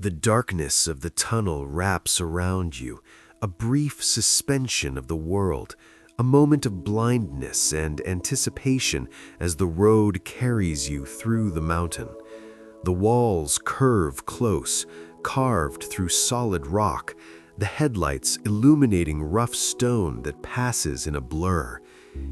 The darkness of the tunnel wraps around you, a brief suspension of the world, a moment of blindness and anticipation as the road carries you through the mountain. The walls curve close, carved through solid rock, the headlights illuminating rough stone that passes in a blur.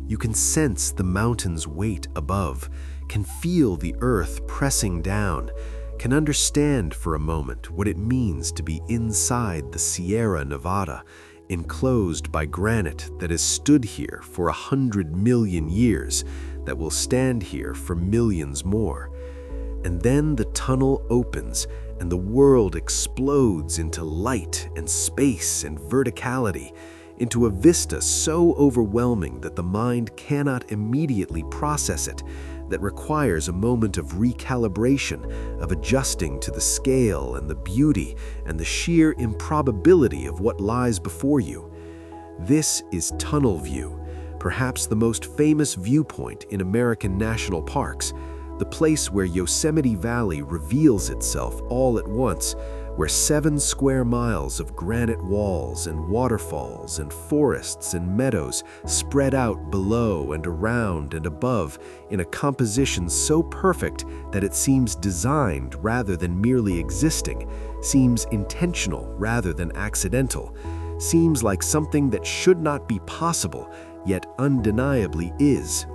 You can sense the mountain's weight above, can feel the earth pressing down, can understand for a moment what it means to be inside the Sierra Nevada, enclosed by granite that has stood here for 100 million years, that will stand here for millions more. And then the tunnel opens and the world explodes into light and space and verticality, into a vista so overwhelming that the mind cannot immediately process it, that requires a moment of recalibration, of adjusting to the scale and the beauty and the sheer improbability of what lies before you. This is Tunnel View, perhaps the most famous viewpoint in American national parks, the place where Yosemite Valley reveals itself all at once, where 7 square miles of granite walls and waterfalls and forests and meadows spread out below and around and above in a composition so perfect that it seems designed rather than merely existing, seems intentional rather than accidental, seems like something that should not be possible, yet undeniably is.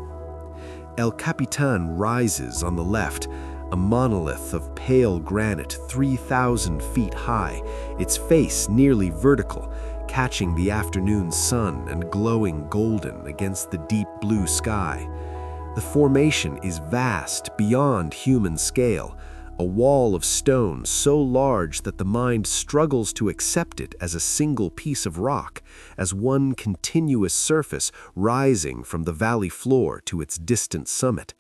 El Capitan rises on the left, a monolith of pale granite 3,000 feet high, its face nearly vertical, catching the afternoon sun and glowing golden against the deep blue sky. The formation is vast beyond human scale, a wall of stone so large that the mind struggles to accept it as a single piece of rock, as one continuous surface rising from the valley floor to its distant summit.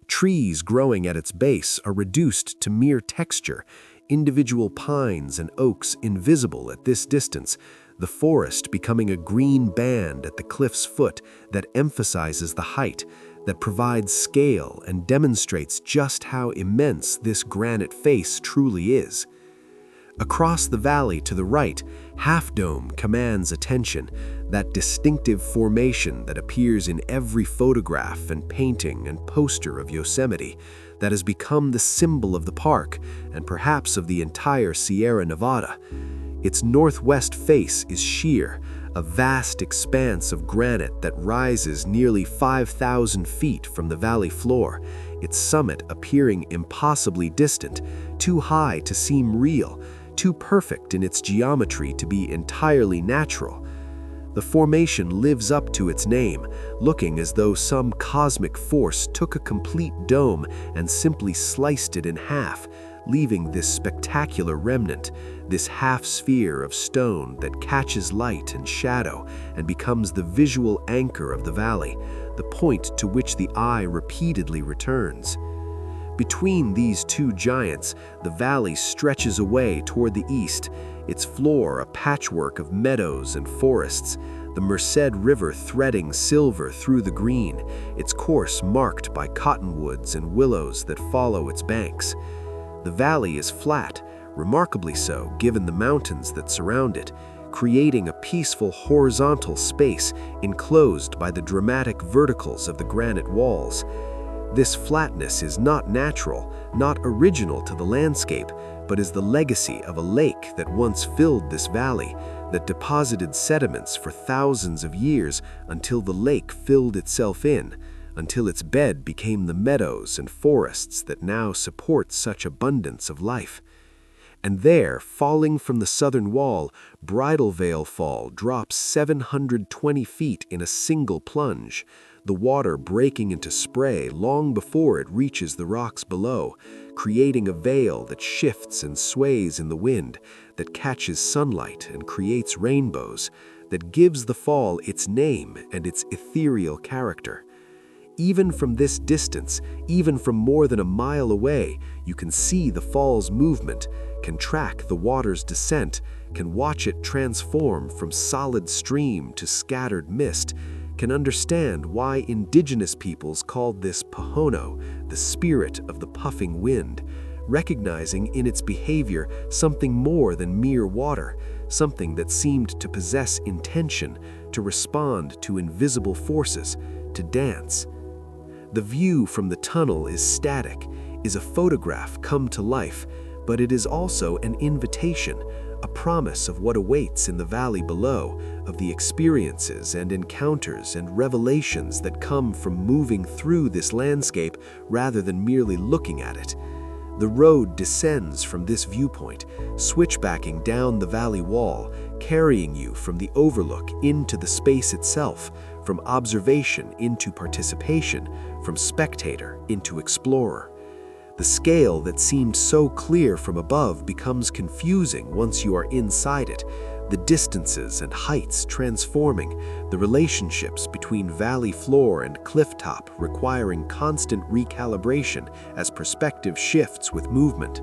Trees growing at its base are reduced to mere texture, individual pines and oaks invisible at this distance, the forest becoming a green band at the cliff's foot that emphasizes the height, that provides scale and demonstrates just how immense this granite face truly is. Across the valley to the right, Half Dome commands attention, that distinctive formation that appears in every photograph and painting and poster of Yosemite, that has become the symbol of the park and perhaps of the entire Sierra Nevada. Its northwest face is sheer, a vast expanse of granite that rises nearly 5,000 feet from the valley floor, its summit appearing impossibly distant, too high to seem real, too perfect in its geometry to be entirely natural. The formation lives up to its name, looking as though some cosmic force took a complete dome and simply sliced it in half, leaving this spectacular remnant, this half-sphere of stone that catches light and shadow and becomes the visual anchor of the valley, the point to which the eye repeatedly returns. Between these two giants, the valley stretches away toward the east, its floor a patchwork of meadows and forests, the Merced River threading silver through the green, its course marked by cottonwoods and willows that follow its banks. The valley is flat, remarkably so given the mountains that surround it, creating a peaceful horizontal space enclosed by the dramatic verticals of the granite walls. This flatness is not natural, not original to the landscape, but is the legacy of a lake that once filled this valley, that deposited sediments for thousands of years until the lake filled itself in, until its bed became the meadows and forests that now support such abundance of life. And there, falling from the southern wall, Bridal Veil Fall drops 720 feet in a single plunge, the water breaking into spray long before it reaches the rocks below, creating a veil that shifts and sways in the wind, that catches sunlight and creates rainbows, that gives the fall its name and its ethereal character. Even from this distance, even from more than a mile away, you can see the fall's movement, can track the water's descent, can watch it transform from solid stream to scattered mist, can understand why indigenous peoples called this Pohono, the spirit of the puffing wind, recognizing in its behavior something more than mere water, something that seemed to possess intention, to respond to invisible forces, to dance. The view from the tunnel is static, is a photograph come to life, but it is also an invitation, a promise of what awaits in the valley below, of the experiences and encounters and revelations that come from moving through this landscape rather than merely looking at it. The road descends from this viewpoint, switchbacking down the valley wall, carrying you from the overlook into the space itself, from observation into participation, from spectator into explorer. The scale that seemed so clear from above becomes confusing once you are inside it, the distances and heights transforming, the relationships between valley floor and cliff top requiring constant recalibration as perspective shifts with movement.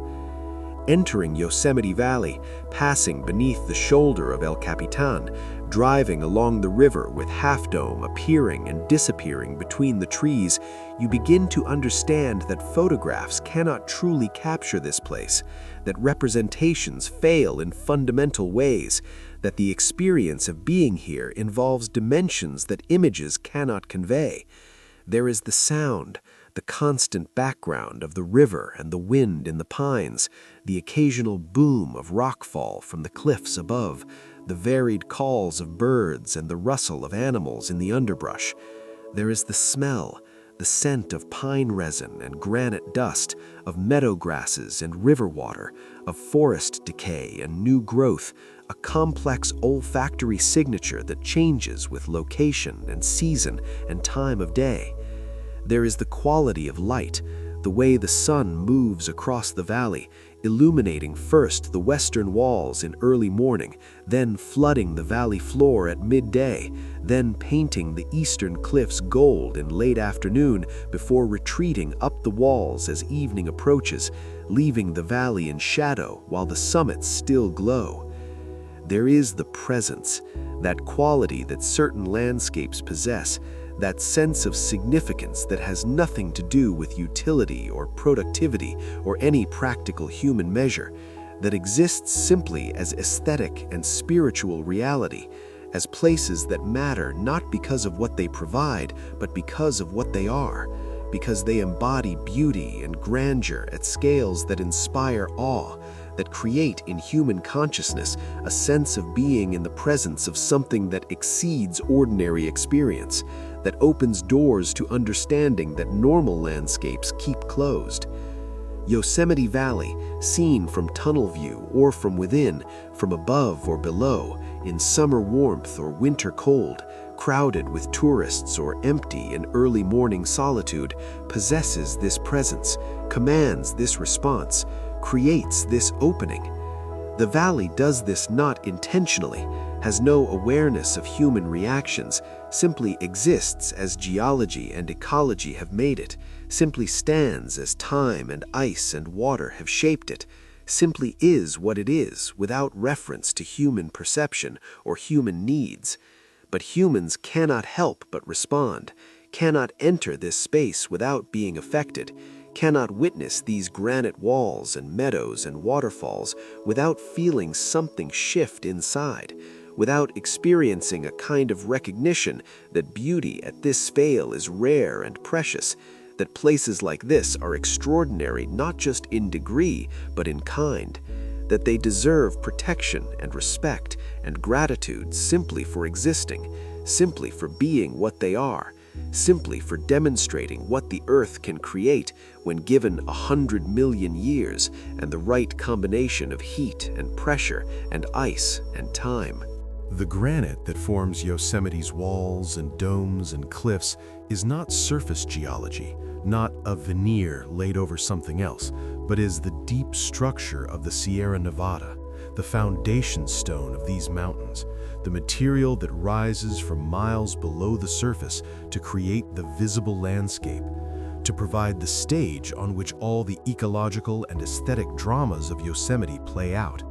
Entering Yosemite Valley, passing beneath the shoulder of El Capitan, driving along the river with Half Dome appearing and disappearing between the trees, you begin to understand that photographs cannot truly capture this place, that representations fail in fundamental ways, that the experience of being here involves dimensions that images cannot convey. There is the sound, the constant background of the river and the wind in the pines, the occasional boom of rockfall from the cliffs above, the varied calls of birds and the rustle of animals in the underbrush. There is the smell, the scent of pine resin and granite dust, of meadow grasses and river water, of forest decay and new growth, a complex olfactory signature that changes with location and season and time of day. There is the quality of light, the way the sun moves across the valley, illuminating first the western walls in early morning, then flooding the valley floor at midday, then painting the eastern cliffs gold in late afternoon before retreating up the walls as evening approaches, leaving the valley in shadow while the summits still glow. There is the presence, that quality that certain landscapes possess, that sense of significance that has nothing to do with utility or productivity or any practical human measure, that exists simply as aesthetic and spiritual reality, as places that matter not because of what they provide, but because of what they are, because they embody beauty and grandeur at scales that inspire awe, that create in human consciousness a sense of being in the presence of something that exceeds ordinary experience, that opens doors to understanding that normal landscapes keep closed. Yosemite Valley, seen from tunnel view or from within, from above or below, in summer warmth or winter cold, crowded with tourists or empty in early morning solitude, possesses this presence, commands this response, creates this opening. The valley does this not intentionally, has no awareness of human reactions, simply exists as geology and ecology have made it, simply stands as time and ice and water have shaped it, simply is what it is without reference to human perception or human needs. But humans cannot help but respond, cannot enter this space without being affected, cannot witness these granite walls and meadows and waterfalls without feeling something shift inside, without experiencing a kind of recognition that beauty at this scale is rare and precious, that places like this are extraordinary not just in degree but in kind, that they deserve protection and respect and gratitude simply for existing, simply for being what they are, simply for demonstrating what the earth can create when given 100 million years and the right combination of heat and pressure and ice and time. The granite that forms Yosemite's walls and domes and cliffs is not surface geology, not a veneer laid over something else, but is the deep structure of the Sierra Nevada, the foundation stone of these mountains, the material that rises from miles below the surface to create the visible landscape, to provide the stage on which all the ecological and aesthetic dramas of Yosemite play out.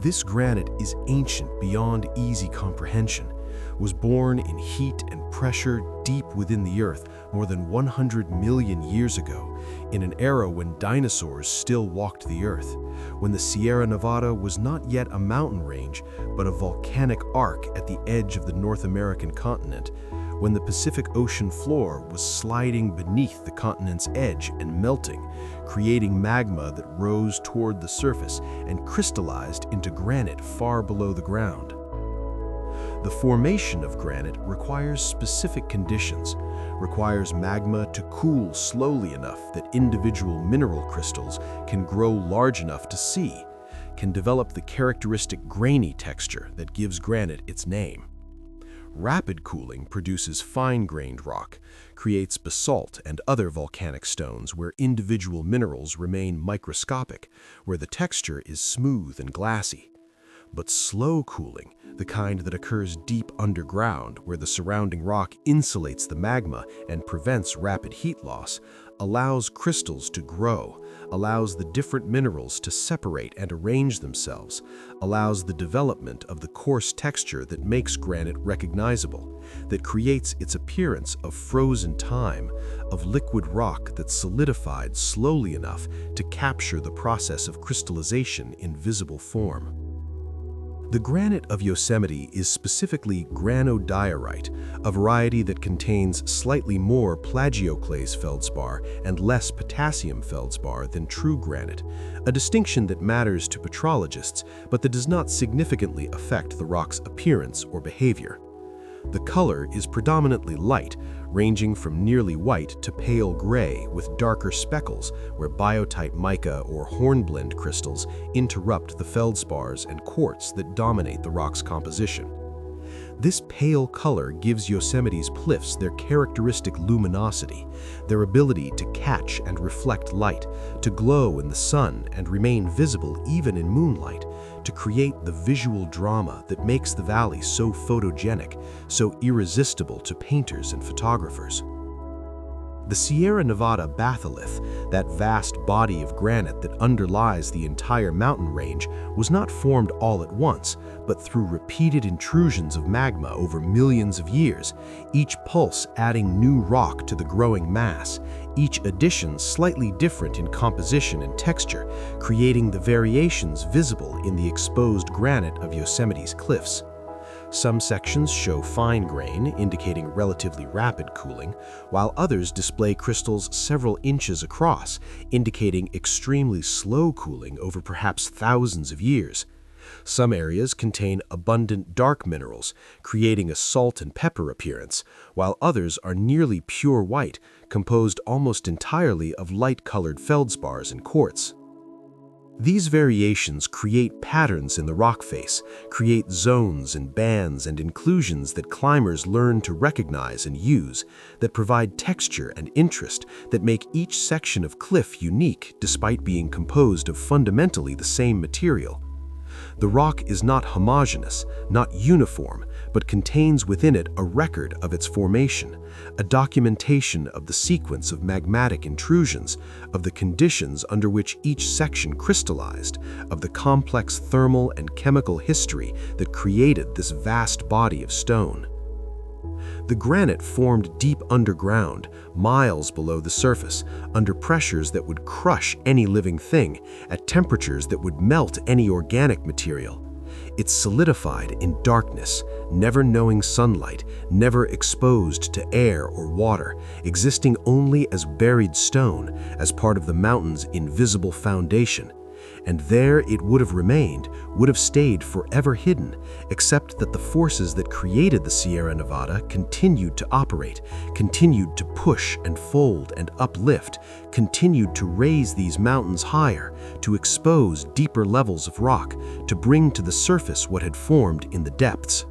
This granite is ancient beyond easy comprehension, was born in heat and pressure deep within the Earth more than 100 million years ago, in an era when dinosaurs still walked the Earth, when the Sierra Nevada was not yet a mountain range, but a volcanic arc at the edge of the North American continent, when the Pacific Ocean floor was sliding beneath the continent's edge and melting, creating magma that rose toward the surface and crystallized into granite far below the ground. The formation of granite requires specific conditions, requires magma to cool slowly enough that individual mineral crystals can grow large enough to see, can develop the characteristic grainy texture that gives granite its name. Rapid cooling produces fine-grained rock, creates basalt and other volcanic stones where individual minerals remain microscopic, where the texture is smooth and glassy. But slow cooling, the kind that occurs deep underground where the surrounding rock insulates the magma and prevents rapid heat loss, allows crystals to grow, allows the different minerals to separate and arrange themselves, allows the development of the coarse texture that makes granite recognizable, that creates its appearance of frozen time, of liquid rock that solidified slowly enough to capture the process of crystallization in visible form. The granite of Yosemite is specifically granodiorite, a variety that contains slightly more plagioclase feldspar and less potassium feldspar than true granite, a distinction that matters to petrologists but that does not significantly affect the rock's appearance or behavior. The color is predominantly light, ranging from nearly white to pale gray with darker speckles where biotite mica or hornblende crystals interrupt the feldspars and quartz that dominate the rock's composition. This pale color gives Yosemite's cliffs their characteristic luminosity, their ability to catch and reflect light, to glow in the sun and remain visible even in moonlight, to create the visual drama that makes the valley so photogenic, so irresistible to painters and photographers. The Sierra Nevada batholith, that vast body of granite that underlies the entire mountain range, was not formed all at once, but through repeated intrusions of magma over millions of years, each pulse adding new rock to the growing mass, each addition slightly different in composition and texture, creating the variations visible in the exposed granite of Yosemite's cliffs. Some sections show fine grain, indicating relatively rapid cooling, while others display crystals several inches across, indicating extremely slow cooling over perhaps thousands of years. Some areas contain abundant dark minerals, creating a salt and pepper appearance, while others are nearly pure white, composed almost entirely of light-colored feldspars and quartz. These variations create patterns in the rock face, create zones and bands and inclusions that climbers learn to recognize and use, that provide texture and interest, that make each section of cliff unique despite being composed of fundamentally the same material. The rock is not homogeneous, not uniform, but contains within it a record of its formation, a documentation of the sequence of magmatic intrusions, of the conditions under which each section crystallized, of the complex thermal and chemical history that created this vast body of stone. The granite formed deep underground, miles below the surface, under pressures that would crush any living thing, at temperatures that would melt any organic material. It solidified in darkness, never knowing sunlight, never exposed to air or water, existing only as buried stone, as part of the mountain's invisible foundation. And there it would have remained, would have stayed forever hidden, except that the forces that created the Sierra Nevada continued to operate, continued to push and fold and uplift, continued to raise these mountains higher, to expose deeper levels of rock, to bring to the surface what had formed in the depths.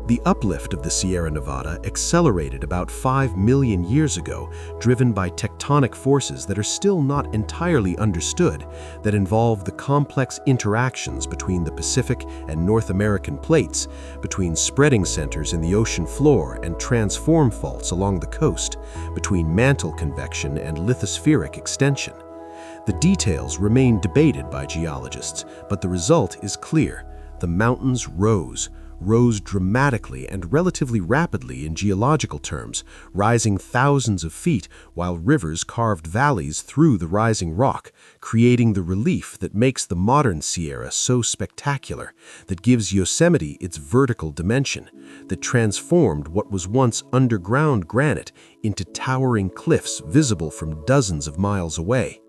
The uplift of the Sierra Nevada accelerated about 5 million years ago, driven by tectonic forces that are still not entirely understood, that involve the complex interactions between the Pacific and North American plates, between spreading centers in the ocean floor and transform faults along the coast, between mantle convection and lithospheric extension. The details remain debated by geologists, but the result is clear. The mountains rose rose dramatically and relatively rapidly in geological terms, rising thousands of feet while rivers carved valleys through the rising rock, creating the relief that makes the modern Sierra so spectacular, that gives Yosemite its vertical dimension, that transformed what was once underground granite into towering cliffs visible from dozens of miles away.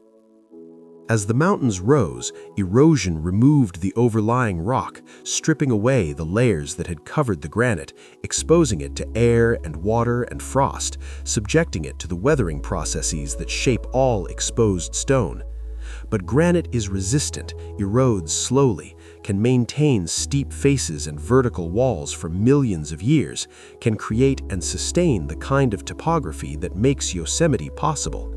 As the mountains rose, erosion removed the overlying rock, stripping away the layers that had covered the granite, exposing it to air and water and frost, subjecting it to the weathering processes that shape all exposed stone. But granite is resistant, erodes slowly, can maintain steep faces and vertical walls for millions of years, can create and sustain the kind of topography that makes Yosemite possible.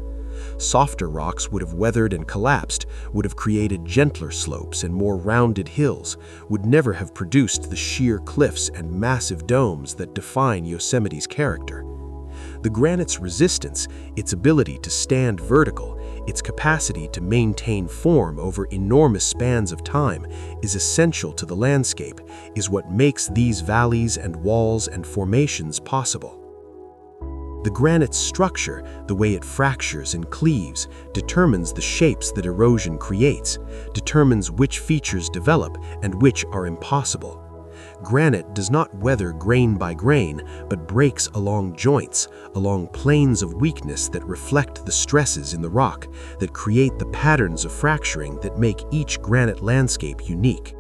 Softer rocks would have weathered and collapsed, would have created gentler slopes and more rounded hills, would never have produced the sheer cliffs and massive domes that define Yosemite's character. The granite's resistance, its ability to stand vertical, its capacity to maintain form over enormous spans of time is essential to the landscape, is what makes these valleys and walls and formations possible. The granite's structure, the way it fractures and cleaves, determines the shapes that erosion creates, determines which features develop and which are impossible. Granite does not weather grain by grain, but breaks along joints, along planes of weakness that reflect the stresses in the rock, that create the patterns of fracturing that make each granite landscape unique.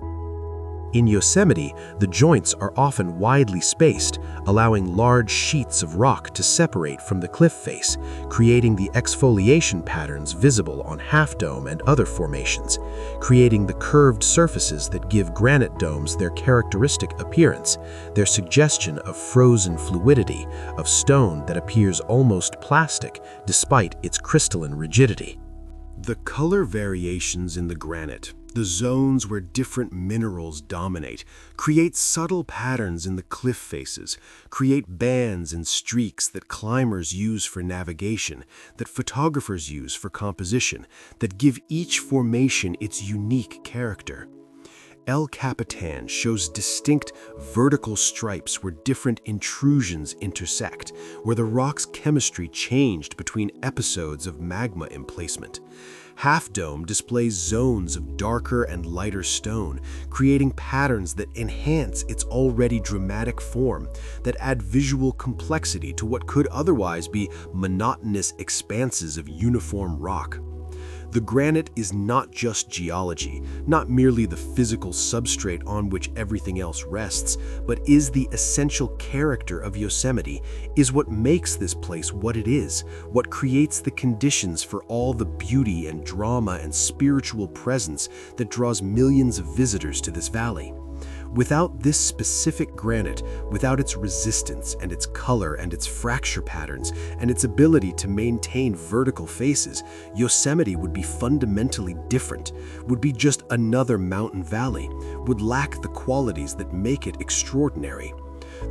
In Yosemite, the joints are often widely spaced, allowing large sheets of rock to separate from the cliff face, creating the exfoliation patterns visible on Half Dome and other formations, creating the curved surfaces that give granite domes their characteristic appearance, their suggestion of frozen fluidity, of stone that appears almost plastic despite its crystalline rigidity. The color variations in the granite, the zones where different minerals dominate, create subtle patterns in the cliff faces, create bands and streaks that climbers use for navigation, that photographers use for composition, that give each formation its unique character. El Capitan shows distinct vertical stripes where different intrusions intersect, where the rock's chemistry changed between episodes of magma emplacement. Half Dome displays zones of darker and lighter stone, creating patterns that enhance its already dramatic form, that add visual complexity to what could otherwise be monotonous expanses of uniform rock. The granite is not just geology, not merely the physical substrate on which everything else rests, but is the essential character of Yosemite, is what makes this place what it is, what creates the conditions for all the beauty and drama and spiritual presence that draws millions of visitors to this valley. Without this specific granite, without its resistance and its color and its fracture patterns and its ability to maintain vertical faces, Yosemite would be fundamentally different, would be just another mountain valley, would lack the qualities that make it extraordinary.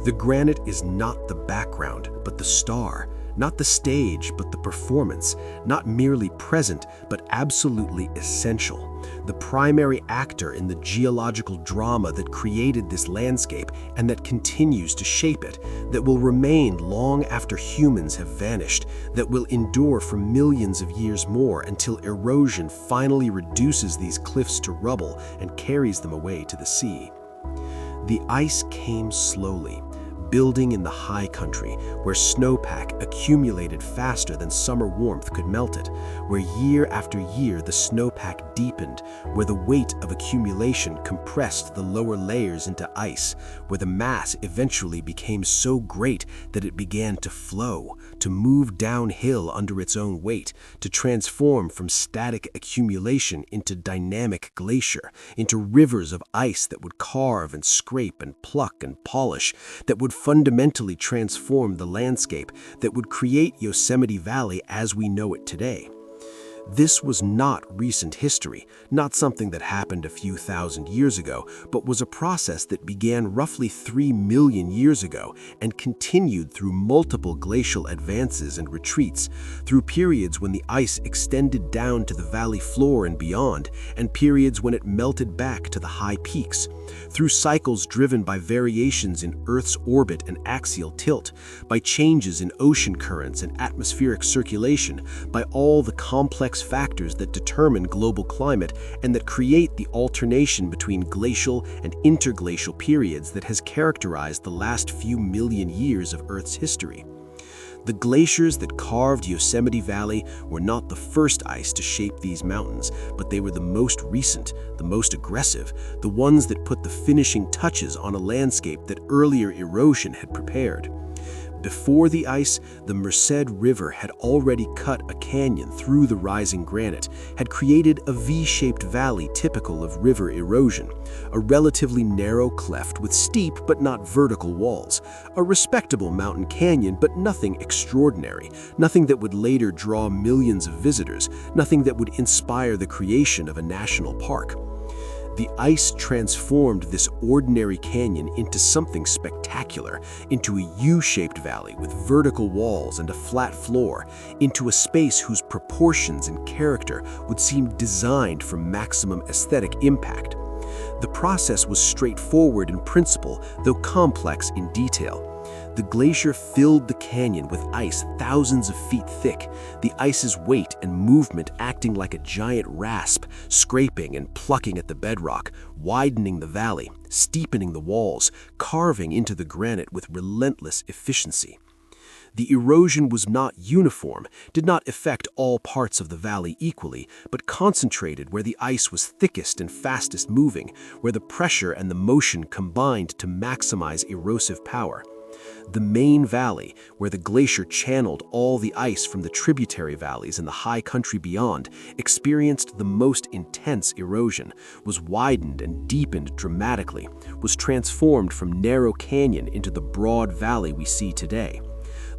The granite is not the background, but the star, not the stage, but the performance, not merely present, but absolutely essential. The primary actor in the geological drama that created this landscape and that continues to shape it, that will remain long after humans have vanished, that will endure for millions of years more until erosion finally reduces these cliffs to rubble and carries them away to the sea. The ice came slowly, building in the high country, where snowpack accumulated faster than summer warmth could melt it, where year after year the snowpack deepened, where the weight of accumulation compressed the lower layers into ice, where the mass eventually became so great that it began to flow, to move downhill under its own weight, to transform from static accumulation into dynamic glacier, into rivers of ice that would carve and scrape and pluck and polish, that would fundamentally transform the landscape, that would create Yosemite Valley as we know it today. This was not recent history, not something that happened a few thousand years ago, but was a process that began roughly 3 million years ago and continued through multiple glacial advances and retreats, through periods when the ice extended down to the valley floor and beyond, and periods when it melted back to the high peaks, through cycles driven by variations in Earth's orbit and axial tilt, by changes in ocean currents and atmospheric circulation, by all the complex factors that determine global climate and that create the alternation between glacial and interglacial periods that has characterized the last few million years of Earth's history. The glaciers that carved Yosemite Valley were not the first ice to shape these mountains, but they were the most recent, the most aggressive, the ones that put the finishing touches on a landscape that earlier erosion had prepared. Before the ice, the Merced River had already cut a canyon through the rising granite, had created a V-shaped valley typical of river erosion, a relatively narrow cleft with steep but not vertical walls, a respectable mountain canyon but nothing extraordinary, nothing that would later draw millions of visitors, nothing that would inspire the creation of a national park. The ice transformed this ordinary canyon into something spectacular, into a U-shaped valley with vertical walls and a flat floor, into a space whose proportions and character would seem designed for maximum aesthetic impact. The process was straightforward in principle, though complex in detail. The glacier filled the canyon with ice thousands of feet thick, the ice's weight and movement acting like a giant rasp, scraping and plucking at the bedrock, widening the valley, steepening the walls, carving into the granite with relentless efficiency. The erosion was not uniform, did not affect all parts of the valley equally, but concentrated where the ice was thickest and fastest moving, where the pressure and the motion combined to maximize erosive power. The main valley, where the glacier channeled all the ice from the tributary valleys and the high country beyond, experienced the most intense erosion, was widened and deepened dramatically, was transformed from narrow canyon into the broad valley we see today.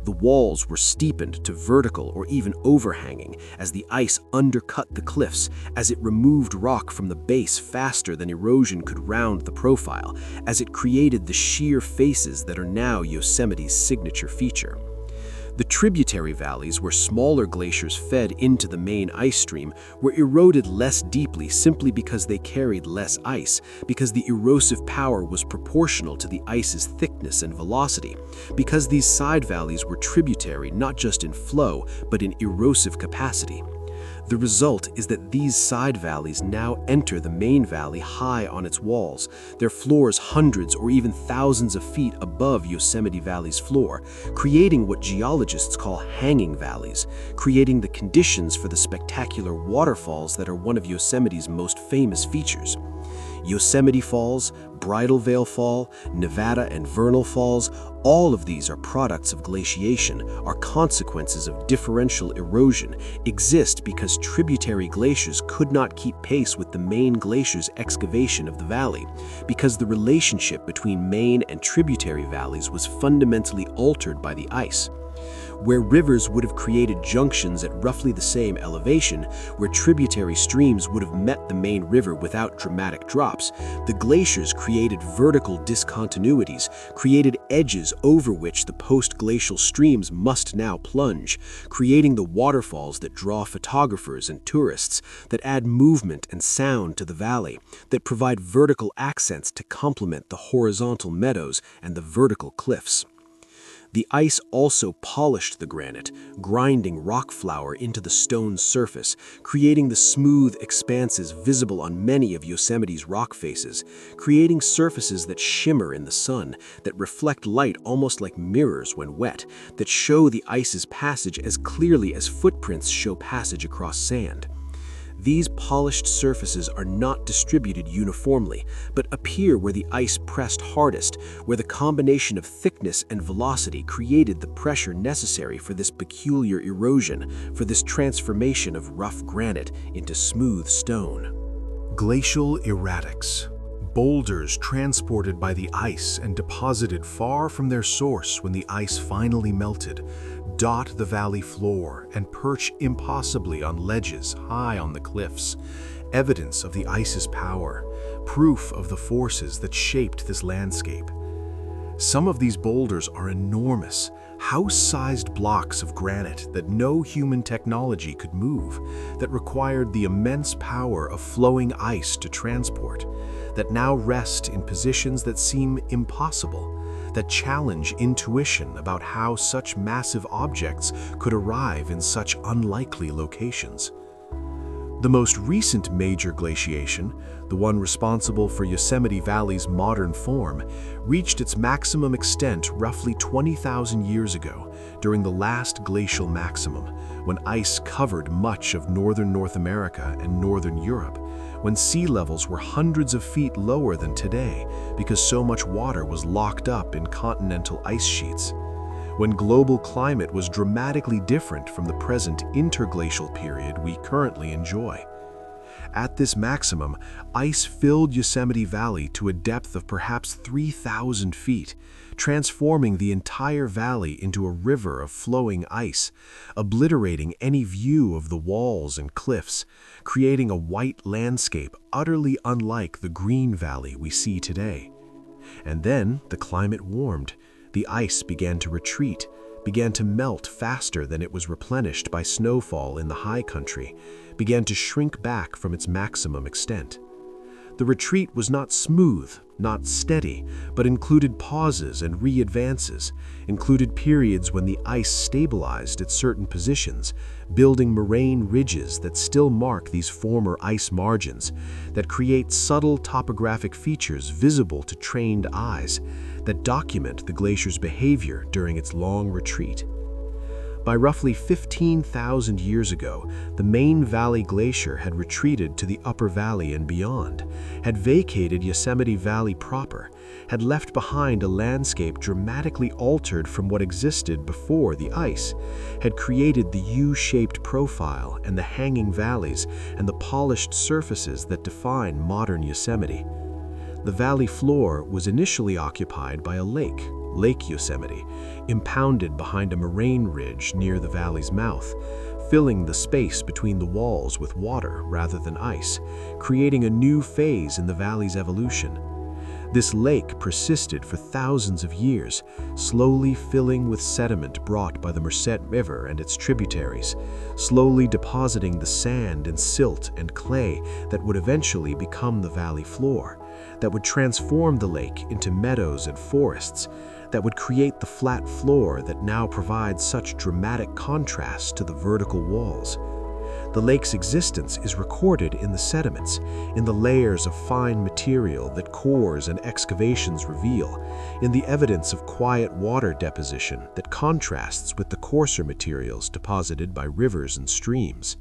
The walls were steepened to vertical or even overhanging as the ice undercut the cliffs, as it removed rock from the base faster than erosion could round the profile, as it created the sheer faces that are now Yosemite's signature feature. The tributary valleys, where smaller glaciers fed into the main ice stream, were eroded less deeply simply because they carried less ice, because the erosive power was proportional to the ice's thickness and velocity, because these side valleys were tributary not just in flow, but in erosive capacity. The result is that these side valleys now enter the main valley high on its walls, their floors hundreds or even thousands of feet above Yosemite Valley's floor, creating what geologists call hanging valleys, creating the conditions for the spectacular waterfalls that are one of Yosemite's most famous features. Yosemite Falls, Bridal Veil Fall, Nevada and Vernal Falls, all of these are products of glaciation, are consequences of differential erosion, exist because tributary glaciers could not keep pace with the main glacier's excavation of the valley, because the relationship between main and tributary valleys was fundamentally altered by the ice. Where rivers would have created junctions at roughly the same elevation, where tributary streams would have met the main river without dramatic drops, the glaciers created vertical discontinuities, created edges over which the post-glacial streams must now plunge, creating the waterfalls that draw photographers and tourists, that add movement and sound to the valley, that provide vertical accents to complement the horizontal meadows and the vertical cliffs. The ice also polished the granite, grinding rock flour into the stone's surface, creating the smooth expanses visible on many of Yosemite's rock faces, creating surfaces that shimmer in the sun, that reflect light almost like mirrors when wet, that show the ice's passage as clearly as footprints show passage across sand. These polished surfaces are not distributed uniformly, but appear where the ice pressed hardest, where the combination of thickness and velocity created the pressure necessary for this peculiar erosion, for this transformation of rough granite into smooth stone. Glacial erratics, Boulders transported by the ice and deposited far from their source when the ice finally melted dot the valley floor and perch impossibly on ledges high on the cliffs, evidence of the ice's power, proof of the forces that shaped this landscape. Some of these boulders are enormous, house-sized blocks of granite that no human technology could move, that required the immense power of flowing ice to transport, that now rest in positions that seem impossible, that challenge intuition about how such massive objects could arrive in such unlikely locations. The most recent major glaciation, the one responsible for Yosemite Valley's modern form, reached its maximum extent roughly 20,000 years ago during the last glacial maximum, when ice covered much of northern North America and northern Europe, when sea levels were hundreds of feet lower than today because so much water was locked up in continental ice sheets, when global climate was dramatically different from the present interglacial period we currently enjoy. At this maximum, ice filled Yosemite Valley to a depth of perhaps 3,000 feet, transforming the entire valley into a river of flowing ice, obliterating any view of the walls and cliffs, creating a white landscape utterly unlike the green valley we see today. And then the climate warmed. The ice began to retreat, began to melt faster than it was replenished by snowfall in the high country, began to shrink back from its maximum extent. The retreat was not smooth, not steady, but included pauses and re-advances, included periods when the ice stabilized at certain positions, building moraine ridges that still mark these former ice margins, that create subtle topographic features visible to trained eyes, that document the glacier's behavior during its long retreat. By roughly 15,000 years ago, the main valley glacier had retreated to the upper valley and beyond, had vacated Yosemite Valley proper, had left behind a landscape dramatically altered from what existed before the ice, had created the U-shaped profile and the hanging valleys and the polished surfaces that define modern Yosemite. The valley floor was initially occupied by a lake, Lake Yosemite, impounded behind a moraine ridge near the valley's mouth, filling the space between the walls with water rather than ice, creating a new phase in the valley's evolution. This lake persisted for thousands of years, slowly filling with sediment brought by the Merced River and its tributaries, slowly depositing the sand and silt and clay that would eventually become the valley floor, that would transform the lake into meadows and forests, that would create the flat floor that now provides such dramatic contrast to the vertical walls. The lake's existence is recorded in the sediments, in the layers of fine material that cores and excavations reveal, in the evidence of quiet water deposition that contrasts with the coarser materials deposited by rivers and streams.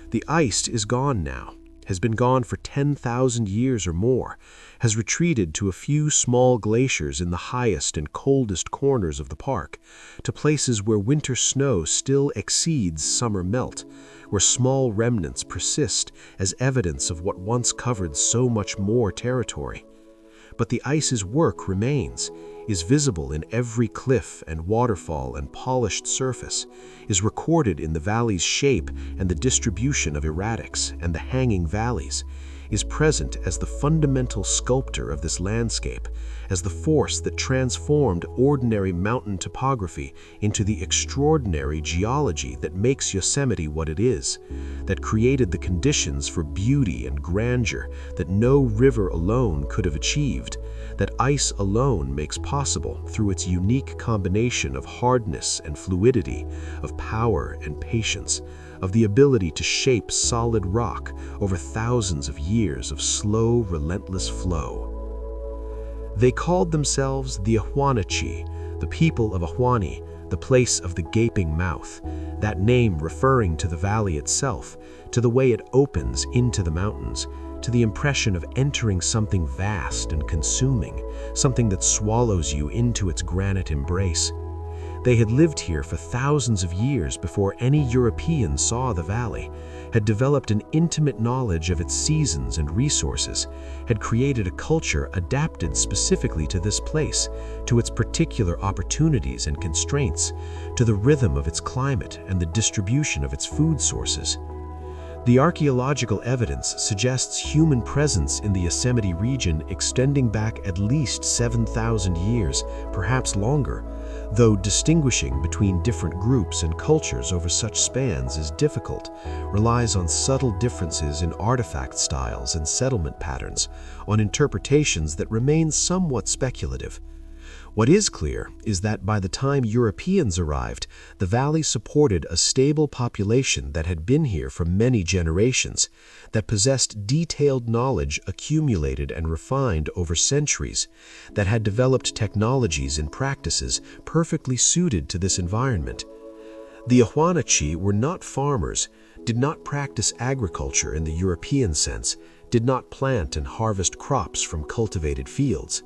The ice is gone now, has been gone for 10,000 years or more, has retreated to a few small glaciers in the highest and coldest corners of the park, to places where winter snow still exceeds summer melt, where small remnants persist as evidence of what once covered so much more territory. But the ice's work remains, is visible in every cliff and waterfall and polished surface, is recorded in the valley's shape and the distribution of erratics and the hanging valleys, is present as the fundamental sculptor of this landscape, as the force that transformed ordinary mountain topography into the extraordinary geology that makes Yosemite what it is, that created the conditions for beauty and grandeur that no river alone could have achieved, that ice alone makes possible through its unique combination of hardness and fluidity, of power and patience, of the ability to shape solid rock over thousands of years of slow, relentless flow. They called themselves the Ahwahneechee, the people of Ahwahneechee, the place of the gaping mouth, that name referring to the valley itself, to the way it opens into the mountains, to the impression of entering something vast and consuming, something that swallows you into its granite embrace. They had lived here for thousands of years before any European saw the valley, had developed an intimate knowledge of its seasons and resources, had created a culture adapted specifically to this place, to its particular opportunities and constraints, to the rhythm of its climate and the distribution of its food sources. The archaeological evidence suggests human presence in the Yosemite region extending back at least 7,000 years, perhaps longer, though distinguishing between different groups and cultures over such spans is difficult, relies on subtle differences in artifact styles and settlement patterns, on interpretations that remain somewhat speculative. What is clear is that by the time Europeans arrived, the valley supported a stable population that had been here for many generations, that possessed detailed knowledge accumulated and refined over centuries, that had developed technologies and practices perfectly suited to this environment. The Ahwahneechee were not farmers, did not practice agriculture in the European sense, did not plant and harvest crops from cultivated fields.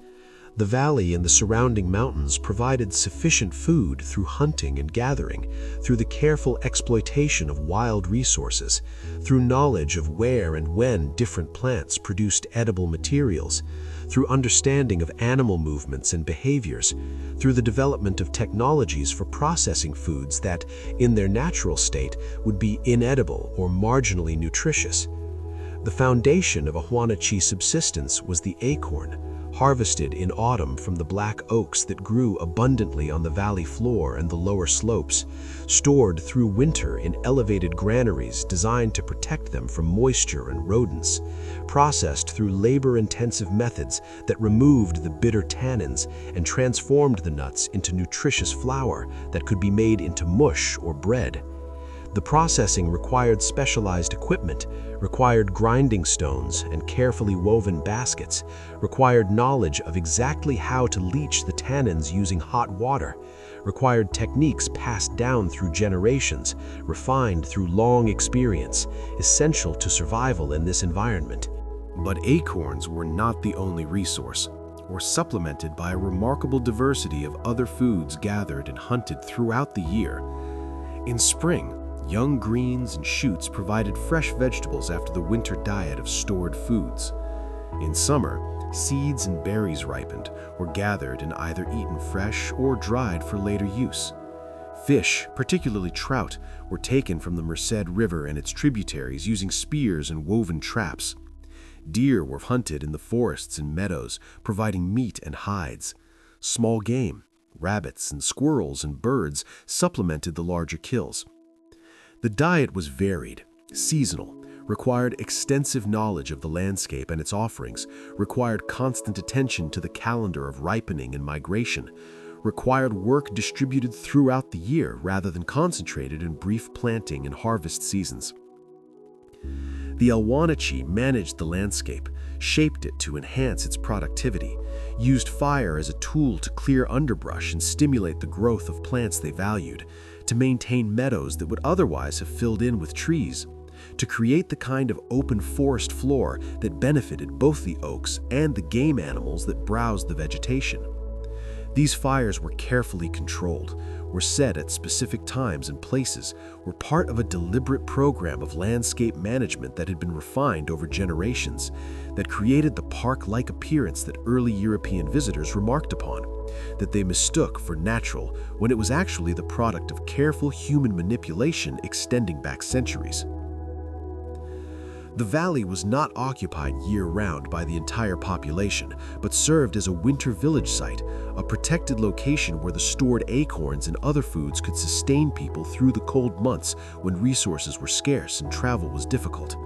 The valley and the surrounding mountains provided sufficient food through hunting and gathering, through the careful exploitation of wild resources, through knowledge of where and when different plants produced edible materials, through understanding of animal movements and behaviors, through the development of technologies for processing foods that, in their natural state, would be inedible or marginally nutritious. The foundation of Ahwahneechee subsistence was the acorn, harvested in autumn from the black oaks that grew abundantly on the valley floor and the lower slopes, stored through winter in elevated granaries designed to protect them from moisture and rodents, processed through labor-intensive methods that removed the bitter tannins and transformed the nuts into nutritious flour that could be made into mush or bread. The processing required specialized equipment, required grinding stones and carefully woven baskets, required knowledge of exactly how to leach the tannins using hot water, required techniques passed down through generations, refined through long experience, essential to survival in this environment. But acorns were not the only resource, or supplemented by a remarkable diversity of other foods gathered and hunted throughout the year. In spring, young greens and shoots provided fresh vegetables after the winter diet of stored foods. In summer, seeds and berries ripened or gathered and either eaten fresh or dried for later use. Fish, particularly trout, were taken from the Merced River and its tributaries using spears and woven traps. Deer were hunted in the forests and meadows, providing meat and hides. Small game, rabbits and squirrels and birds supplemented the larger kills. The diet was varied, seasonal, required extensive knowledge of the landscape and its offerings, required constant attention to the calendar of ripening and migration, required work distributed throughout the year rather than concentrated in brief planting and harvest seasons. The Ahwahneechee managed the landscape, shaped it to enhance its productivity, used fire as a tool to clear underbrush and stimulate the growth of plants they valued, to maintain meadows that would otherwise have filled in with trees, to create the kind of open forest floor that benefited both the oaks and the game animals that browsed the vegetation. These fires were carefully controlled, were set at specific times and places, were part of a deliberate program of landscape management that had been refined over generations, that created the park-like appearance that early European visitors remarked upon, that they mistook for natural when it was actually the product of careful human manipulation extending back centuries. The valley was not occupied year-round by the entire population, but served as a winter village site, a protected location where the stored acorns and other foods could sustain people through the cold months when resources were scarce and travel was difficult.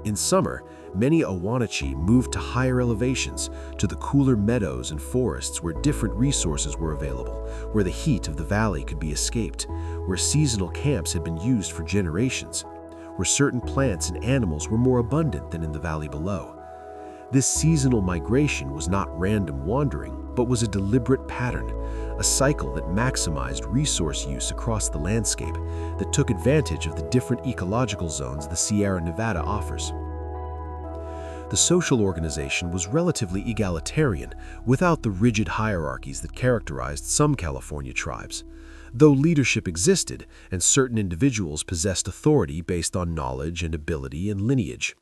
In summer, many Ahwahneechee moved to higher elevations, to the cooler meadows and forests where different resources were available, where the heat of the valley could be escaped, where seasonal camps had been used for generations, where certain plants and animals were more abundant than in the valley below. This seasonal migration was not random wandering, but was a deliberate pattern, a cycle that maximized resource use across the landscape, that took advantage of the different ecological zones the Sierra Nevada offers. The social organization was relatively egalitarian, without the rigid hierarchies that characterized some California tribes. though leadership existed and certain individuals possessed authority based on knowledge and ability and lineage.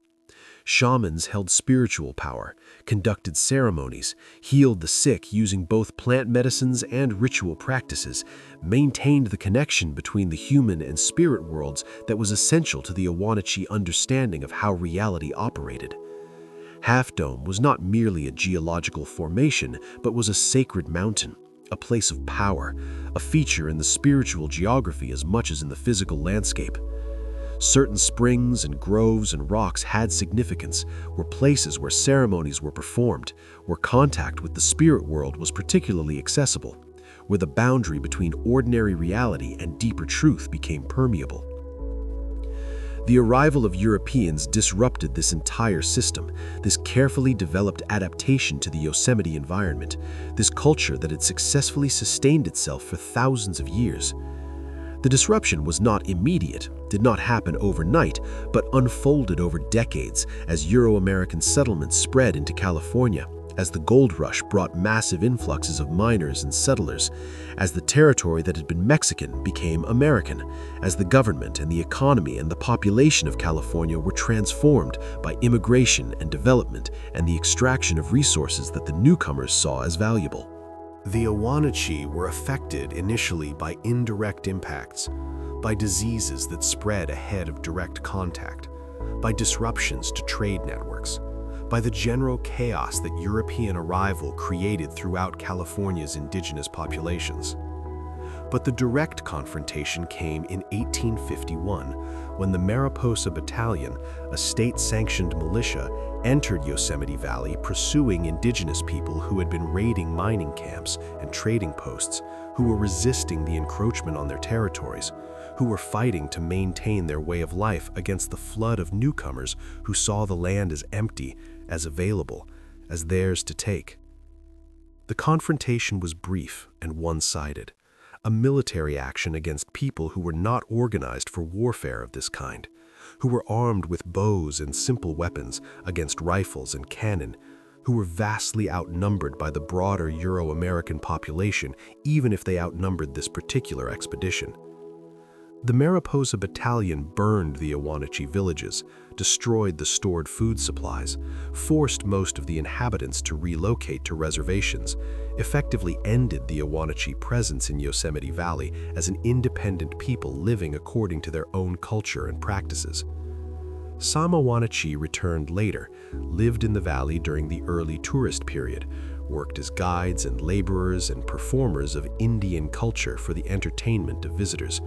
Shamans held spiritual power, conducted ceremonies, healed the sick using both plant medicines and ritual practices, maintained the connection between the human and spirit worlds that was essential to the Ahwahneechee understanding of how reality operated. Half Dome was not merely a geological formation, but was a sacred mountain, a place of power, a feature in the spiritual geography as much as in the physical landscape. Certain springs and groves and rocks had significance, were places where ceremonies were performed, where contact with the spirit world was particularly accessible, where the boundary between ordinary reality and deeper truth became permeable. The arrival of Europeans disrupted this entire system, this carefully developed adaptation to the Yosemite environment, this culture that had successfully sustained itself for thousands of years. The disruption was not immediate, did not happen overnight, but unfolded over decades as Euro-American settlements spread into California, as the gold rush brought massive influxes of miners and settlers, as the territory that had been Mexican became American, as the government and the economy and the population of California were transformed by immigration and development and the extraction of resources that the newcomers saw as valuable. The Ahwahneechee were affected initially by indirect impacts, by diseases that spread ahead of direct contact, by disruptions to trade networks, by the general chaos that European arrival created throughout California's indigenous populations. But the direct confrontation came in 1851, when the Mariposa Battalion, a state-sanctioned militia, entered Yosemite Valley pursuing indigenous people who had been raiding mining camps and trading posts, who were resisting the encroachment on their territories, who were fighting to maintain their way of life against the flood of newcomers who saw the land as empty, as available, as theirs to take. The confrontation was brief and one-sided, a military action against people who were not organized for warfare of this kind, who were armed with bows and simple weapons against rifles and cannon, who were vastly outnumbered by the broader Euro-American population, even if they outnumbered this particular expedition. The Mariposa Battalion burned the Ahwahneechee villages, destroyed the stored food supplies, forced most of the inhabitants to relocate to reservations, effectively ended the Ahwahneechee presence in Yosemite Valley as an independent people living according to their own culture and practices. Some Ahwahneechee returned later, lived in the valley during the early tourist period, worked as guides and laborers and performers of Indian culture for the entertainment of visitors,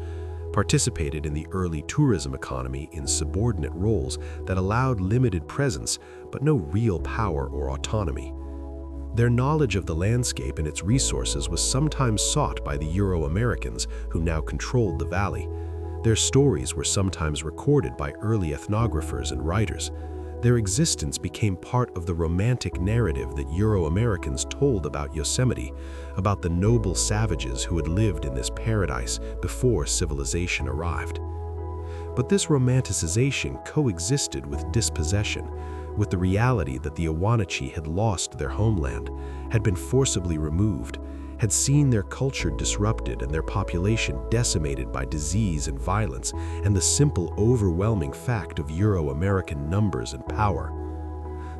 participated in the early tourism economy in subordinate roles that allowed limited presence but no real power or autonomy. Their knowledge of the landscape and its resources was sometimes sought by the Euro-Americans who now controlled the valley. Their stories were sometimes recorded by early ethnographers and writers. Their existence became part of the romantic narrative that Euro-Americans told about Yosemite, about the noble savages who had lived in this paradise before civilization arrived. But this romanticization coexisted with dispossession, with the reality that the Ahwahneechee had lost their homeland, had been forcibly removed, had seen their culture disrupted and their population decimated by disease and violence, and the simple, overwhelming fact of Euro-American numbers and power.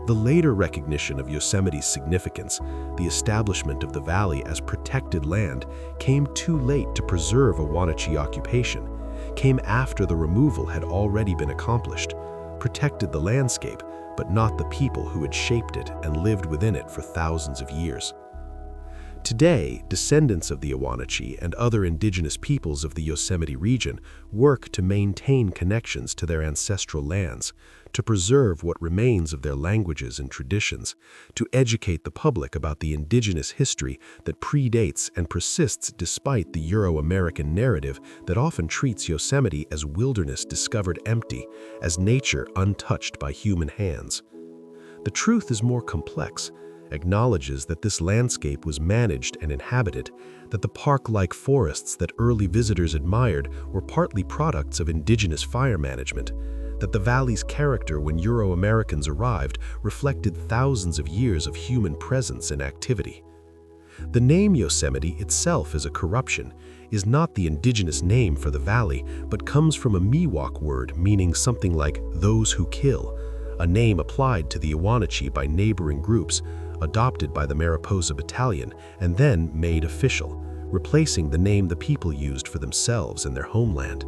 The later recognition of Yosemite's significance, the establishment of the valley as protected land, came too late to preserve Ahwahneechee occupation, came after the removal had already been accomplished, protected the landscape, but not the people who had shaped it and lived within it for thousands of years. Today, descendants of the Ahwahneechee and other indigenous peoples of the Yosemite region work to maintain connections to their ancestral lands, to preserve what remains of their languages and traditions, to educate the public about the indigenous history that predates and persists despite the Euro-American narrative that often treats Yosemite as wilderness discovered empty, as nature untouched by human hands. The truth is more complex, acknowledges that this landscape was managed and inhabited, that the park-like forests that early visitors admired were partly products of indigenous fire management, that the valley's character when Euro-Americans arrived reflected thousands of years of human presence and activity. The name Yosemite itself is a corruption. is not the indigenous name for the valley, but comes from a Miwok word meaning something like those who kill, a name applied to the Ahwahneechee by neighboring groups, adopted by the Mariposa Battalion, and then made official, replacing the name the people used for themselves and their homeland.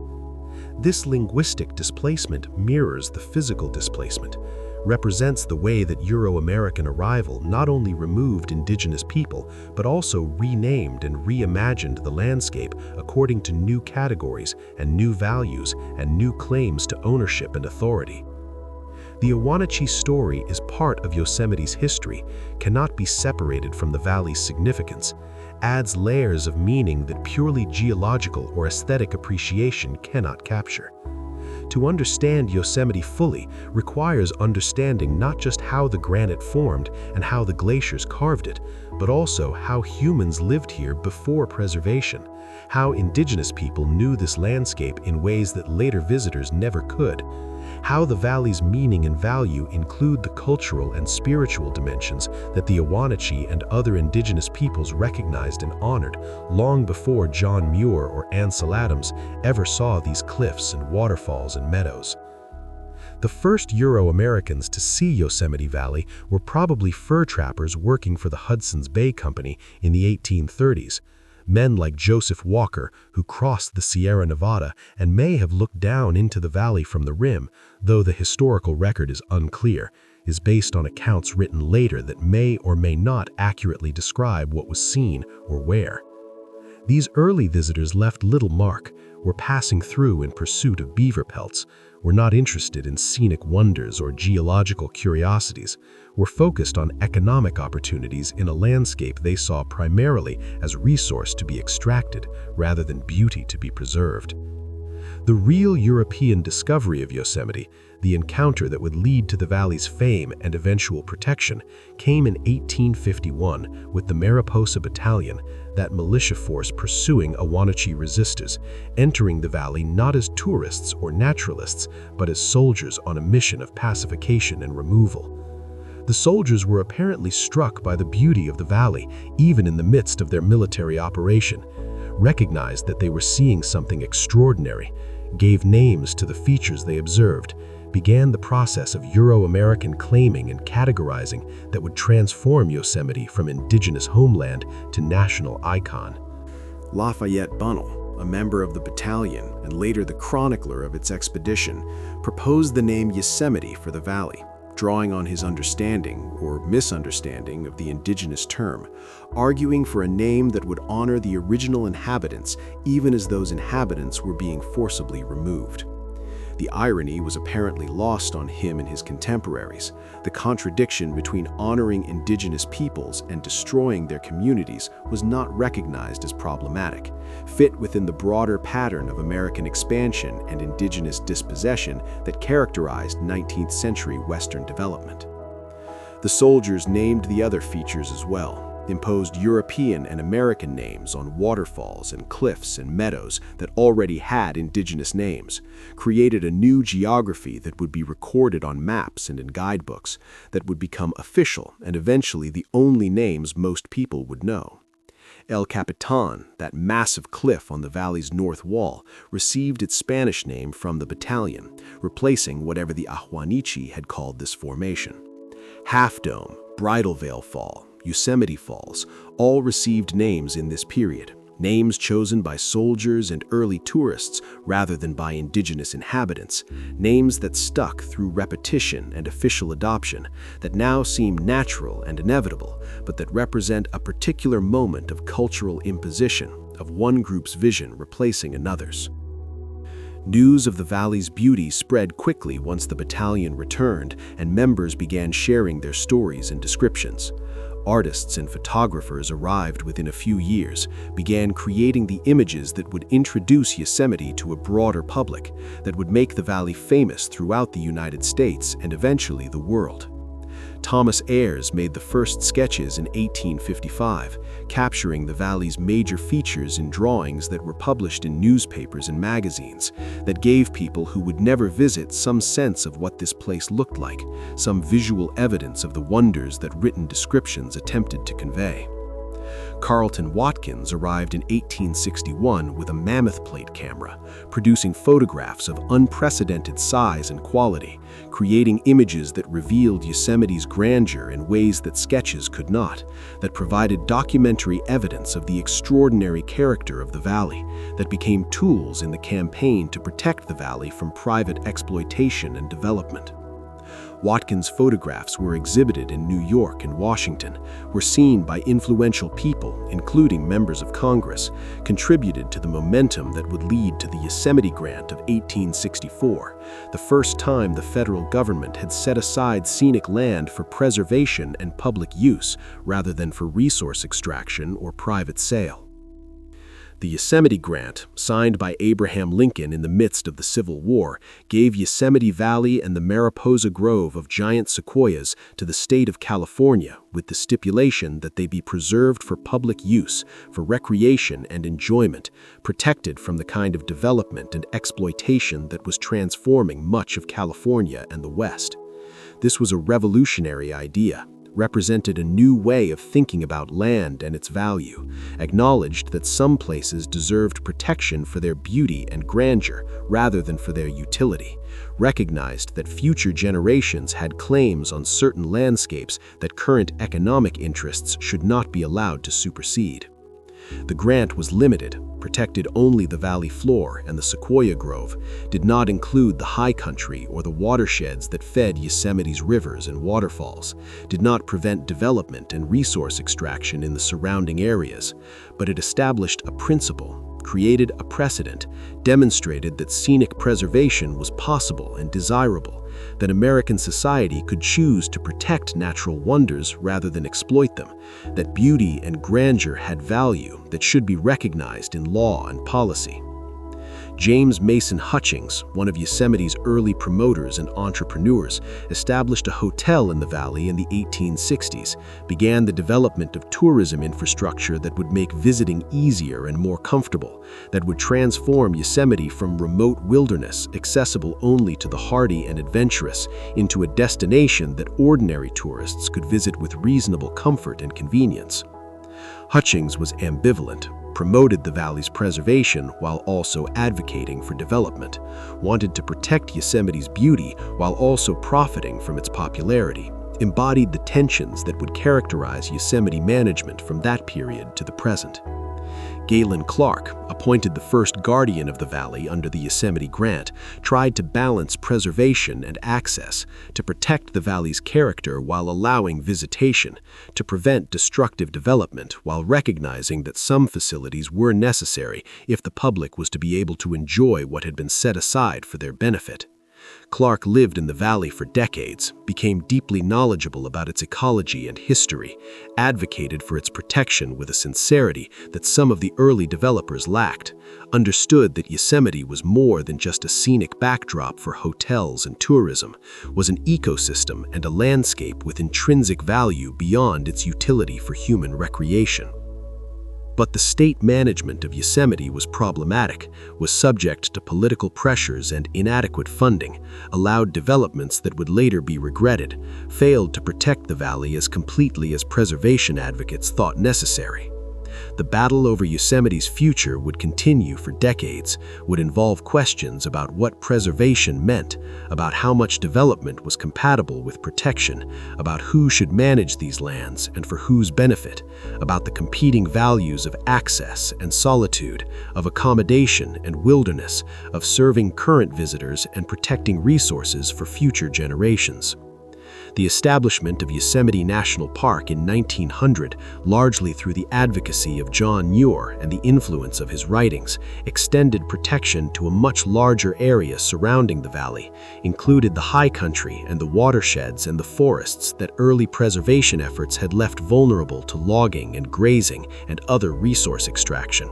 This linguistic displacement mirrors the physical displacement, represents the way that Euro-American arrival not only removed indigenous people, but also renamed and reimagined the landscape according to new categories and new values and new claims to ownership and authority. The Ahwahneechee story is part of Yosemite's history, cannot be separated from the valley's significance, adds layers of meaning that purely geological or aesthetic appreciation cannot capture. To understand Yosemite fully requires understanding not just how the granite formed and how the glaciers carved it, but also how humans lived here before preservation, how indigenous people knew this landscape in ways that later visitors never could, how the valley's meaning and value include the cultural and spiritual dimensions that the Ahwahneechee and other indigenous peoples recognized and honored long before John Muir or Ansel Adams ever saw these cliffs and waterfalls and meadows. The first Euro-Americans to see Yosemite Valley were probably fur trappers working for the Hudson's Bay Company in the 1830s. Men like Joseph Walker, who crossed the Sierra Nevada and may have looked down into the valley from the rim, though the historical record is unclear, is based on accounts written later that may or may not accurately describe what was seen or where. These early visitors left little mark, were passing through in pursuit of beaver pelts, were not interested in scenic wonders or geological curiosities, were focused on economic opportunities in a landscape they saw primarily as resource to be extracted rather than beauty to be preserved. The real European discovery of Yosemite, the encounter that would lead to the valley's fame and eventual protection, came in 1851 with the Mariposa Battalion, that militia force pursuing Ahwahneechee resistors, entering the valley not as tourists or naturalists, but as soldiers on a mission of pacification and removal. The soldiers were apparently struck by the beauty of the valley, even in the midst of their military operation, recognized that they were seeing something extraordinary, gave names to the features they observed, began the process of Euro-American claiming and categorizing that would transform Yosemite from indigenous homeland to national icon. Lafayette Bunnell, a member of the battalion and later the chronicler of its expedition, proposed the name Yosemite for the valley, drawing on his understanding or misunderstanding of the indigenous term, arguing for a name that would honor the original inhabitants even as those inhabitants were being forcibly removed. The irony was apparently lost on him and his contemporaries. The contradiction between honoring indigenous peoples and destroying their communities was not recognized as problematic, fit within the broader pattern of American expansion and indigenous dispossession that characterized 19th century Western development. The soldiers named the other features as well, imposed European and American names on waterfalls and cliffs and meadows that already had indigenous names, created a new geography that would be recorded on maps and in guidebooks, that would become official and eventually the only names most people would know. El Capitan, that massive cliff on the valley's north wall, received its Spanish name from the battalion, replacing whatever the Ahwahneechee had called this formation. Half Dome, Bridal Veil Fall, Yosemite Falls, all received names in this period, names chosen by soldiers and early tourists rather than by indigenous inhabitants, names that stuck through repetition and official adoption, that now seem natural and inevitable, but that represent a particular moment of cultural imposition, of one group's vision replacing another's. News of the valley's beauty spread quickly once the battalion returned and members began sharing their stories and descriptions. Artists and photographers arrived within a few years, began creating the images that would introduce Yosemite to a broader public, that would make the valley famous throughout the United States and eventually the world. Thomas Ayres made the first sketches in 1855, capturing the valley's major features in drawings that were published in newspapers and magazines, that gave people who would never visit some sense of what this place looked like, some visual evidence of the wonders that written descriptions attempted to convey. Carlton Watkins arrived in 1861 with a mammoth plate camera, producing photographs of unprecedented size and quality, creating images that revealed Yosemite's grandeur in ways that sketches could not, that provided documentary evidence of the extraordinary character of the valley, that became tools in the campaign to protect the valley from private exploitation and development. Watkins' photographs were exhibited in New York and Washington, were seen by influential people, including members of Congress, contributed to the momentum that would lead to the Yosemite Grant of 1864, the first time the federal government had set aside scenic land for preservation and public use rather than for resource extraction or private sale. The Yosemite Grant, signed by Abraham Lincoln in the midst of the Civil War, gave Yosemite Valley and the Mariposa Grove of giant sequoias to the state of California with the stipulation that they be preserved for public use, for recreation and enjoyment, protected from the kind of development and exploitation that was transforming much of California and the West. This was a revolutionary idea, represented a new way of thinking about land and its value, acknowledged that some places deserved protection for their beauty and grandeur rather than for their utility, recognized that future generations had claims on certain landscapes that current economic interests should not be allowed to supersede. The grant was limited, protected only the valley floor and the Sequoia Grove, did not include the high country or the watersheds that fed Yosemite's rivers and waterfalls, did not prevent development and resource extraction in the surrounding areas, but it established a principle, created a precedent, demonstrated that scenic preservation was possible and desirable, that American society could choose to protect natural wonders rather than exploit them, that beauty and grandeur had value that should be recognized in law and policy. James Mason Hutchings, one of Yosemite's early promoters and entrepreneurs, established a hotel in the valley in the 1860s, began the development of tourism infrastructure that would make visiting easier and more comfortable, that would transform Yosemite from remote wilderness accessible only to the hardy and adventurous into a destination that ordinary tourists could visit with reasonable comfort and convenience. Hutchings was ambivalent, promoted the valley's preservation while also advocating for development, wanted to protect Yosemite's beauty while also profiting from its popularity, embodied the tensions that would characterize Yosemite management from that period to the present. Galen Clark, appointed the first guardian of the valley under the Yosemite Grant, tried to balance preservation and access, to protect the valley's character while allowing visitation, to prevent destructive development while recognizing that some facilities were necessary if the public was to be able to enjoy what had been set aside for their benefit. Clark lived in the valley for decades, became deeply knowledgeable about its ecology and history, advocated for its protection with a sincerity that some of the early developers lacked, understood that Yosemite was more than just a scenic backdrop for hotels and tourism, was an ecosystem and a landscape with intrinsic value beyond its utility for human recreation. But the state management of Yosemite was problematic, was subject to political pressures and inadequate funding, allowed developments that would later be regretted, failed to protect the valley as completely as preservation advocates thought necessary. The battle over Yosemite's future would continue for decades, would involve questions about what preservation meant, about how much development was compatible with protection, about who should manage these lands and for whose benefit, about the competing values of access and solitude, of accommodation and wilderness, of serving current visitors and protecting resources for future generations. The establishment of Yosemite National Park in 1900, largely through the advocacy of John Muir and the influence of his writings, extended protection to a much larger area surrounding the valley, included the high country and the watersheds and the forests that early preservation efforts had left vulnerable to logging and grazing and other resource extraction.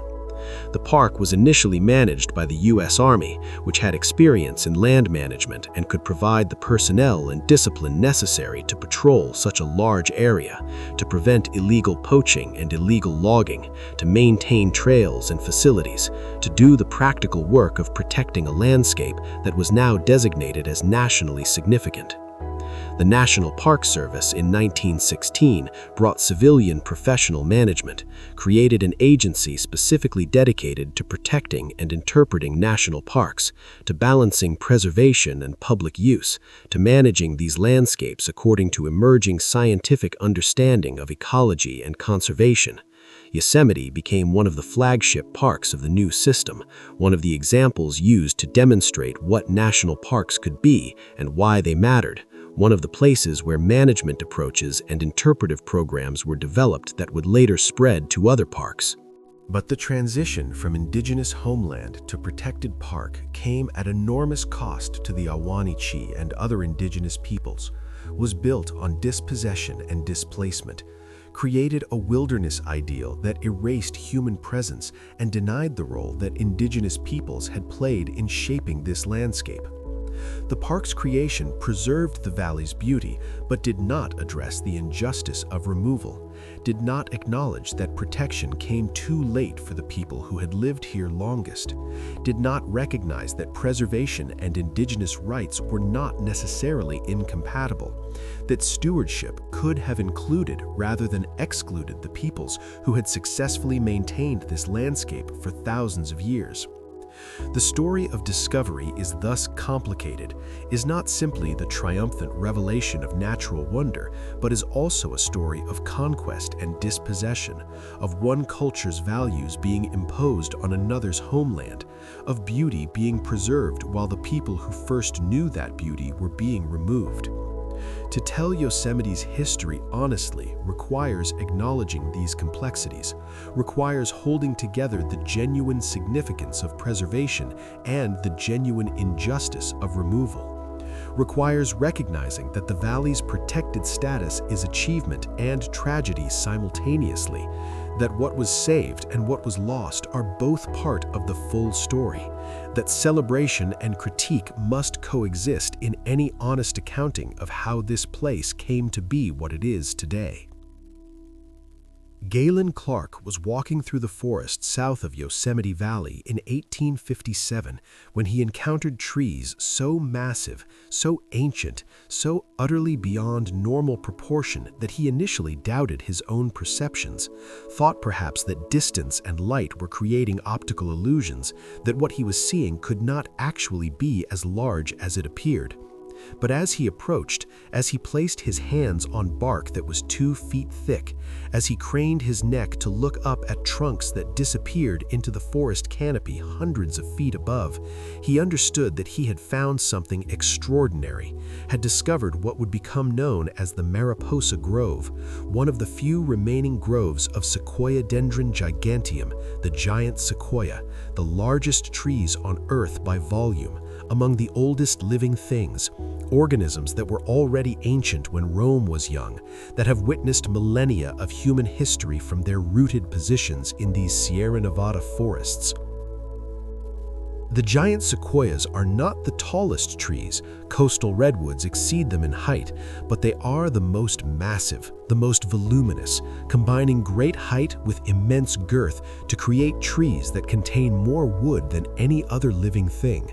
The park was initially managed by the U.S. Army, which had experience in land management and could provide the personnel and discipline necessary to patrol such a large area, to prevent illegal poaching and illegal logging, to maintain trails and facilities, to do the practical work of protecting a landscape that was now designated as nationally significant. The National Park Service in 1916 brought civilian professional management, created an agency specifically dedicated to protecting and interpreting national parks, to balancing preservation and public use, to managing these landscapes according to emerging scientific understanding of ecology and conservation. Yosemite became one of the flagship parks of the new system, one of the examples used to demonstrate what national parks could be and why they mattered, one of the places where management approaches and interpretive programs were developed that would later spread to other parks. But the transition from indigenous homeland to protected park came at enormous cost to the Ahwahneechee and other indigenous peoples, was built on dispossession and displacement, created a wilderness ideal that erased human presence and denied the role that indigenous peoples had played in shaping this landscape. The park's creation preserved the valley's beauty, but did not address the injustice of removal, did not acknowledge that protection came too late for the people who had lived here longest, did not recognize that preservation and indigenous rights were not necessarily incompatible, that stewardship could have included rather than excluded the peoples who had successfully maintained this landscape for thousands of years. The story of discovery is thus complicated, is not simply the triumphant revelation of natural wonder, but is also a story of conquest and dispossession, of one culture's values being imposed on another's homeland, of beauty being preserved while the people who first knew that beauty were being removed. To tell Yosemite's history honestly requires acknowledging these complexities, requires holding together the genuine significance of preservation and the genuine injustice of removal, requires recognizing that the valley's protected status is achievement and tragedy simultaneously, that what was saved and what was lost are both part of the full story, that celebration and critique must coexist in any honest accounting of how this place came to be what it is today. Galen Clark was walking through the forest south of Yosemite Valley in 1857 when he encountered trees so massive, so ancient, so utterly beyond normal proportion that he initially doubted his own perceptions, thought perhaps that distance and light were creating optical illusions, that what he was seeing could not actually be as large as it appeared. But as he approached, as he placed his hands on bark that was 2 feet thick, as he craned his neck to look up at trunks that disappeared into the forest canopy hundreds of feet above, he understood that he had found something extraordinary, had discovered what would become known as the Mariposa Grove, one of the few remaining groves of Sequoiadendron giganteum, the giant sequoia, the largest trees on Earth by volume, among the oldest living things, organisms that were already ancient when Rome was young, that have witnessed millennia of human history from their rooted positions in these Sierra Nevada forests. The giant sequoias are not the tallest trees, coastal redwoods exceed them in height, but they are the most massive, the most voluminous, combining great height with immense girth to create trees that contain more wood than any other living thing.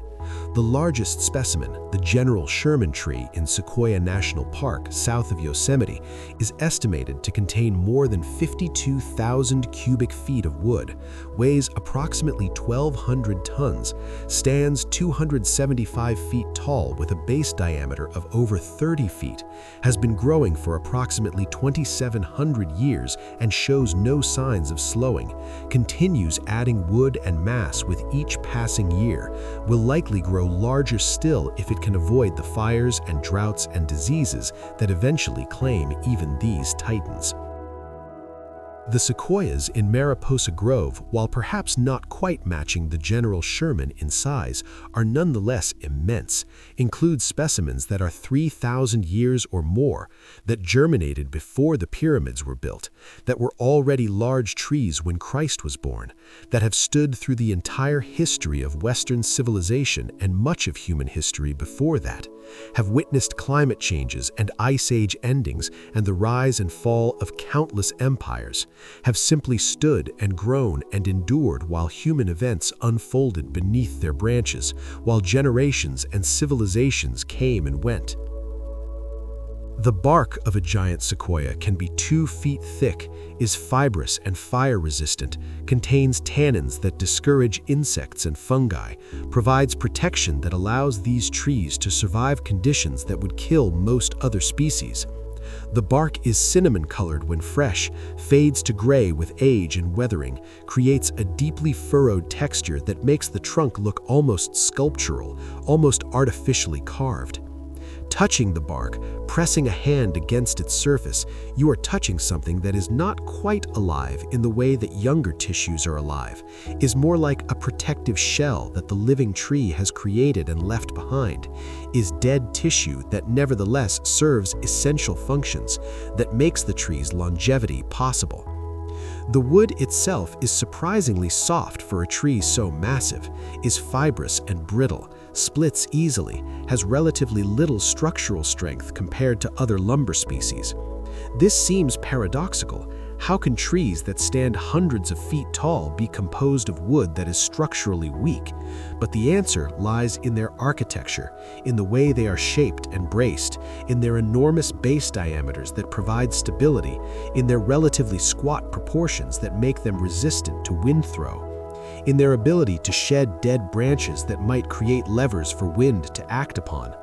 The largest specimen, the General Sherman tree in Sequoia National Park, south of Yosemite, is estimated to contain more than 52,000 cubic feet of wood, weighs approximately 1,200 tons, stands 275 feet tall with a base diameter of over 30 feet, has been growing for approximately 2,700 years and shows no signs of slowing, continues adding wood and mass with each passing year, will likely grow larger still if it can avoid the fires and droughts and diseases that eventually claim even these titans. The sequoias in Mariposa Grove, while perhaps not quite matching the General Sherman in size, are nonetheless immense, include specimens that are 3,000 years or more, that germinated before the pyramids were built, that were already large trees when Christ was born, that have stood through the entire history of Western civilization and much of human history before that, have witnessed climate changes and ice age endings and the rise and fall of countless empires, have simply stood and grown and endured while human events unfolded beneath their branches, while generations and civilizations came and went. The bark of a giant sequoia can be 2 feet thick, is fibrous and fire-resistant, contains tannins that discourage insects and fungi, provides protection that allows these trees to survive conditions that would kill most other species. The bark is cinnamon-colored when fresh, fades to gray with age and weathering, creates a deeply furrowed texture that makes the trunk look almost sculptural, almost artificially carved. Touching the bark, pressing a hand against its surface, you are touching something that is not quite alive in the way that younger tissues are alive, is more like a protective shell that the living tree has created and left behind, is dead tissue that nevertheless serves essential functions, that makes the tree's longevity possible. The wood itself is surprisingly soft for a tree so massive, is fibrous and brittle, splits easily, has relatively little structural strength compared to other lumber species. This seems paradoxical. How can trees that stand hundreds of feet tall be composed of wood that is structurally weak? But the answer lies in their architecture, in the way they are shaped and braced, in their enormous base diameters that provide stability, in their relatively squat proportions that make them resistant to wind throw, in their ability to shed dead branches that might create levers for wind to act upon.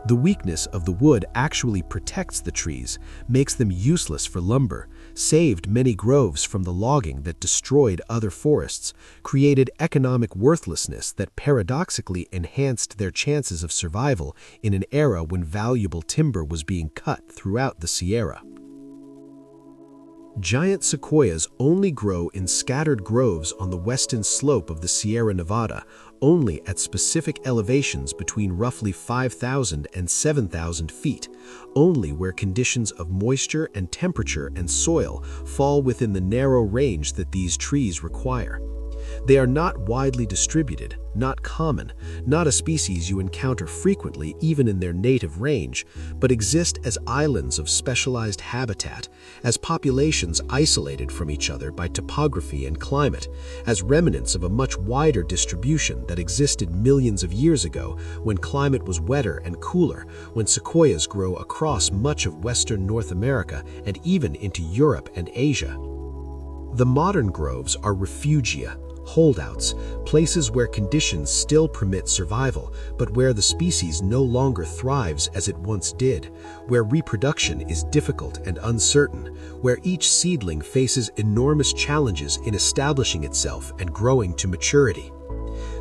The weakness of the wood actually protects the trees, makes them useless for lumber, saved many groves from the logging that destroyed other forests, created economic worthlessness that paradoxically enhanced their chances of survival in an era when valuable timber was being cut throughout the Sierra. Giant sequoias only grow in scattered groves on the western slope of the Sierra Nevada, only at specific elevations between roughly 5,000 and 7,000 feet, only where conditions of moisture and temperature and soil fall within the narrow range that these trees require. They are not widely distributed, not common, not a species you encounter frequently even in their native range, but exist as islands of specialized habitat, as populations isolated from each other by topography and climate, as remnants of a much wider distribution that existed millions of years ago when climate was wetter and cooler, when sequoias grow across much of western North America and even into Europe and Asia. The modern groves are refugia, holdouts, places where conditions still permit survival, but where the species no longer thrives as it once did, where reproduction is difficult and uncertain, where each seedling faces enormous challenges in establishing itself and growing to maturity.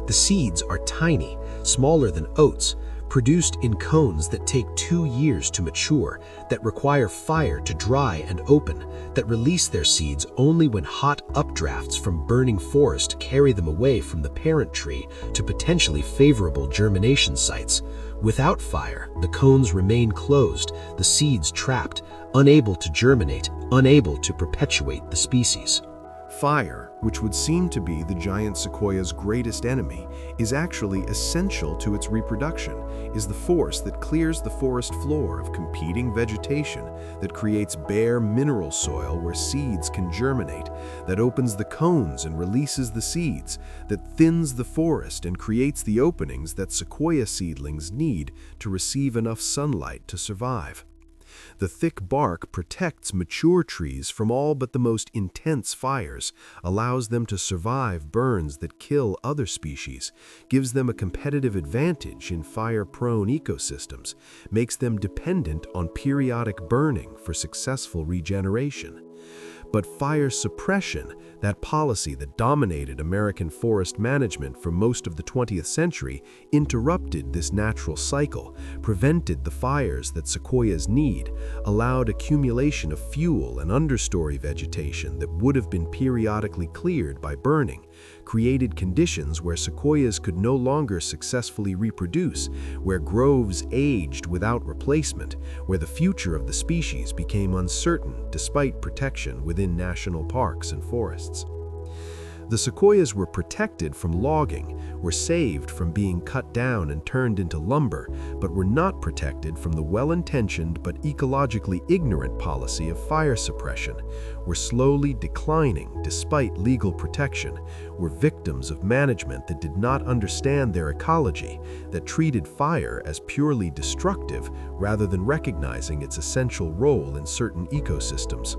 The seeds are tiny, smaller than oats, produced in cones that take 2 years to mature, that require fire to dry and open, that release their seeds only when hot updrafts from burning forest carry them away from the parent tree to potentially favorable germination sites. Without fire, the cones remain closed, the seeds trapped, unable to germinate, unable to perpetuate the species. Fire, which would seem to be the giant sequoia's greatest enemy, is actually essential to its reproduction, is the force that clears the forest floor of competing vegetation, that creates bare mineral soil where seeds can germinate, that opens the cones and releases the seeds, that thins the forest and creates the openings that sequoia seedlings need to receive enough sunlight to survive. The thick bark protects mature trees from all but the most intense fires, allows them to survive burns that kill other species, gives them a competitive advantage in fire-prone ecosystems, makes them dependent on periodic burning for successful regeneration. But fire suppression, that policy that dominated American forest management for most of the 20th century, interrupted this natural cycle, prevented the fires that sequoias need, allowed accumulation of fuel and understory vegetation that would have been periodically cleared by burning, created conditions where sequoias could no longer successfully reproduce, where groves aged without replacement, where the future of the species became uncertain despite protection within national parks and forests. The sequoias were protected from logging, were saved from being cut down and turned into lumber, but were not protected from the well-intentioned but ecologically ignorant policy of fire suppression, were slowly declining despite legal protection, were victims of management that did not understand their ecology, that treated fire as purely destructive rather than recognizing its essential role in certain ecosystems.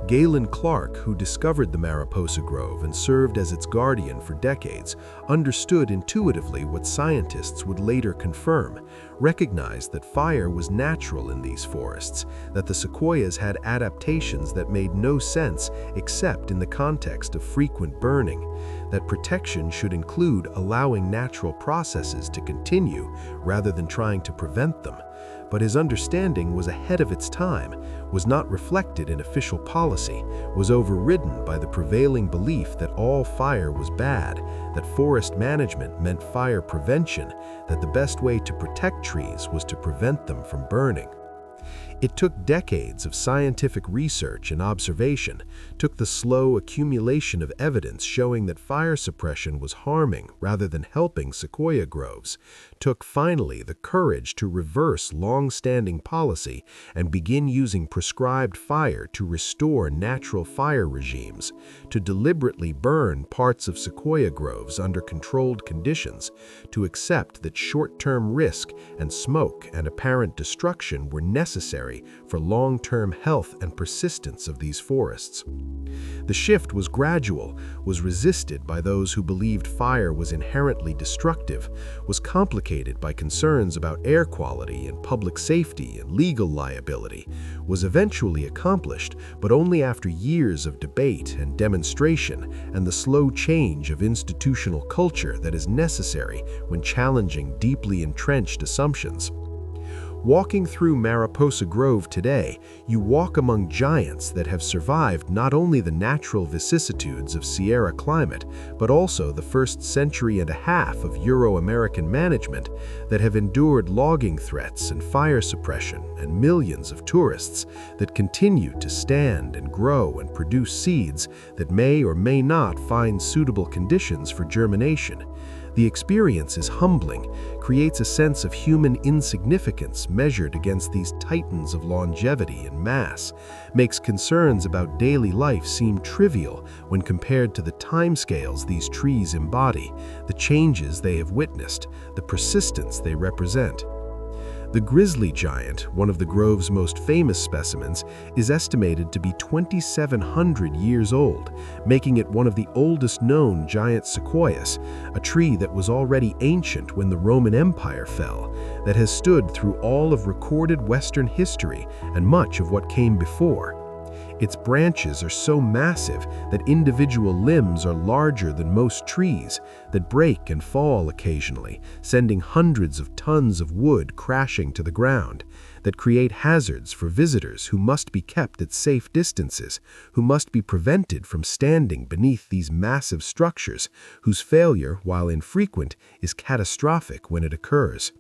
Galen Clark, who discovered the Mariposa Grove and served as its guardian for decades, understood intuitively what scientists would later confirm, recognized that fire was natural in these forests, that the sequoias had adaptations that made no sense except in the context of frequent burning, that protection should include allowing natural processes to continue rather than trying to prevent them. But his understanding was ahead of its time, was not reflected in official policy, was overridden by the prevailing belief that all fire was bad, that forest management meant fire prevention, that the best way to protect trees was to prevent them from burning. It took decades of scientific research and observation, took the slow accumulation of evidence showing that fire suppression was harming rather than helping sequoia groves, took finally the courage to reverse long-standing policy and begin using prescribed fire to restore natural fire regimes, to deliberately burn parts of sequoia groves under controlled conditions, to accept that short-term risk and smoke and apparent destruction were necessary for long-term health and persistence of these forests. The shift was gradual, was resisted by those who believed fire was inherently destructive, was complicated by concerns about air quality and public safety and legal liability, was eventually accomplished, but only after years of debate and demonstration and the slow change of institutional culture that is necessary when challenging deeply entrenched assumptions. Walking through Mariposa Grove today, you walk among giants that have survived not only the natural vicissitudes of Sierra climate, but also the first century and a half of Euro-American management, that have endured logging threats and fire suppression and millions of tourists, that continue to stand and grow and produce seeds that may or may not find suitable conditions for germination. The experience is humbling, creates a sense of human insignificance measured against these titans of longevity and mass, makes concerns about daily life seem trivial when compared to the timescales these trees embody, the changes they have witnessed, the persistence they represent. The grizzly giant, one of the grove's most famous specimens, is estimated to be 2,700 years old, making it one of the oldest known giant sequoias, a tree that was already ancient when the Roman Empire fell, that has stood through all of recorded Western history and much of what came before. Its branches are so massive that individual limbs are larger than most trees, that break and fall occasionally, sending hundreds of tons of wood crashing to the ground, that create hazards for visitors who must be kept at safe distances, who must be prevented from standing beneath these massive structures, whose failure, while infrequent, is catastrophic when it occurs.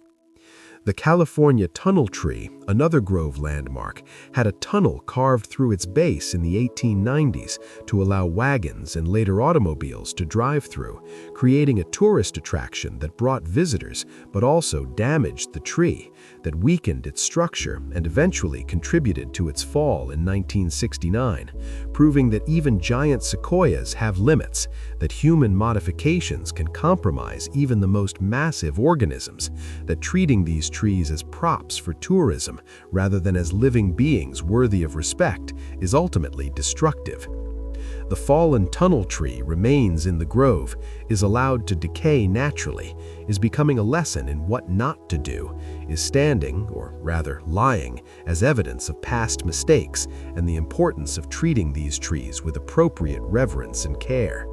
The California tunnel tree, another grove landmark, had a tunnel carved through its base in the 1890s to allow wagons and later automobiles to drive through, creating a tourist attraction that brought visitors but also damaged the tree, that weakened its structure and eventually contributed to its fall in 1969, proving that even giant sequoias have limits, that human modifications can compromise even the most massive organisms, that treating these trees as props for tourism rather than as living beings worthy of respect is ultimately destructive. The fallen tunnel tree remains in the grove, is allowed to decay naturally, is becoming a lesson in what not to do, is standing, or rather lying, as evidence of past mistakes and the importance of treating these trees with appropriate reverence and care.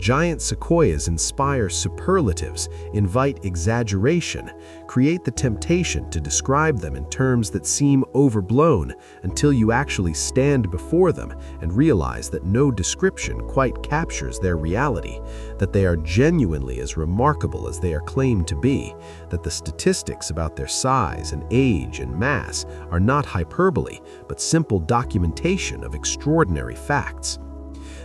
Giant sequoias inspire superlatives, invite exaggeration, create the temptation to describe them in terms that seem overblown until you actually stand before them and realize that no description quite captures their reality, that they are genuinely as remarkable as they are claimed to be, that the statistics about their size and age and mass are not hyperbole, but simple documentation of extraordinary facts.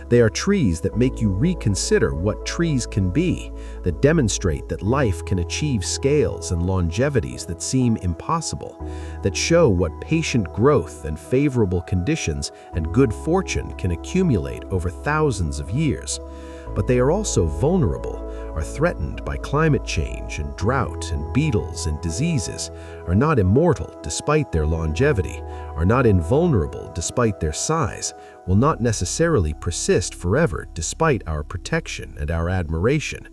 They are trees that make you reconsider what trees can be, that demonstrate that life can achieve scales and longevities that seem impossible, that show what patient growth and favorable conditions and good fortune can accumulate over thousands of years. But they are also vulnerable, are threatened by climate change and drought and beetles and diseases, are not immortal despite their longevity, are not invulnerable despite their size, will not necessarily persist forever despite our protection and our admiration.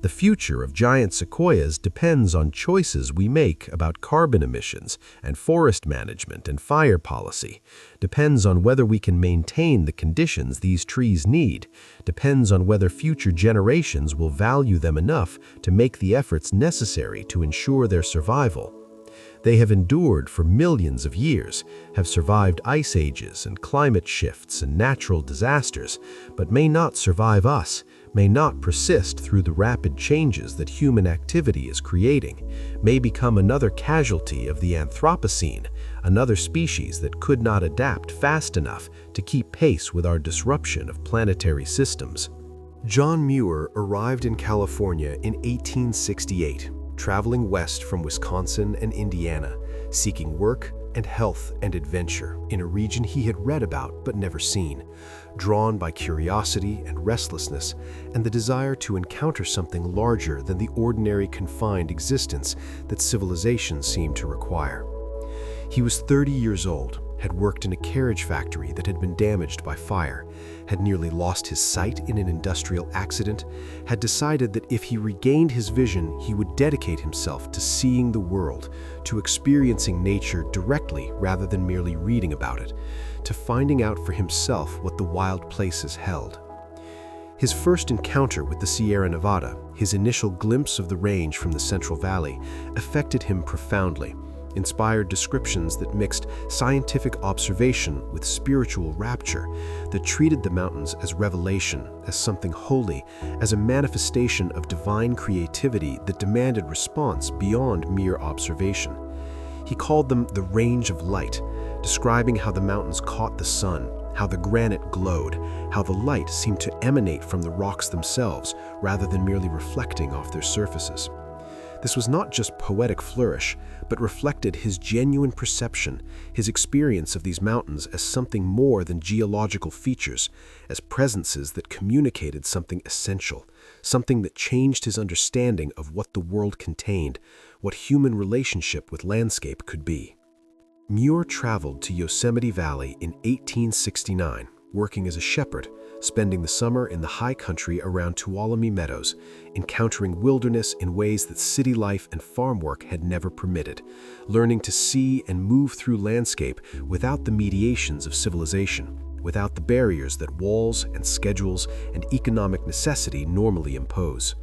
The future of giant sequoias depends on choices we make about carbon emissions and forest management and fire policy, depends on whether we can maintain the conditions these trees need, depends on whether future generations will value them enough to make the efforts necessary to ensure their survival. They have endured for millions of years, have survived ice ages and climate shifts and natural disasters, but may not survive us, may not persist through the rapid changes that human activity is creating, may become another casualty of the Anthropocene, another species that could not adapt fast enough to keep pace with our disruption of planetary systems. John Muir arrived in California in 1868, traveling west from Wisconsin and Indiana, seeking work and health and adventure in a region he had read about but never seen, drawn by curiosity and restlessness and the desire to encounter something larger than the ordinary confined existence that civilization seemed to require. He was 30 years old, had worked in a carriage factory that had been damaged by fire, had nearly lost his sight in an industrial accident, had decided that if he regained his vision, he would dedicate himself to seeing the world, to experiencing nature directly rather than merely reading about it, to finding out for himself what the wild places held. His first encounter with the Sierra Nevada, his initial glimpse of the range from the Central Valley, affected him profoundly, inspired descriptions that mixed scientific observation with spiritual rapture, that treated the mountains as revelation, as something holy, as a manifestation of divine creativity that demanded response beyond mere observation. He called them the range of light, describing how the mountains caught the sun, how the granite glowed, how the light seemed to emanate from the rocks themselves rather than merely reflecting off their surfaces. This was not just poetic flourish, but reflected his genuine perception, his experience of these mountains as something more than geological features, as presences that communicated something essential, something that changed his understanding of what the world contained, what human relationship with landscape could be. Muir traveled to Yosemite Valley in 1869, working as a shepherd, spending the summer in the high country around Tuolumne Meadows, encountering wilderness in ways that city life and farm work had never permitted, learning to see and move through landscape without the mediations of civilization, without the barriers that walls and schedules and economic necessity normally impose.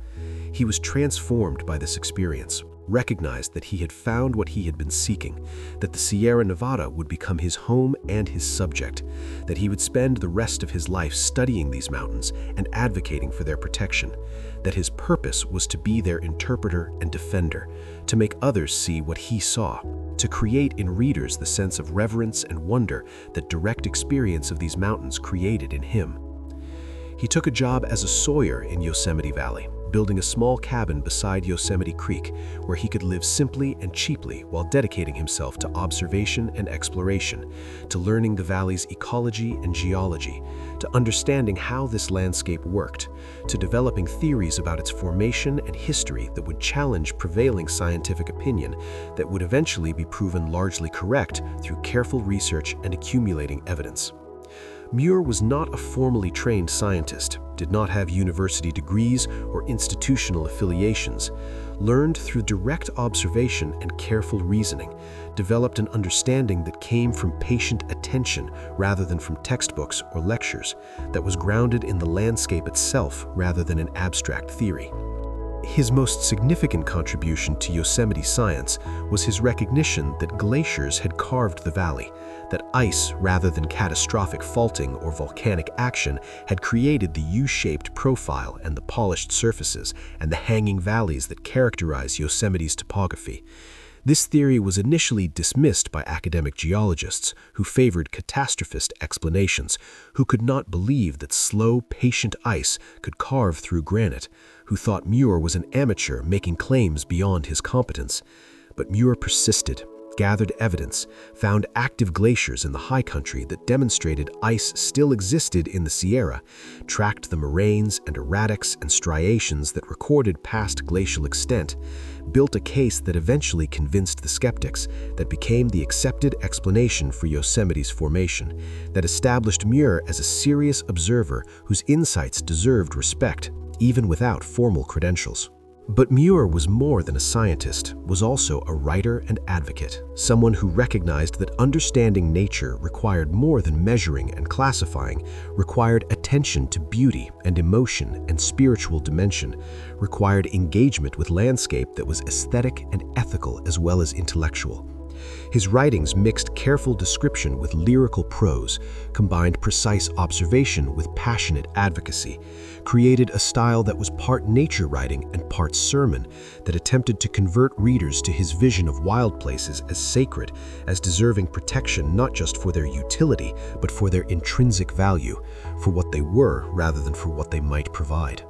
He was transformed by this experience, recognized that he had found what he had been seeking, that the Sierra Nevada would become his home and his subject, that he would spend the rest of his life studying these mountains and advocating for their protection, that his purpose was to be their interpreter and defender, to make others see what he saw, to create in readers the sense of reverence and wonder that direct experience of these mountains created in him. He took a job as a sawyer in Yosemite Valley, building a small cabin beside Yosemite Creek where he could live simply and cheaply while dedicating himself to observation and exploration, to learning the valley's ecology and geology, to understanding how this landscape worked, to developing theories about its formation and history that would challenge prevailing scientific opinion that would eventually be proven largely correct through careful research and accumulating evidence. Muir was not a formally trained scientist, did not have university degrees or institutional affiliations, learned through direct observation and careful reasoning, developed an understanding that came from patient attention rather than from textbooks or lectures, that was grounded in the landscape itself rather than in abstract theory. His most significant contribution to Yosemite science was his recognition that glaciers had carved the valley, that ice, rather than catastrophic faulting or volcanic action, had created the U-shaped profile and the polished surfaces and the hanging valleys that characterize Yosemite's topography. This theory was initially dismissed by academic geologists who favored catastrophist explanations, who could not believe that slow, patient ice could carve through granite, who thought Muir was an amateur making claims beyond his competence. But Muir persisted, gathered evidence, found active glaciers in the high country that demonstrated ice still existed in the Sierra, tracked the moraines and erratics and striations that recorded past glacial extent, built a case that eventually convinced the skeptics, that became the accepted explanation for Yosemite's formation, that established Muir as a serious observer whose insights deserved respect, even without formal credentials. But Muir was more than a scientist, was also a writer and advocate, someone who recognized that understanding nature required more than measuring and classifying, required attention to beauty and emotion and spiritual dimension, required engagement with landscape that was aesthetic and ethical as well as intellectual. His writings mixed careful description with lyrical prose, combined precise observation with passionate advocacy, created a style that was part nature writing and part sermon, that attempted to convert readers to his vision of wild places as sacred, as deserving protection not just for their utility, but for their intrinsic value, for what they were rather than for what they might provide.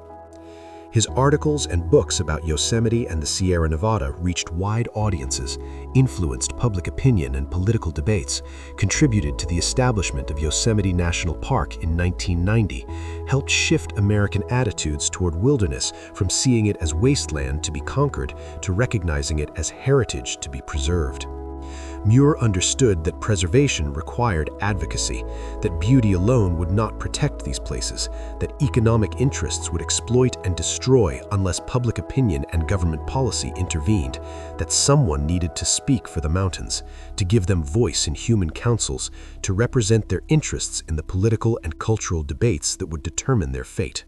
His articles and books about Yosemite and the Sierra Nevada reached wide audiences, influenced public opinion and political debates, contributed to the establishment of Yosemite National Park in 1990, helped shift American attitudes toward wilderness from seeing it as wasteland to be conquered to recognizing it as heritage to be preserved. Muir understood that preservation required advocacy, that beauty alone would not protect these places, that economic interests would exploit and destroy unless public opinion and government policy intervened, that someone needed to speak for the mountains, to give them voice in human councils, to represent their interests in the political and cultural debates that would determine their fate.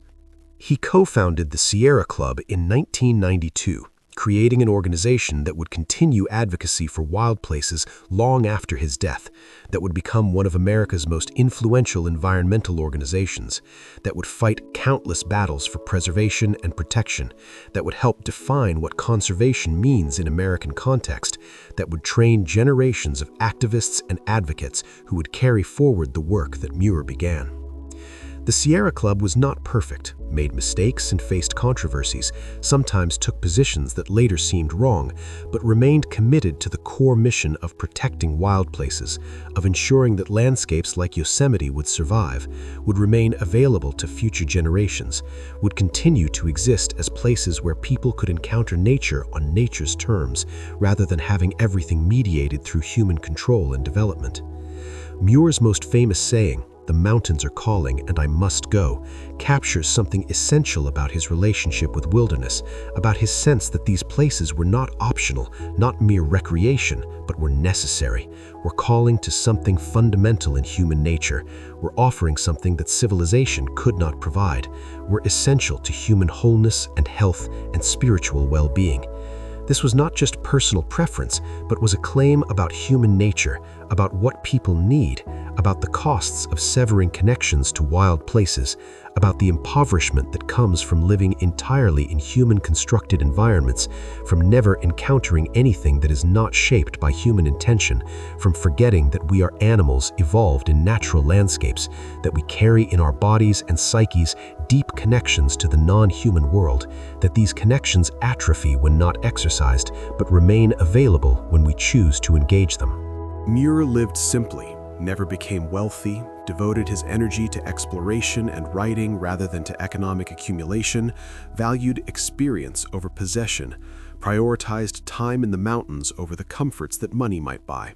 He co-founded the Sierra Club in 1992. Creating an organization that would continue advocacy for wild places long after his death, that would become one of America's most influential environmental organizations, that would fight countless battles for preservation and protection, that would help define what conservation means in American context, that would train generations of activists and advocates who would carry forward the work that Muir began. The Sierra Club was not perfect, made mistakes and faced controversies, sometimes took positions that later seemed wrong, but remained committed to the core mission of protecting wild places, of ensuring that landscapes like Yosemite would survive, would remain available to future generations, would continue to exist as places where people could encounter nature on nature's terms, rather than having everything mediated through human control and development. Muir's most famous saying, "The mountains are calling and I must go," captures something essential about his relationship with wilderness, about his sense that these places were not optional, not mere recreation, but were necessary, were calling to something fundamental in human nature, were offering something that civilization could not provide, were essential to human wholeness and health and spiritual well-being. This was not just personal preference, but was a claim about human nature, about what people need, about the costs of severing connections to wild places, about the impoverishment that comes from living entirely in human-constructed environments, from never encountering anything that is not shaped by human intention, from forgetting that we are animals evolved in natural landscapes, that we carry in our bodies and psyches deep connections to the non-human world, that these connections atrophy when not exercised, but remain available when we choose to engage them. Muir lived simply, never became wealthy, devoted his energy to exploration and writing rather than to economic accumulation, valued experience over possession, prioritized time in the mountains over the comforts that money might buy.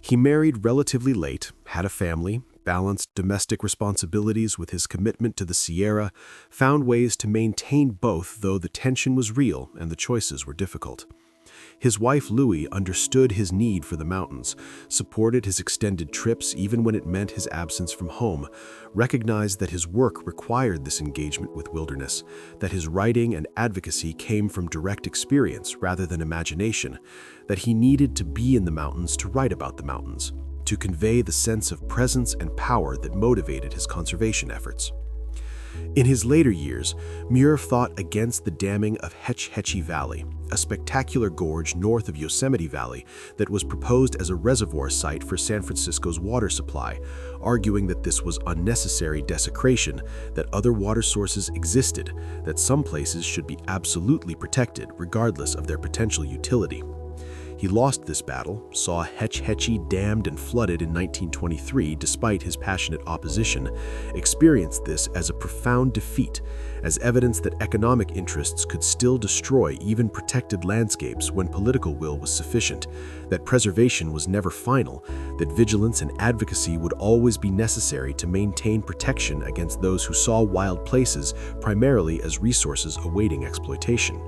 He married relatively late, had a family, balanced domestic responsibilities with his commitment to the Sierra, found ways to maintain both though the tension was real and the choices were difficult. His wife Louie understood his need for the mountains, supported his extended trips even when it meant his absence from home, recognized that his work required this engagement with wilderness, that his writing and advocacy came from direct experience rather than imagination, that he needed to be in the mountains to write about the mountains, to convey the sense of presence and power that motivated his conservation efforts. In his later years, Muir fought against the damming of Ahwahneechee Valley, a spectacular gorge north of Yosemite Valley that was proposed as a reservoir site for San Francisco's water supply, arguing that this was unnecessary desecration, that other water sources existed, that some places should be absolutely protected regardless of their potential utility. He lost this battle, saw Ahwahneechee dammed and flooded in 1923 despite his passionate opposition, experienced this as a profound defeat, as evidence that economic interests could still destroy even protected landscapes when political will was sufficient, that preservation was never final, that vigilance and advocacy would always be necessary to maintain protection against those who saw wild places primarily as resources awaiting exploitation.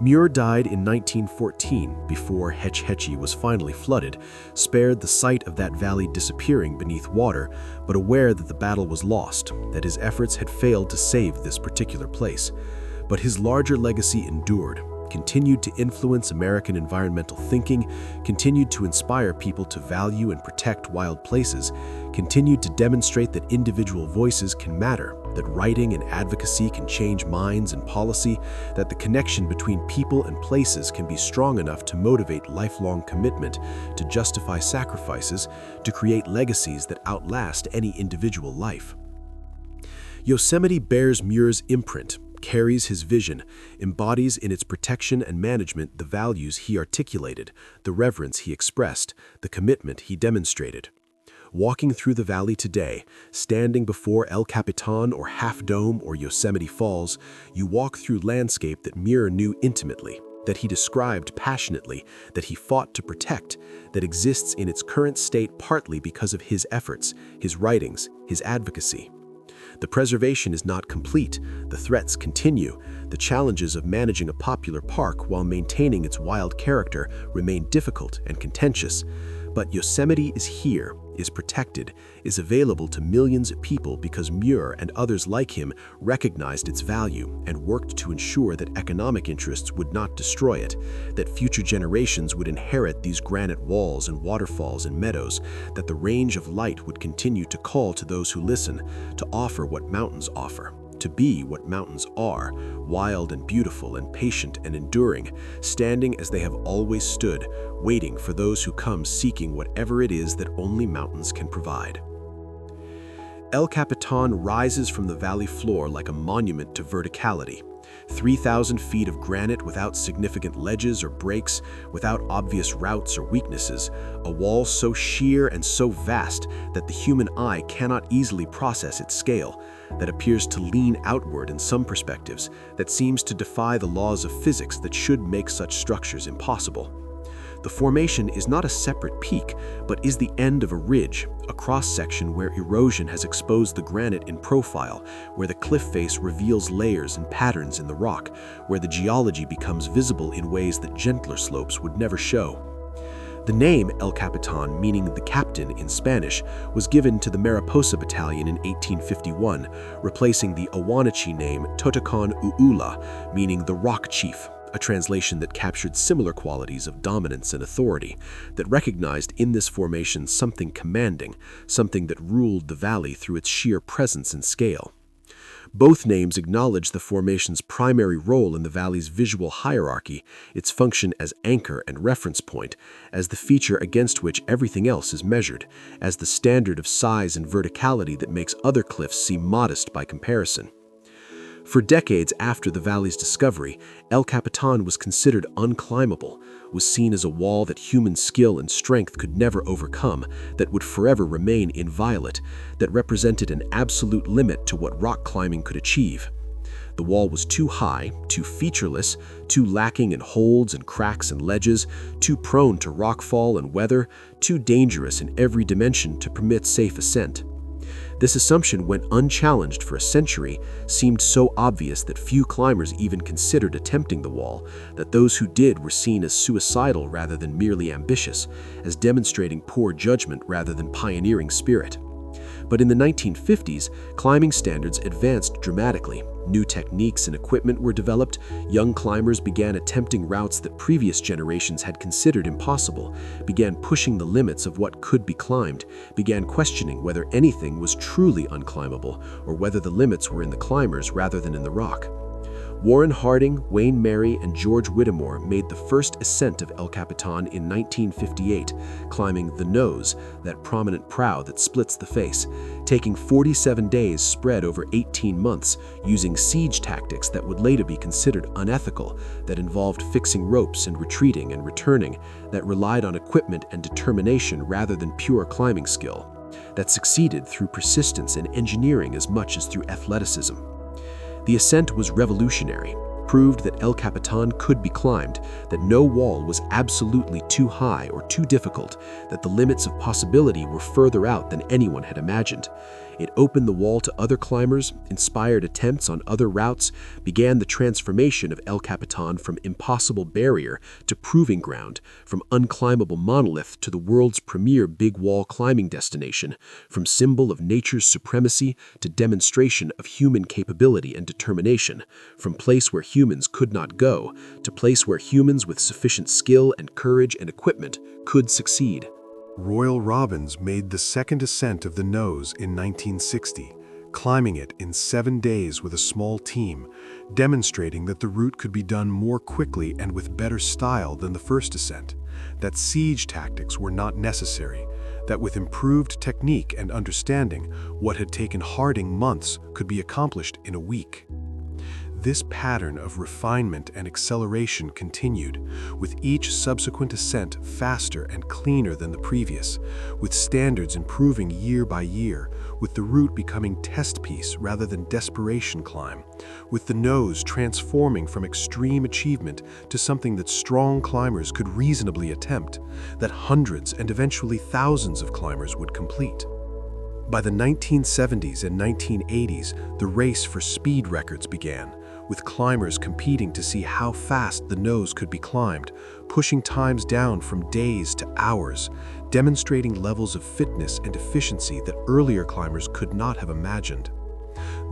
Muir died in 1914 before Ahwahneechee was finally flooded, spared the sight of that valley disappearing beneath water, but aware that the battle was lost, that his efforts had failed to save this particular place. But his larger legacy endured, continued to influence American environmental thinking, continued to inspire people to value and protect wild places, continued to demonstrate that individual voices can matter, that writing and advocacy can change minds and policy, that the connection between people and places can be strong enough to motivate lifelong commitment, to justify sacrifices, to create legacies that outlast any individual life. Yosemite bears Muir's imprint, carries his vision, embodies in its protection and management the values he articulated, the reverence he expressed, the commitment he demonstrated. Walking through the valley today, standing before El Capitan or Half Dome or Yosemite Falls, you walk through landscape that Muir knew intimately, that he described passionately, that he fought to protect, that exists in its current state partly because of his efforts, his writings, his advocacy. The preservation is not complete, the threats continue, the challenges of managing a popular park while maintaining its wild character remain difficult and contentious. But Yosemite is here, is protected, is available to millions of people because Muir and others like him recognized its value and worked to ensure that economic interests would not destroy it, that future generations would inherit these granite walls and waterfalls and meadows, that the range of light would continue to call to those who listen, to offer what mountains offer, to be what mountains are, wild and beautiful and patient and enduring, standing as they have always stood, waiting for those who come seeking whatever it is that only mountains can provide. El Capitan rises from the valley floor like a monument to verticality. 3,000 feet of granite without significant ledges or breaks, without obvious routes or weaknesses, a wall so sheer and so vast that the human eye cannot easily process its scale, that appears to lean outward in some perspectives, that seems to defy the laws of physics that should make such structures impossible. The formation is not a separate peak, but is the end of a ridge, a cross-section where erosion has exposed the granite in profile, where the cliff face reveals layers and patterns in the rock, where the geology becomes visible in ways that gentler slopes would never show. The name El Capitan, meaning the captain in Spanish, was given to the Mariposa Battalion in 1851, replacing the Ahwahneechee name Totokan Uula, meaning the rock chief, a translation that captured similar qualities of dominance and authority, that recognized in this formation something commanding, something that ruled the valley through its sheer presence and scale. Both names acknowledge the formation's primary role in the valley's visual hierarchy, its function as anchor and reference point, as the feature against which everything else is measured, as the standard of size and verticality that makes other cliffs seem modest by comparison. For decades after the valley's discovery, El Capitan was considered unclimbable, was seen as a wall that human skill and strength could never overcome, that would forever remain inviolate, that represented an absolute limit to what rock climbing could achieve. The wall was too high, too featureless, too lacking in holds and cracks and ledges, too prone to rockfall and weather, too dangerous in every dimension to permit safe ascent. This assumption went unchallenged for a century, seemed so obvious that few climbers even considered attempting the wall, that those who did were seen as suicidal rather than merely ambitious, as demonstrating poor judgment rather than pioneering spirit. But in the 1950s, climbing standards advanced dramatically. New techniques and equipment were developed. Young climbers began attempting routes that previous generations had considered impossible, began pushing the limits of what could be climbed, began questioning whether anything was truly unclimbable or whether the limits were in the climbers rather than in the rock. Warren Harding, Wayne Mary, and George Whittemore made the first ascent of El Capitan in 1958, climbing the nose, that prominent prow that splits the face, taking 47 days spread over 18 months, using siege tactics that would later be considered unethical, that involved fixing ropes and retreating and returning, that relied on equipment and determination rather than pure climbing skill, that succeeded through persistence and engineering as much as through athleticism. The ascent was revolutionary, proved that El Capitan could be climbed, that no wall was absolutely too high or too difficult, that the limits of possibility were further out than anyone had imagined. It opened the wall to other climbers, inspired attempts on other routes, began the transformation of El Capitan from impossible barrier to proving ground, from unclimbable monolith to the world's premier big wall climbing destination, from symbol of nature's supremacy to demonstration of human capability and determination, from place where humans could not go to place where humans with sufficient skill and courage and equipment could succeed. Royal Robbins made the second ascent of the nose in 1960, climbing it in 7 days with a small team, demonstrating that the route could be done more quickly and with better style than the first ascent, that siege tactics were not necessary, that with improved technique and understanding, what had taken Harding months could be accomplished in a week. This pattern of refinement and acceleration continued, with each subsequent ascent faster and cleaner than the previous, with standards improving year by year, with the route becoming test piece rather than desperation climb, with the nose transforming from extreme achievement to something that strong climbers could reasonably attempt, that hundreds and eventually thousands of climbers would complete. By the 1970s and 1980s, the race for speed records began, with climbers competing to see how fast the nose could be climbed, pushing times down from days to hours, demonstrating levels of fitness and efficiency that earlier climbers could not have imagined.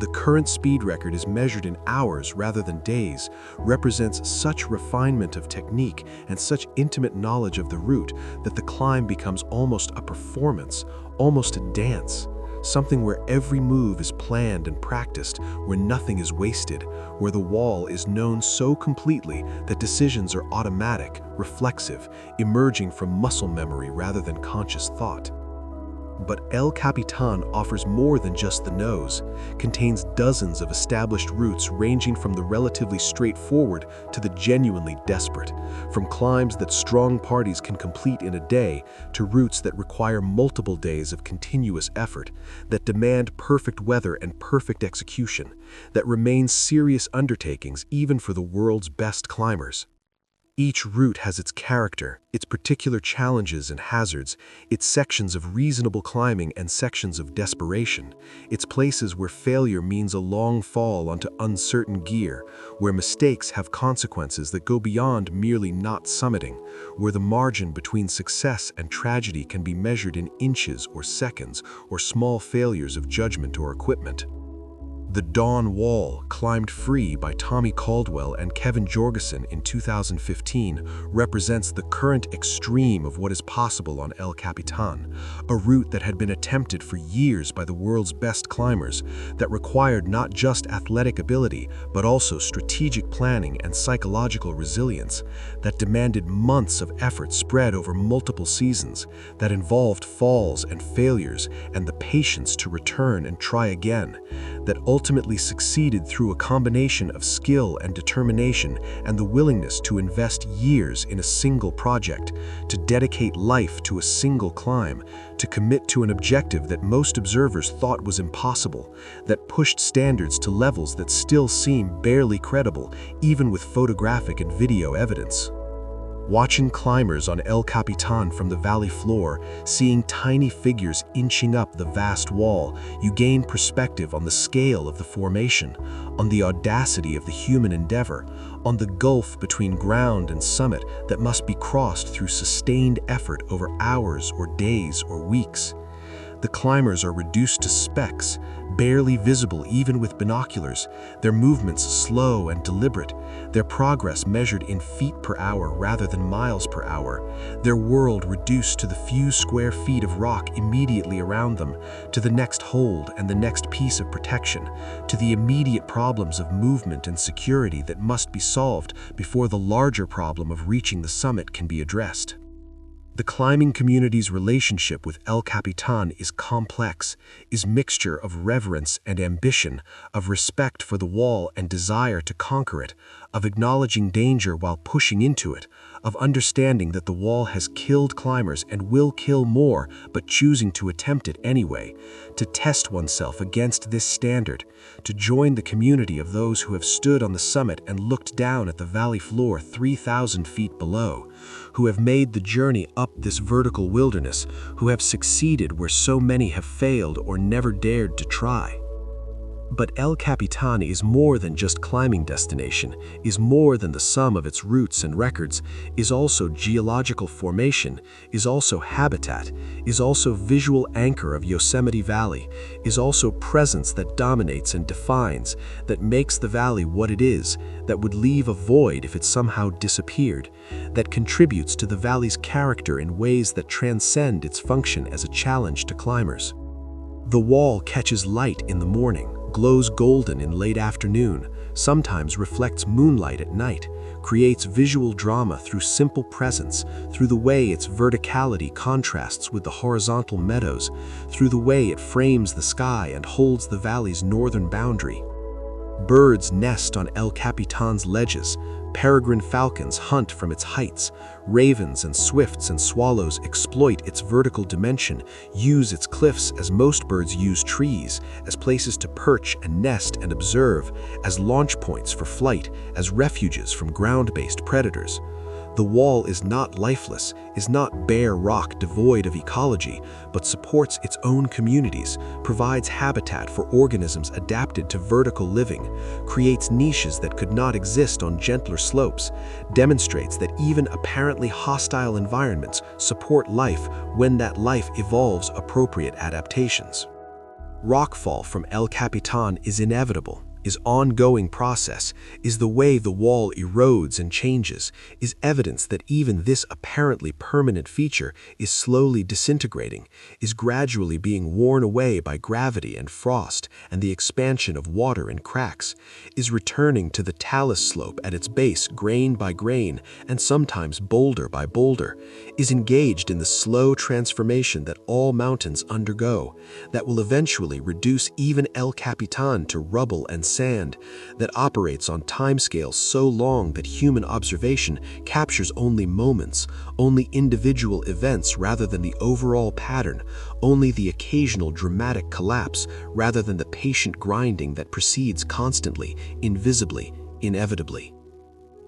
The current speed record is measured in hours rather than days, represents such refinement of technique and such intimate knowledge of the route that the climb becomes almost a performance, almost a dance. Something where every move is planned and practiced, where nothing is wasted, where the wall is known so completely that decisions are automatic, reflexive, emerging from muscle memory rather than conscious thought. But El Capitan offers more than just the nose, contains dozens of established routes ranging from the relatively straightforward to the genuinely desperate, from climbs that strong parties can complete in a day to routes that require multiple days of continuous effort, that demand perfect weather and perfect execution, that remain serious undertakings even for the world's best climbers. Each route has its character, its particular challenges and hazards, its sections of reasonable climbing and sections of desperation, its places where failure means a long fall onto uncertain gear, where mistakes have consequences that go beyond merely not summiting, where the margin between success and tragedy can be measured in inches or seconds or small failures of judgment or equipment. The Dawn Wall, climbed free by Tommy Caldwell and Kevin Jorgensen in 2015, represents the current extreme of what is possible on El Capitan, a route that had been attempted for years by the world's best climbers, that required not just athletic ability, but also strategic planning and psychological resilience, that demanded months of effort spread over multiple seasons, that involved falls and failures and the patience to return and try again, that ultimately succeeded through a combination of skill and determination and the willingness to invest years in a single project, to dedicate life to a single climb, to commit to an objective that most observers thought was impossible, that pushed standards to levels that still seem barely credible, even with photographic and video evidence. Watching climbers on El Capitan from the valley floor, seeing tiny figures inching up the vast wall, you gain perspective on the scale of the formation, on the audacity of the human endeavor, on the gulf between ground and summit that must be crossed through sustained effort over hours or days or weeks. The climbers are reduced to specks, barely visible even with binoculars, their movements slow and deliberate, their progress measured in feet per hour rather than miles per hour, their world reduced to the few square feet of rock immediately around them, to the next hold and the next piece of protection, to the immediate problems of movement and security that must be solved before the larger problem of reaching the summit can be addressed. The climbing community's relationship with El Capitan is complex, is mixture of reverence and ambition, of respect for the wall and desire to conquer it, of acknowledging danger while pushing into it, of understanding that the wall has killed climbers and will kill more, but choosing to attempt it anyway, to test oneself against this standard, to join the community of those who have stood on the summit and looked down at the valley floor 3,000 feet below, who have made the journey up this vertical wilderness, who have succeeded where so many have failed or never dared to try. But El Capitan is more than just climbing destination, is more than the sum of its routes and records, is also geological formation, is also habitat, is also visual anchor of Yosemite Valley, is also presence that dominates and defines, that makes the valley what it is, that would leave a void if it somehow disappeared, that contributes to the valley's character in ways that transcend its function as a challenge to climbers. The wall catches light in the morning, glows golden in late afternoon, sometimes reflects moonlight at night, creates visual drama through simple presence, through the way its verticality contrasts with the horizontal meadows, through the way it frames the sky and holds the valley's northern boundary. Birds nest on El Capitan's ledges, peregrine falcons hunt from its heights, ravens and swifts and swallows exploit its vertical dimension, use its cliffs as most birds use trees, as places to perch and nest and observe, as launch points for flight, as refuges from ground-based predators. The wall is not lifeless, is not bare rock devoid of ecology, but supports its own communities, provides habitat for organisms adapted to vertical living, creates niches that could not exist on gentler slopes, demonstrates that even apparently hostile environments support life when that life evolves appropriate adaptations. Rockfall from El Capitan is inevitable, is ongoing process, is the way the wall erodes and changes, is evidence that even this apparently permanent feature is slowly disintegrating, is gradually being worn away by gravity and frost and the expansion of water and cracks, is returning to the talus slope at its base grain by grain and sometimes boulder by boulder, is engaged in the slow transformation that all mountains undergo, that will eventually reduce even El Capitan to rubble and sand, that operates on timescales so long that human observation captures only moments, only individual events rather than the overall pattern, only the occasional dramatic collapse rather than the patient grinding that proceeds constantly, invisibly, inevitably.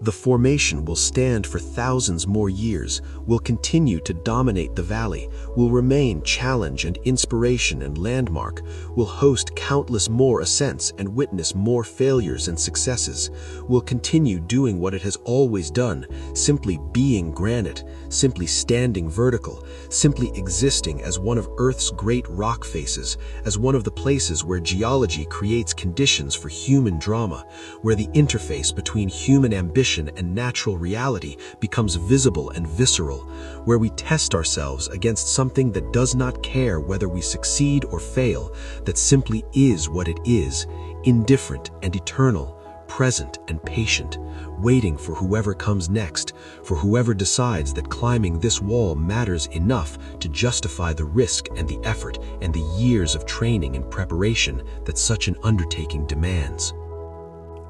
The formation will stand for thousands more years, will continue to dominate the valley, will remain challenge and inspiration and landmark, will host countless more ascents and witness more failures and successes, will continue doing what it has always done, simply being granite, simply standing vertical, simply existing as one of Earth's great rock faces, as one of the places where geology creates conditions for human drama, where the interface between human ambition and natural reality becomes visible and visceral, where we test ourselves against something that does not care whether we succeed or fail, that simply is what it is, indifferent and eternal, present and patient, waiting for whoever comes next, for whoever decides that climbing this wall matters enough to justify the risk and the effort and the years of training and preparation that such an undertaking demands.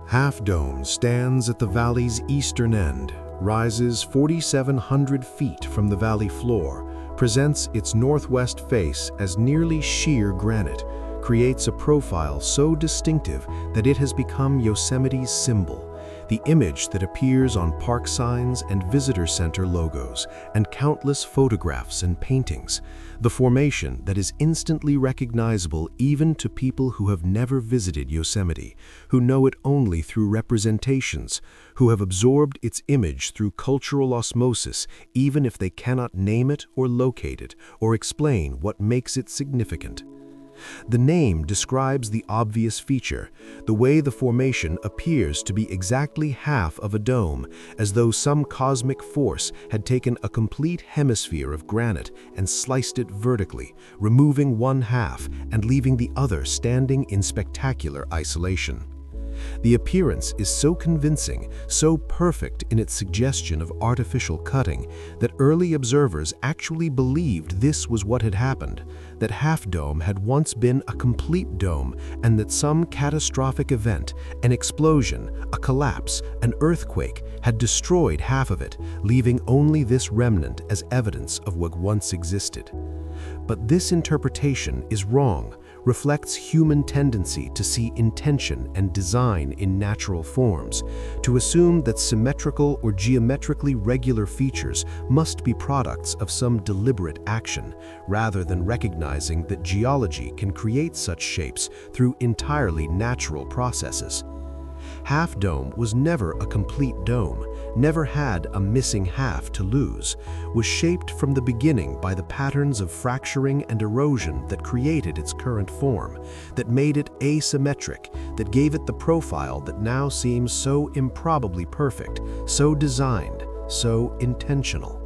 Half Dome stands at the valley's eastern end, rises 4,700 feet from the valley floor, presents its northwest face as nearly sheer granite, creates a profile so distinctive that it has become Yosemite's symbol, the image that appears on park signs and visitor center logos, and countless photographs and paintings, the formation that is instantly recognizable even to people who have never visited Yosemite, who know it only through representations, who have absorbed its image through cultural osmosis, even if they cannot name it or locate it or explain what makes it significant. The name describes the obvious feature, the way the formation appears to be exactly half of a dome, as though some cosmic force had taken a complete hemisphere of granite and sliced it vertically, removing one half and leaving the other standing in spectacular isolation. The appearance is so convincing, so perfect in its suggestion of artificial cutting, that early observers actually believed this was what had happened, that Half Dome had once been a complete dome, and that some catastrophic event, an explosion, a collapse, an earthquake, had destroyed half of it, leaving only this remnant as evidence of what once existed. But this interpretation is wrong, reflects human tendency to see intention and design in natural forms, to assume that symmetrical or geometrically regular features must be products of some deliberate action, rather than recognizing that geology can create such shapes through entirely natural processes. Half Dome was never a complete dome, never had a missing half to lose, was shaped from the beginning by the patterns of fracturing and erosion that created its current form, that made it asymmetric, that gave it the profile that now seems so improbably perfect, so designed, so intentional.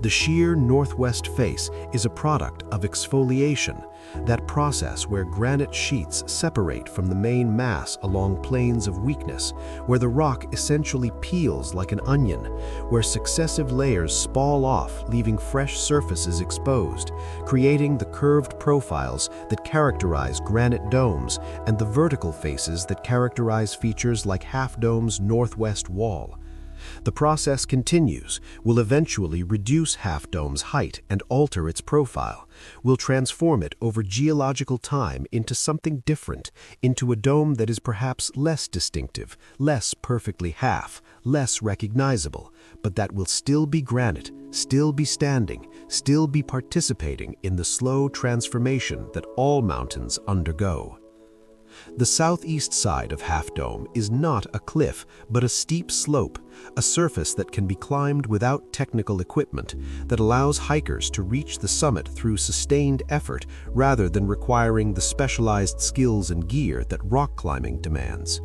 The sheer northwest face is a product of exfoliation, that process where granite sheets separate from the main mass along planes of weakness, where the rock essentially peels like an onion, where successive layers spall off, leaving fresh surfaces exposed, creating the curved profiles that characterize granite domes and the vertical faces that characterize features like Half Dome's northwest wall. The process continues, will eventually reduce Half Dome's height and alter its profile, will transform it over geological time into something different, into a dome that is perhaps less distinctive, less perfectly half, less recognizable, but that will still be granite, still be standing, still be participating in the slow transformation that all mountains undergo. The southeast side of Half Dome is not a cliff, but a steep slope, a surface that can be climbed without technical equipment, that allows hikers to reach the summit through sustained effort rather than requiring the specialized skills and gear that rock climbing demands.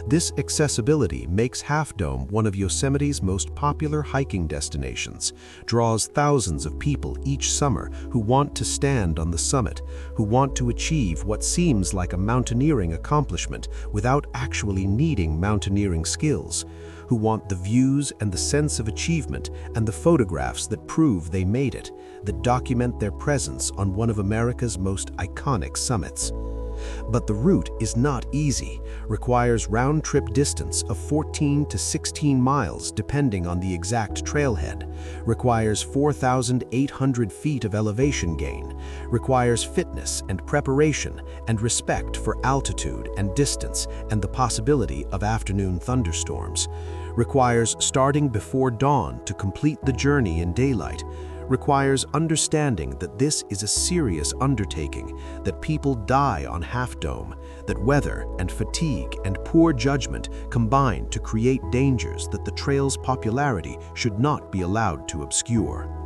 This accessibility makes Half Dome one of Yosemite's most popular hiking destinations, draws thousands of people each summer who want to stand on the summit, who want to achieve what seems like a mountaineering accomplishment without actually needing mountaineering skills, who want the views and the sense of achievement and the photographs that prove they made it, that document their presence on one of America's most iconic summits. But the route is not easy, requires round-trip distance of 14 to 16 miles depending on the exact trailhead, requires 4,800 feet of elevation gain, requires fitness and preparation and respect for altitude and distance and the possibility of afternoon thunderstorms, requires starting before dawn to complete the journey in daylight, requires understanding that this is a serious undertaking, that people die on Half Dome, that weather and fatigue and poor judgment combine to create dangers that the trail's popularity should not be allowed to obscure.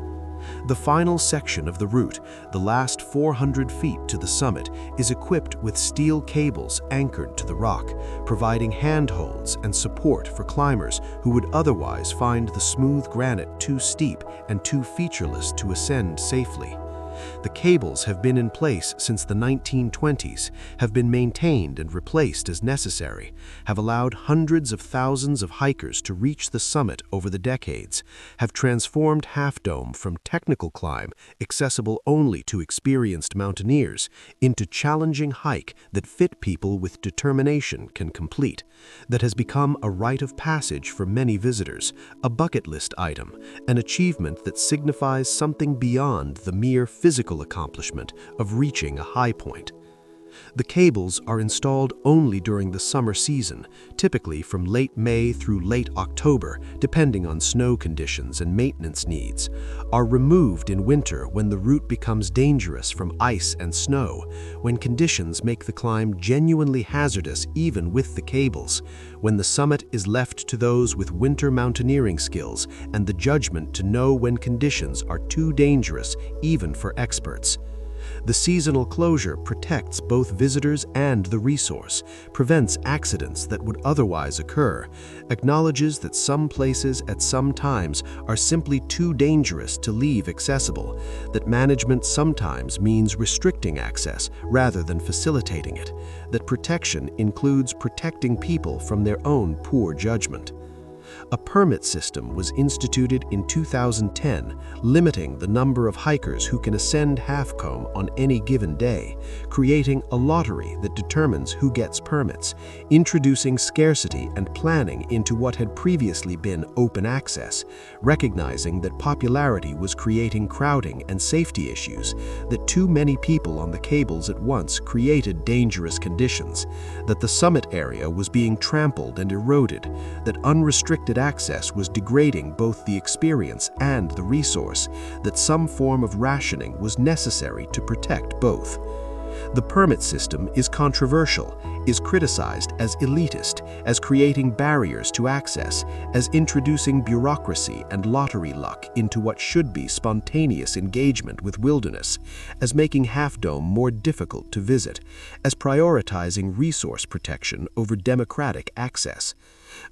The final section of the route, the last 400 feet to the summit, is equipped with steel cables anchored to the rock, providing handholds and support for climbers who would otherwise find the smooth granite too steep and too featureless to ascend safely. The cables have been in place since the 1920s, have been maintained and replaced as necessary, have allowed hundreds of thousands of hikers to reach the summit over the decades, have transformed Half Dome from technical climb, accessible only to experienced mountaineers, into challenging hike that fit people with determination can complete, that has become a rite of passage for many visitors, a bucket list item, an achievement that signifies something beyond the mere physical accomplishment of reaching a high point. The cables are installed only during the summer season, typically from late May through late October, depending on snow conditions and maintenance needs, are removed in winter when the route becomes dangerous from ice and snow, when conditions make the climb genuinely hazardous even with the cables, when the summit is left to those with winter mountaineering skills and the judgment to know when conditions are too dangerous even for experts. The seasonal closure protects both visitors and the resource, prevents accidents that would otherwise occur, acknowledges that some places at some times are simply too dangerous to leave accessible, that management sometimes means restricting access rather than facilitating it, that protection includes protecting people from their own poor judgment. A permit system was instituted in 2010, limiting the number of hikers who can ascend Half Comb on any given day, creating a lottery that determines who gets permits, introducing scarcity and planning into what had previously been open access, recognizing that popularity was creating crowding and safety issues, that too many people on the cables at once created dangerous conditions, that the summit area was being trampled and eroded, that unrestricted access was degrading both the experience and the resource, that some form of rationing was necessary to protect both. The permit system is controversial, is criticized as elitist, as creating barriers to access, as introducing bureaucracy and lottery luck into what should be spontaneous engagement with wilderness, as making Half Dome more difficult to visit, as prioritizing resource protection over democratic access.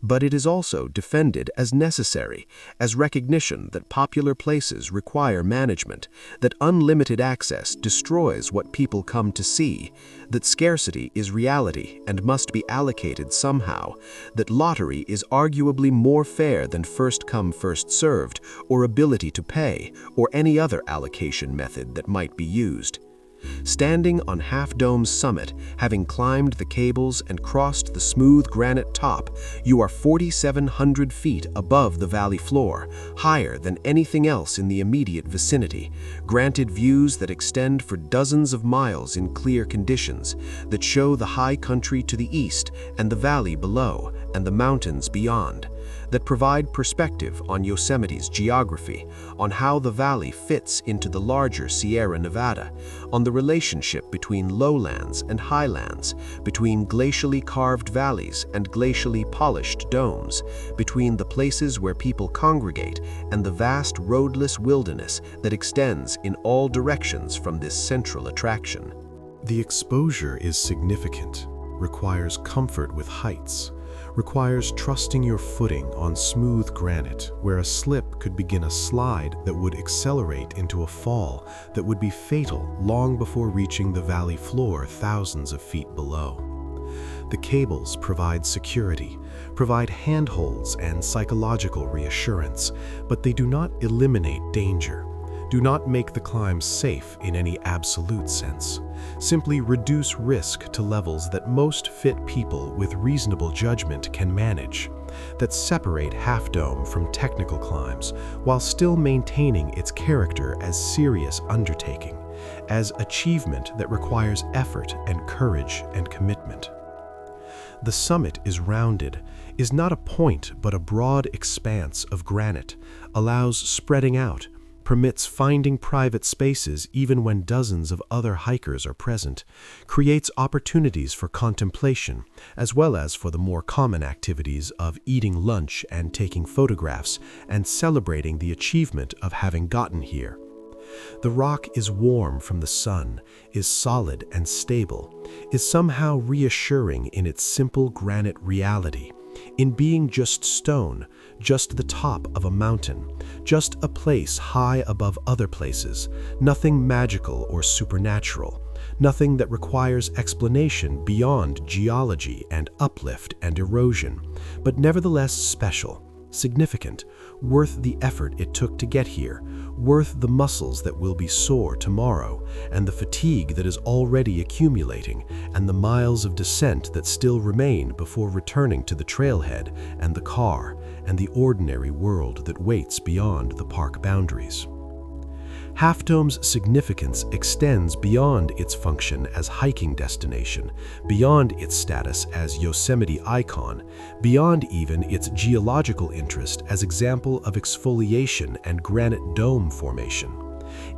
But it is also defended as necessary, as recognition that popular places require management, that unlimited access destroys what people come to see, that scarcity is reality and must be allocated somehow, that lottery is arguably more fair than first come first served, or ability to pay, or any other allocation method that might be used. Standing on Half Dome's summit, having climbed the cables and crossed the smooth granite top, you are 4,700 feet above the valley floor, higher than anything else in the immediate vicinity, granted views that extend for dozens of miles in clear conditions, that show the high country to the east and the valley below and the mountains beyond, that provide perspective on Yosemite's geography, on how the valley fits into the larger Sierra Nevada, on the relationship between lowlands and highlands, between glacially carved valleys and glacially polished domes, between the places where people congregate and the vast roadless wilderness that extends in all directions from this central attraction. The exposure is significant, requires comfort with heights, requires trusting your footing on smooth granite where a slip could begin a slide that would accelerate into a fall that would be fatal long before reaching the valley floor thousands of feet below. The cables provide security, provide handholds and psychological reassurance, but they do not eliminate danger, do not make the climb safe in any absolute sense, simply reduce risk to levels that most fit people with reasonable judgment can manage, that separate Half Dome from technical climbs while still maintaining its character as serious undertaking, as achievement that requires effort and courage and commitment. The summit is rounded, is not a point but a broad expanse of granite, allows spreading out, permits finding private spaces even when dozens of other hikers are present, creates opportunities for contemplation, as well as for the more common activities of eating lunch and taking photographs and celebrating the achievement of having gotten here. The rock is warm from the sun, is solid and stable, is somehow reassuring in its simple granite reality, in being just stone, just the top of a mountain, just a place high above other places, nothing magical or supernatural, nothing that requires explanation beyond geology and uplift and erosion, but nevertheless special, significant, worth the effort it took to get here, worth the muscles that will be sore tomorrow, and the fatigue that is already accumulating, and the miles of descent that still remain before returning to the trailhead and the car and the ordinary world that waits beyond the park boundaries. Half Dome's significance extends beyond its function as hiking destination, beyond its status as Yosemite icon, beyond even its geological interest as example of exfoliation and granite dome formation.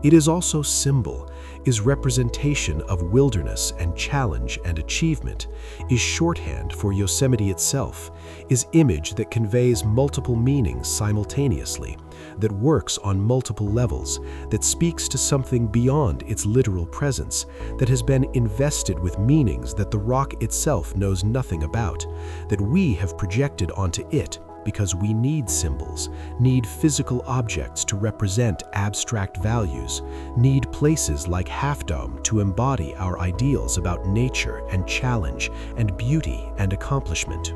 It is also symbol, is representation of wilderness and challenge and achievement, is shorthand for Yosemite itself, is image that conveys multiple meanings simultaneously, that works on multiple levels, that speaks to something beyond its literal presence, that has been invested with meanings that the rock itself knows nothing about, that we have projected onto it because we need symbols, need physical objects to represent abstract values, need places like Half Dome to embody our ideals about nature and challenge and beauty and accomplishment.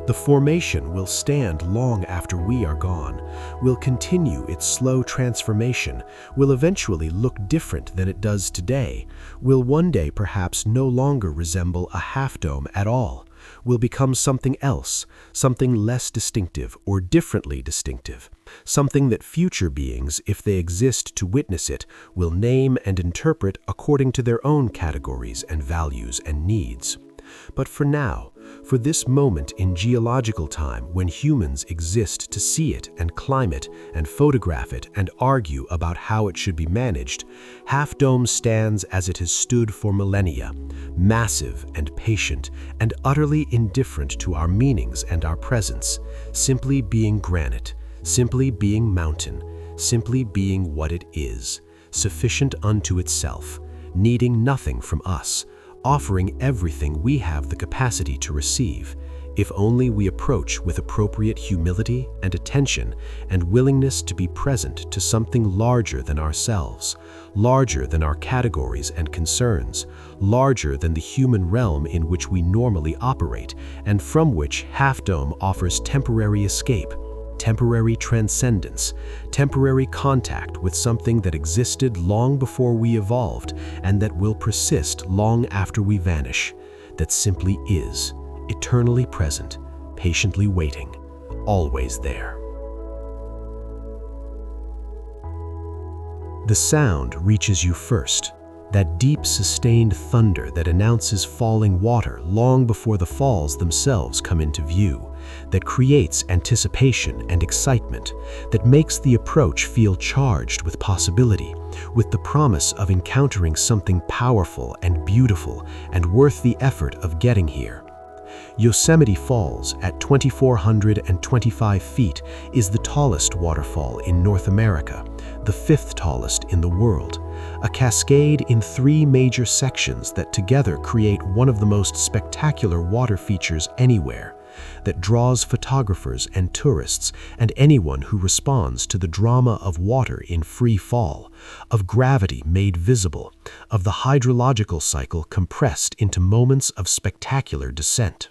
The formation will stand long after we are gone, will continue its slow transformation, will eventually look different than it does today, will one day perhaps no longer resemble a half dome at all, will become something else, something less distinctive or differently distinctive, something that future beings, if they exist to witness it, will name and interpret according to their own categories and values and needs. But for now, for this moment in geological time when humans exist to see it and climb it and photograph it and argue about how it should be managed, Half Dome stands as it has stood for millennia, massive and patient and utterly indifferent to our meanings and our presence, simply being granite, simply being mountain, simply being what it is, sufficient unto itself, needing nothing from us, offering everything we have the capacity to receive, if only we approach with appropriate humility and attention and willingness to be present to something larger than ourselves, larger than our categories and concerns, larger than the human realm in which we normally operate, and from which Half Dome offers temporary escape, temporary transcendence, temporary contact with something that existed long before we evolved and that will persist long after we vanish, that simply is, eternally present, patiently waiting, always there. The sound reaches you first, that deep sustained thunder that announces falling water long before the falls themselves come into view, that creates anticipation and excitement, that makes the approach feel charged with possibility, with the promise of encountering something powerful and beautiful and worth the effort of getting here. Yosemite Falls, at 2,425 feet, is the tallest waterfall in North America, the fifth tallest in the world, a cascade in 3 major sections that together create one of the most spectacular water features anywhere, that draws photographers and tourists and anyone who responds to the drama of water in free fall, of gravity made visible, of the hydrological cycle compressed into moments of spectacular descent.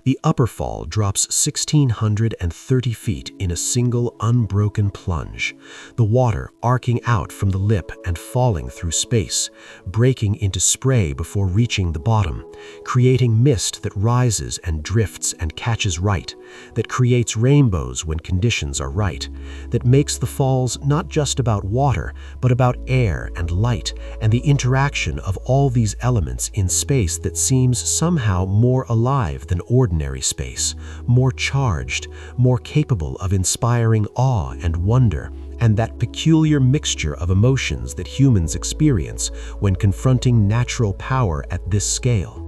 The upper fall drops 1,630 feet in a single unbroken plunge, the water arcing out from the lip and falling through space, breaking into spray before reaching the bottom, creating mist that rises and drifts and catches right, that creates rainbows when conditions are right, that makes the falls not just about water, but about air and light and the interaction of all these elements in space that seems somehow more alive than ordinary space, more charged, more capable of inspiring awe and wonder, and that peculiar mixture of emotions that humans experience when confronting natural power at this scale.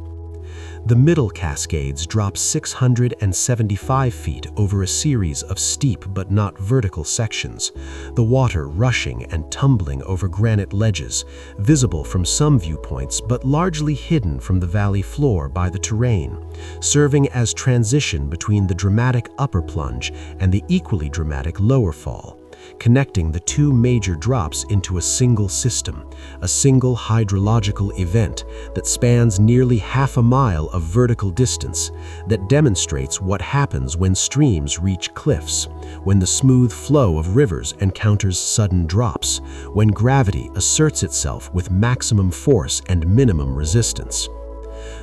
The middle Cascades drop 675 feet over a series of steep but not vertical sections, the water rushing and tumbling over granite ledges, visible from some viewpoints but largely hidden from the valley floor by the terrain, serving as transition between the dramatic upper plunge and the equally dramatic lower fall, connecting the 2 major drops into a single system, a single hydrological event that spans nearly half a mile of vertical distance, that demonstrates what happens when streams reach cliffs, when the smooth flow of rivers encounters sudden drops, when gravity asserts itself with maximum force and minimum resistance.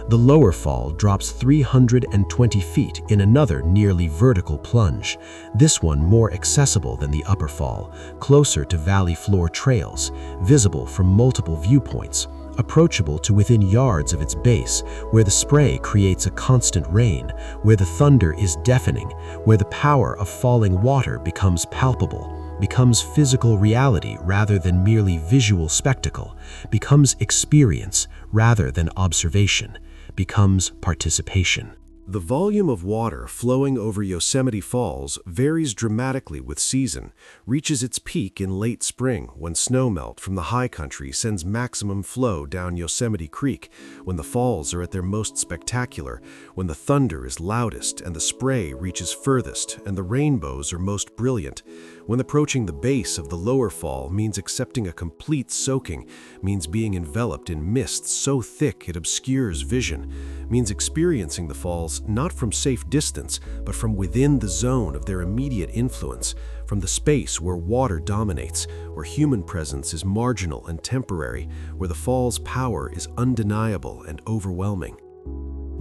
The lower fall drops 320 feet in another nearly vertical plunge, this one more accessible than the upper fall, closer to valley floor trails, visible from multiple viewpoints, approachable to within yards of its base, where the spray creates a constant rain, where the thunder is deafening, where the power of falling water becomes palpable, becomes physical reality rather than merely visual spectacle, becomes experience rather than observation, becomes participation. The volume of water flowing over Yosemite Falls varies dramatically with season, reaches its peak in late spring when snowmelt from the high country sends maximum flow down Yosemite Creek, when the falls are at their most spectacular, when the thunder is loudest and the spray reaches furthest and the rainbows are most brilliant. When approaching the base of the lower fall means accepting a complete soaking, means being enveloped in mist so thick it obscures vision, means experiencing the falls not from safe distance, but from within the zone of their immediate influence, from the space where water dominates, where human presence is marginal and temporary, where the fall's power is undeniable and overwhelming.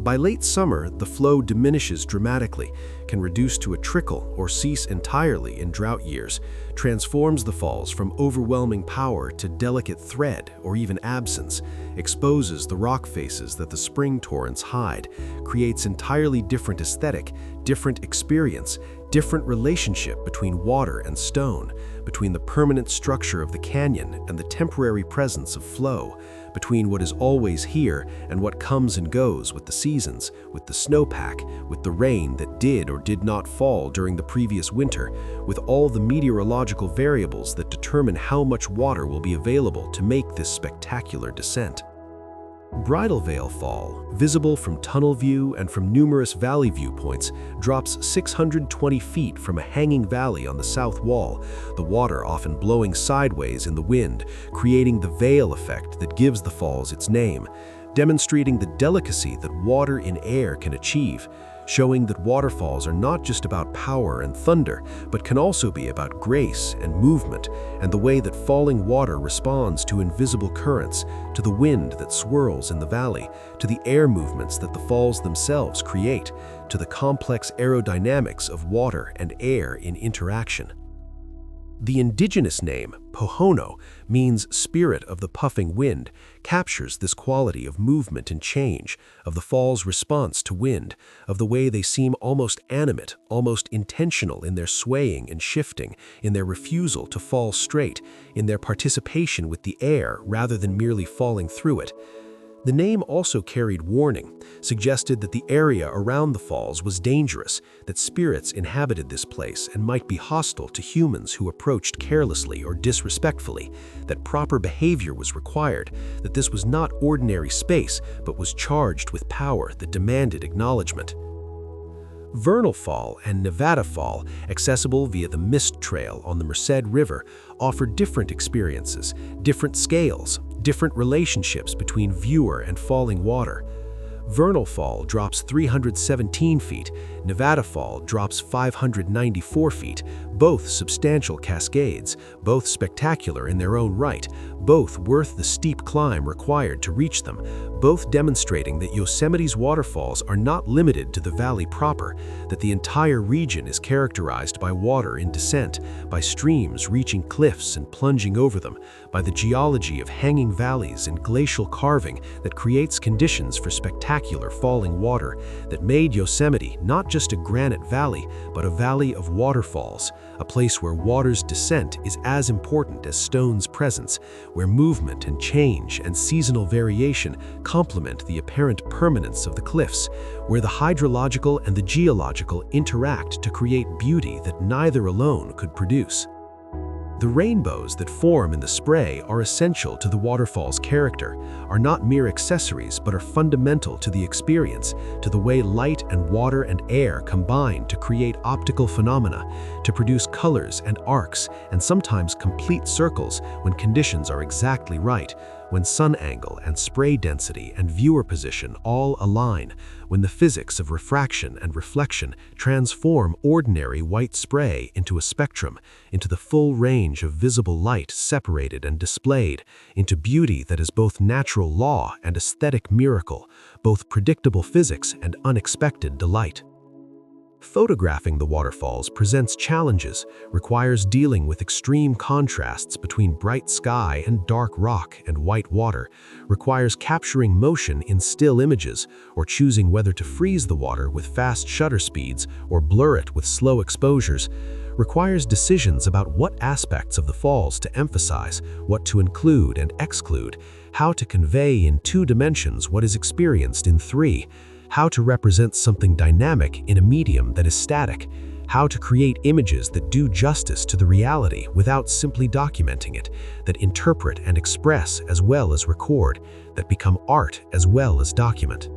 By late summer, the flow diminishes dramatically, can reduce to a trickle or cease entirely in drought years, transforms the falls from overwhelming power to delicate thread or even absence, exposes the rock faces that the spring torrents hide, creates entirely different aesthetic, different experience, different relationship between water and stone, between the permanent structure of the canyon and the temporary presence of flow, between what is always here and what comes and goes with the seasons, with the snowpack, with the rain that did or did not fall during the previous winter, with all the meteorological variables that determine how much water will be available to make this spectacular descent. Bridal Veil Fall, visible from tunnel view and from numerous valley viewpoints, drops 620 feet from a hanging valley on the south wall, the water often blowing sideways in the wind, creating the veil effect that gives the falls its name, demonstrating the delicacy that water in air can achieve, showing that waterfalls are not just about power and thunder, but can also be about grace and movement, and the way that falling water responds to invisible currents, to the wind that swirls in the valley, to the air movements that the falls themselves create, to the complex aerodynamics of water and air in interaction. The indigenous name, Pohono, means spirit of the puffing wind, captures this quality of movement and change, of the fall's response to wind, of the way they seem almost animate, almost intentional in their swaying and shifting, in their refusal to fall straight, in their participation with the air rather than merely falling through it. The name also carried warning, suggested that the area around the falls was dangerous, that spirits inhabited this place and might be hostile to humans who approached carelessly or disrespectfully, that proper behavior was required, that this was not ordinary space but was charged with power that demanded acknowledgement. Vernal Fall and Nevada Fall, accessible via the Mist Trail on the Merced River, offer different experiences, different scales, different relationships between viewer and falling water. Vernal Fall drops 317 feet, Nevada Fall drops 594 feet, both substantial cascades, both spectacular in their own right, both worth the steep climb required to reach them, both demonstrating that Yosemite's waterfalls are not limited to the valley proper, that the entire region is characterized by water in descent, by streams reaching cliffs and plunging over them, by the geology of hanging valleys and glacial carving that creates conditions for spectacular falling water, that made Yosemite not just a granite valley, but a valley of waterfalls, a place where water's descent is as important as stone's presence, where movement and change and seasonal variation complement the apparent permanence of the cliffs, where the hydrological and the geological interact to create beauty that neither alone could produce. The rainbows that form in the spray are essential to the waterfall's character, are not mere accessories but are fundamental to the experience, to the way light and water and air combine to create optical phenomena, to produce colors and arcs and sometimes complete circles when conditions are exactly right, when sun angle and spray density and viewer position all align, when the physics of refraction and reflection transform ordinary white spray into a spectrum, into the full range of visible light separated and displayed, into beauty that is both natural law and aesthetic miracle, both predictable physics and unexpected delight. Photographing the waterfalls presents challenges, requires dealing with extreme contrasts between bright sky and dark rock and white water, requires capturing motion in still images, or choosing whether to freeze the water with fast shutter speeds or blur it with slow exposures, requires decisions about what aspects of the falls to emphasize, what to include and exclude, how to convey in 2 dimensions what is experienced in 3, how to represent something dynamic in a medium that is static, how to create images that do justice to the reality without simply documenting it, that interpret and express as well as record, that become art as well as document.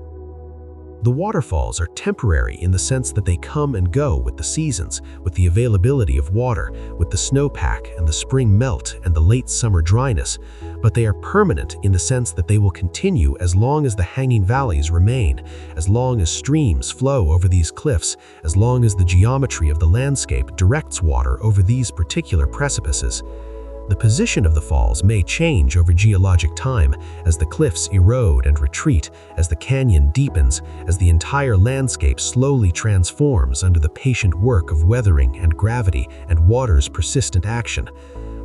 The waterfalls are temporary in the sense that they come and go with the seasons, with the availability of water, with the snowpack and the spring melt and the late summer dryness, but they are permanent in the sense that they will continue as long as the hanging valleys remain, as long as streams flow over these cliffs, as long as the geometry of the landscape directs water over these particular precipices. The position of the falls may change over geologic time as the cliffs erode and retreat, as the canyon deepens, as the entire landscape slowly transforms under the patient work of weathering and gravity and water's persistent action.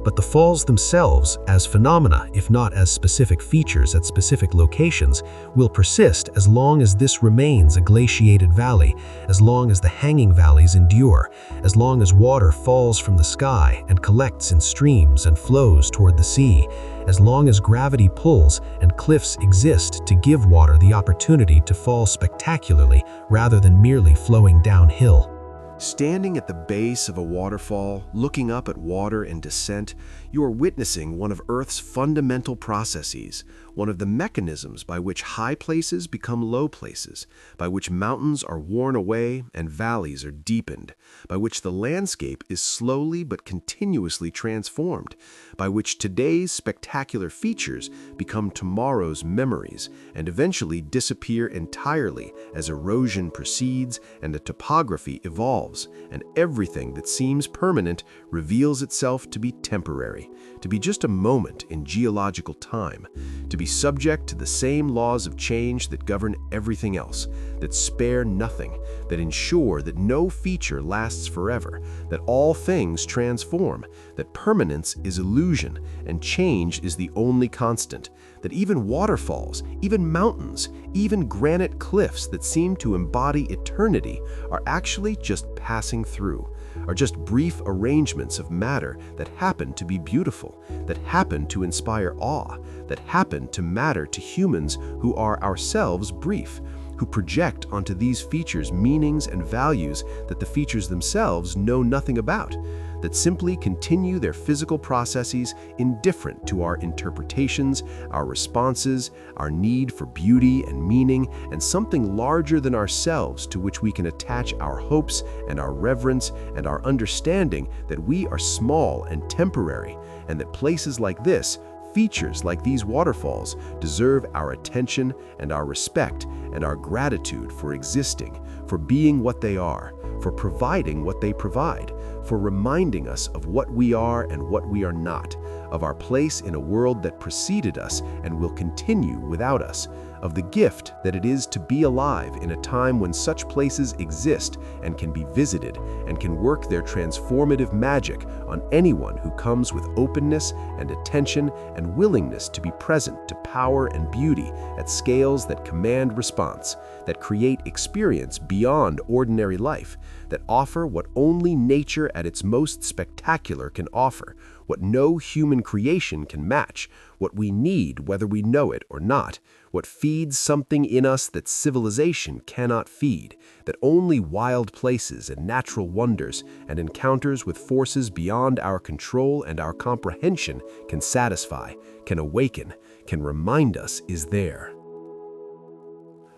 But the falls themselves, as phenomena, if not as specific features at specific locations, will persist as long as this remains a glaciated valley, as long as the hanging valleys endure, as long as water falls from the sky and collects in streams and flows toward the sea, as long as gravity pulls and cliffs exist to give water the opportunity to fall spectacularly rather than merely flowing downhill. Standing at the base of a waterfall, looking up at water in descent, you are witnessing one of Earth's fundamental processes, one of the mechanisms by which high places become low places, by which mountains are worn away and valleys are deepened, by which the landscape is slowly but continuously transformed, by which today's spectacular features become tomorrow's memories and eventually disappear entirely as erosion proceeds and the topography evolves, and everything that seems permanent reveals itself to be temporary, to be just a moment in geological time, to be subject to the same laws of change that govern everything else, that spare nothing, that ensure that no feature lasts forever, that all things transform, that permanence is illusion and change is the only constant, that even waterfalls, even mountains, even granite cliffs that seem to embody eternity are actually just passing through, are just brief arrangements of matter that happen to be beautiful, that happen to inspire awe, that happen to matter to humans who are ourselves brief, who project onto these features meanings and values that the features themselves know nothing about, that simply continue their physical processes indifferent to our interpretations, our responses, our need for beauty and meaning, and something larger than ourselves to which we can attach our hopes and our reverence and our understanding that we are small and temporary, and that places like this, features like these waterfalls, deserve our attention and our respect and our gratitude for existing, for being what they are, for providing what they provide, for reminding us of what we are and what we are not, of our place in a world that preceded us and will continue without us, of the gift that it is to be alive in a time when such places exist and can be visited and can work their transformative magic on anyone who comes with openness and attention and willingness to be present to power and beauty at scales that command response, that create experience beyond ordinary life, that offer what only nature at its most spectacular can offer, what no human creation can match, what we need whether we know it or not, what feeds something in us that civilization cannot feed, that only wild places and natural wonders and encounters with forces beyond our control and our comprehension can satisfy, can awaken, can remind us is there.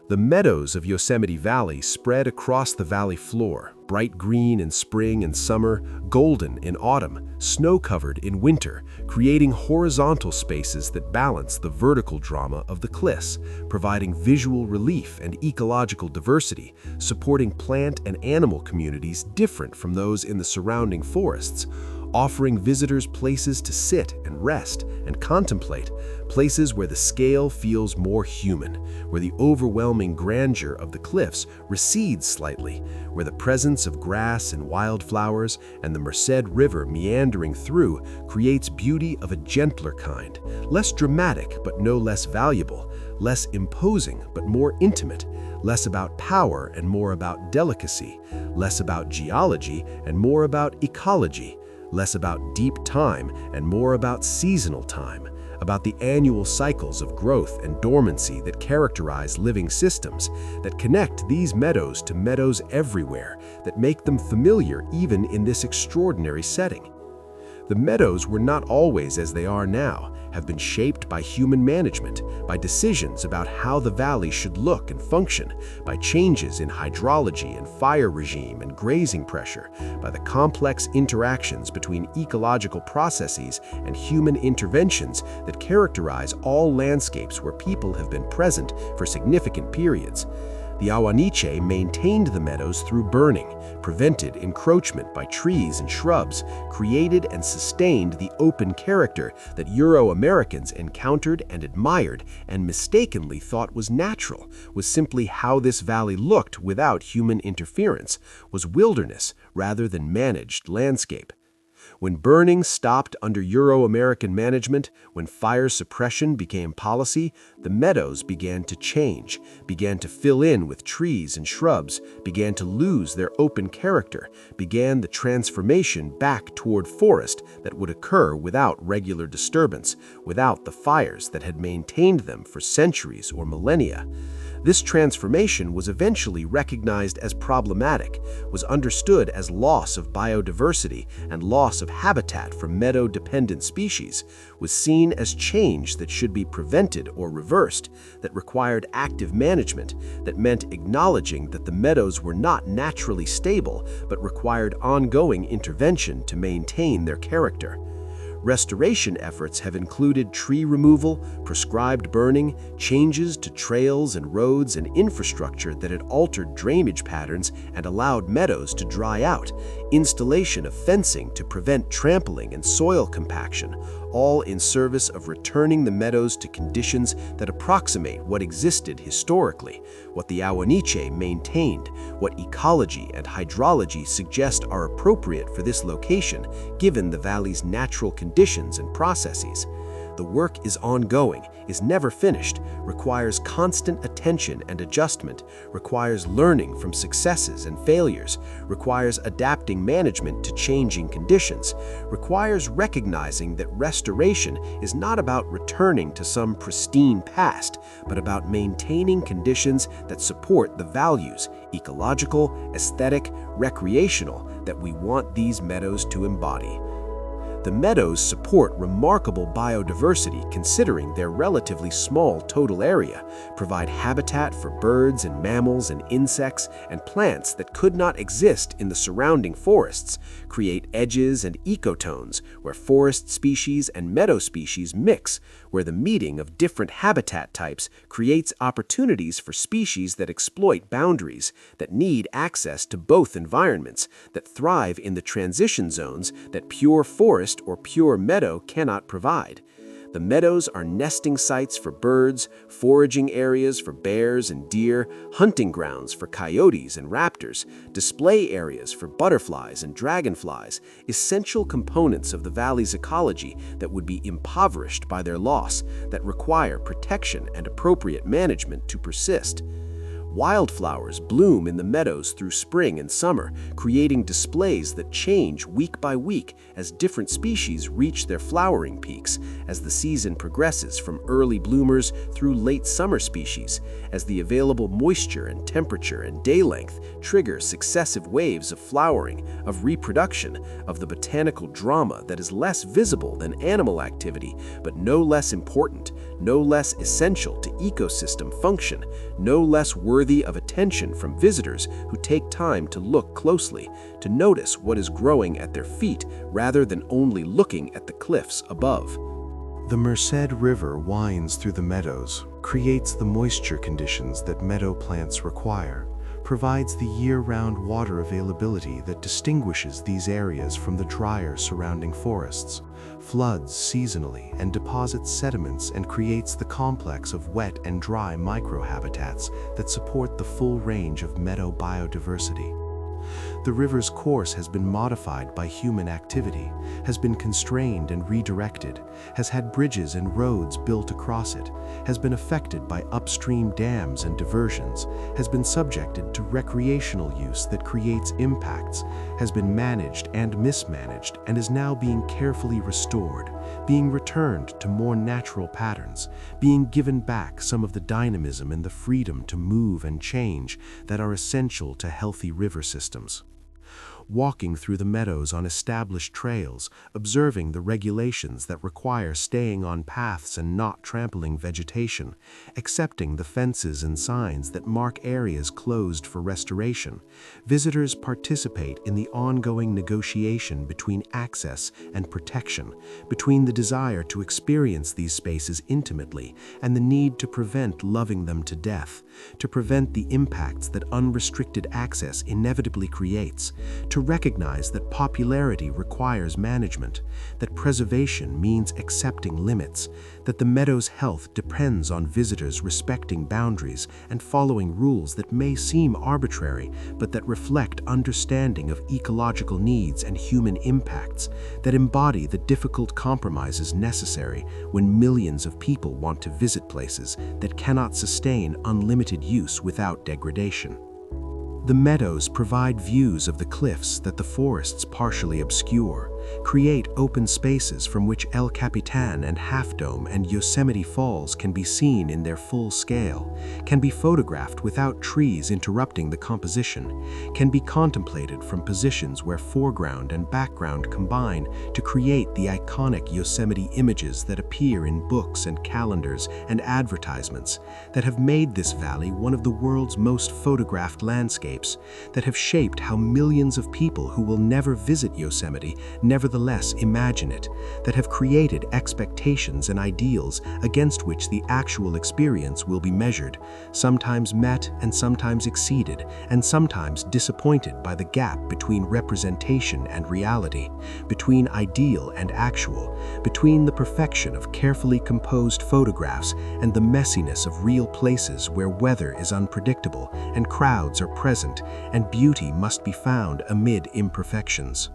The meadows of Yosemite Valley spread across the valley floor, bright green in spring and summer, golden in autumn, snow-covered in winter, creating horizontal spaces that balance the vertical drama of the cliffs, providing visual relief and ecological diversity, supporting plant and animal communities different from those in the surrounding forests, offering visitors places to sit and rest and contemplate, places where the scale feels more human, where the overwhelming grandeur of the cliffs recedes slightly, where the presence of grass and wildflowers and the Merced River meandering through creates beauty of a gentler kind, less dramatic but no less valuable, less imposing but more intimate, less about power and more about delicacy, less about geology and more about ecology, less about deep time and more about seasonal time, about the annual cycles of growth and dormancy that characterize living systems, that connect these meadows to meadows everywhere, that make them familiar even in this extraordinary setting. The meadows were not always as they are now, have been shaped by human management, by decisions about how the valley should look and function, by changes in hydrology and fire regime and grazing pressure, by the complex interactions between ecological processes and human interventions that characterize all landscapes where people have been present for significant periods. The Ahwahneechee maintained the meadows through burning, prevented encroachment by trees and shrubs, created and sustained the open character that Euro-Americans encountered and admired and mistakenly thought was natural, was simply how this valley looked without human interference, was wilderness rather than managed landscape. When burning stopped under Euro-American management, when fire suppression became policy, the meadows began to change, began to fill in with trees and shrubs, began to lose their open character, began the transformation back toward forest that would occur without regular disturbance, without the fires that had maintained them for centuries or millennia. This transformation was eventually recognized as problematic, was understood as loss of biodiversity and loss of habitat for meadow-dependent species, was seen as change that should be prevented or reversed, that required active management, that meant acknowledging that the meadows were not naturally stable but required ongoing intervention to maintain their character. Restoration efforts have included tree removal, prescribed burning, changes to trails and roads and infrastructure that had altered drainage patterns and allowed meadows to dry out, installation of fencing to prevent trampling and soil compaction, all in service of returning the meadows to conditions that approximate what existed historically, what the Ahwahneechee maintained, what ecology and hydrology suggest are appropriate for this location, given the valley's natural conditions and processes. The work is ongoing, is never finished, requires constant attention and adjustment, requires learning from successes and failures, requires adapting management to changing conditions, requires recognizing that restoration is not about returning to some pristine past, but about maintaining conditions that support the values, ecological, aesthetic, recreational, that we want these meadows to embody. The meadows support remarkable biodiversity considering their relatively small total area, provide habitat for birds and mammals and insects and plants that could not exist in the surrounding forests, create edges and ecotones where forest species and meadow species mix, where the meeting of different habitat types creates opportunities for species that exploit boundaries, that need access to both environments, that thrive in the transition zones that pure forest or pure meadow cannot provide. The meadows are nesting sites for birds, foraging areas for bears and deer, hunting grounds for coyotes and raptors, display areas for butterflies and dragonflies, essential components of the valley's ecology that would be impoverished by their loss, that require protection and appropriate management to persist. Wildflowers bloom in the meadows through spring and summer, creating displays that change week by week as different species reach their flowering peaks, as the season progresses from early bloomers through late summer species, as the available moisture and temperature and day length trigger successive waves of flowering, of reproduction, of the botanical drama that is less visible than animal activity, but no less important, no less essential to ecosystem function, no less worthy of attention from visitors who take time to look closely, to notice what is growing at their feet rather than only looking at the cliffs above. The Merced River winds through the meadows, creates the moisture conditions that meadow plants require, provides the year-round water availability that distinguishes these areas from the drier surrounding forests, floods seasonally and deposits sediments and creates the complex of wet and dry microhabitats that support the full range of meadow biodiversity. The river's course has been modified by human activity, has been constrained and redirected, has had bridges and roads built across it, has been affected by upstream dams and diversions, has been subjected to recreational use that creates impacts, has been managed and mismanaged, and is now being carefully restored, being returned to more natural patterns, being given back some of the dynamism and the freedom to move and change that are essential to healthy river systems. Walking through the meadows on established trails, observing the regulations that require staying on paths and not trampling vegetation, accepting the fences and signs that mark areas closed for restoration, visitors participate in the ongoing negotiation between access and protection, between the desire to experience these spaces intimately and the need to prevent loving them to death, to prevent the impacts that unrestricted access inevitably creates, to recognize that popularity requires management, that preservation means accepting limits, that the meadow's health depends on visitors respecting boundaries and following rules that may seem arbitrary but that reflect understanding of ecological needs and human impacts, that embody the difficult compromises necessary when millions of people want to visit places that cannot sustain unlimited use without degradation. The meadows provide views of the cliffs that the forests partially obscure, create open spaces from which El Capitan and Half Dome and Yosemite Falls can be seen in their full scale, can be photographed without trees interrupting the composition, can be contemplated from positions where foreground and background combine to create the iconic Yosemite images that appear in books and calendars and advertisements, that have made this valley one of the world's most photographed landscapes, that have shaped how millions of people who will never visit Yosemite nevertheless imagine it, that have created expectations and ideals against which the actual experience will be measured, sometimes met and sometimes exceeded, and sometimes disappointed by the gap between representation and reality, between ideal and actual, between the perfection of carefully composed photographs and the messiness of real places where weather is unpredictable and crowds are present and beauty must be found amid imperfections.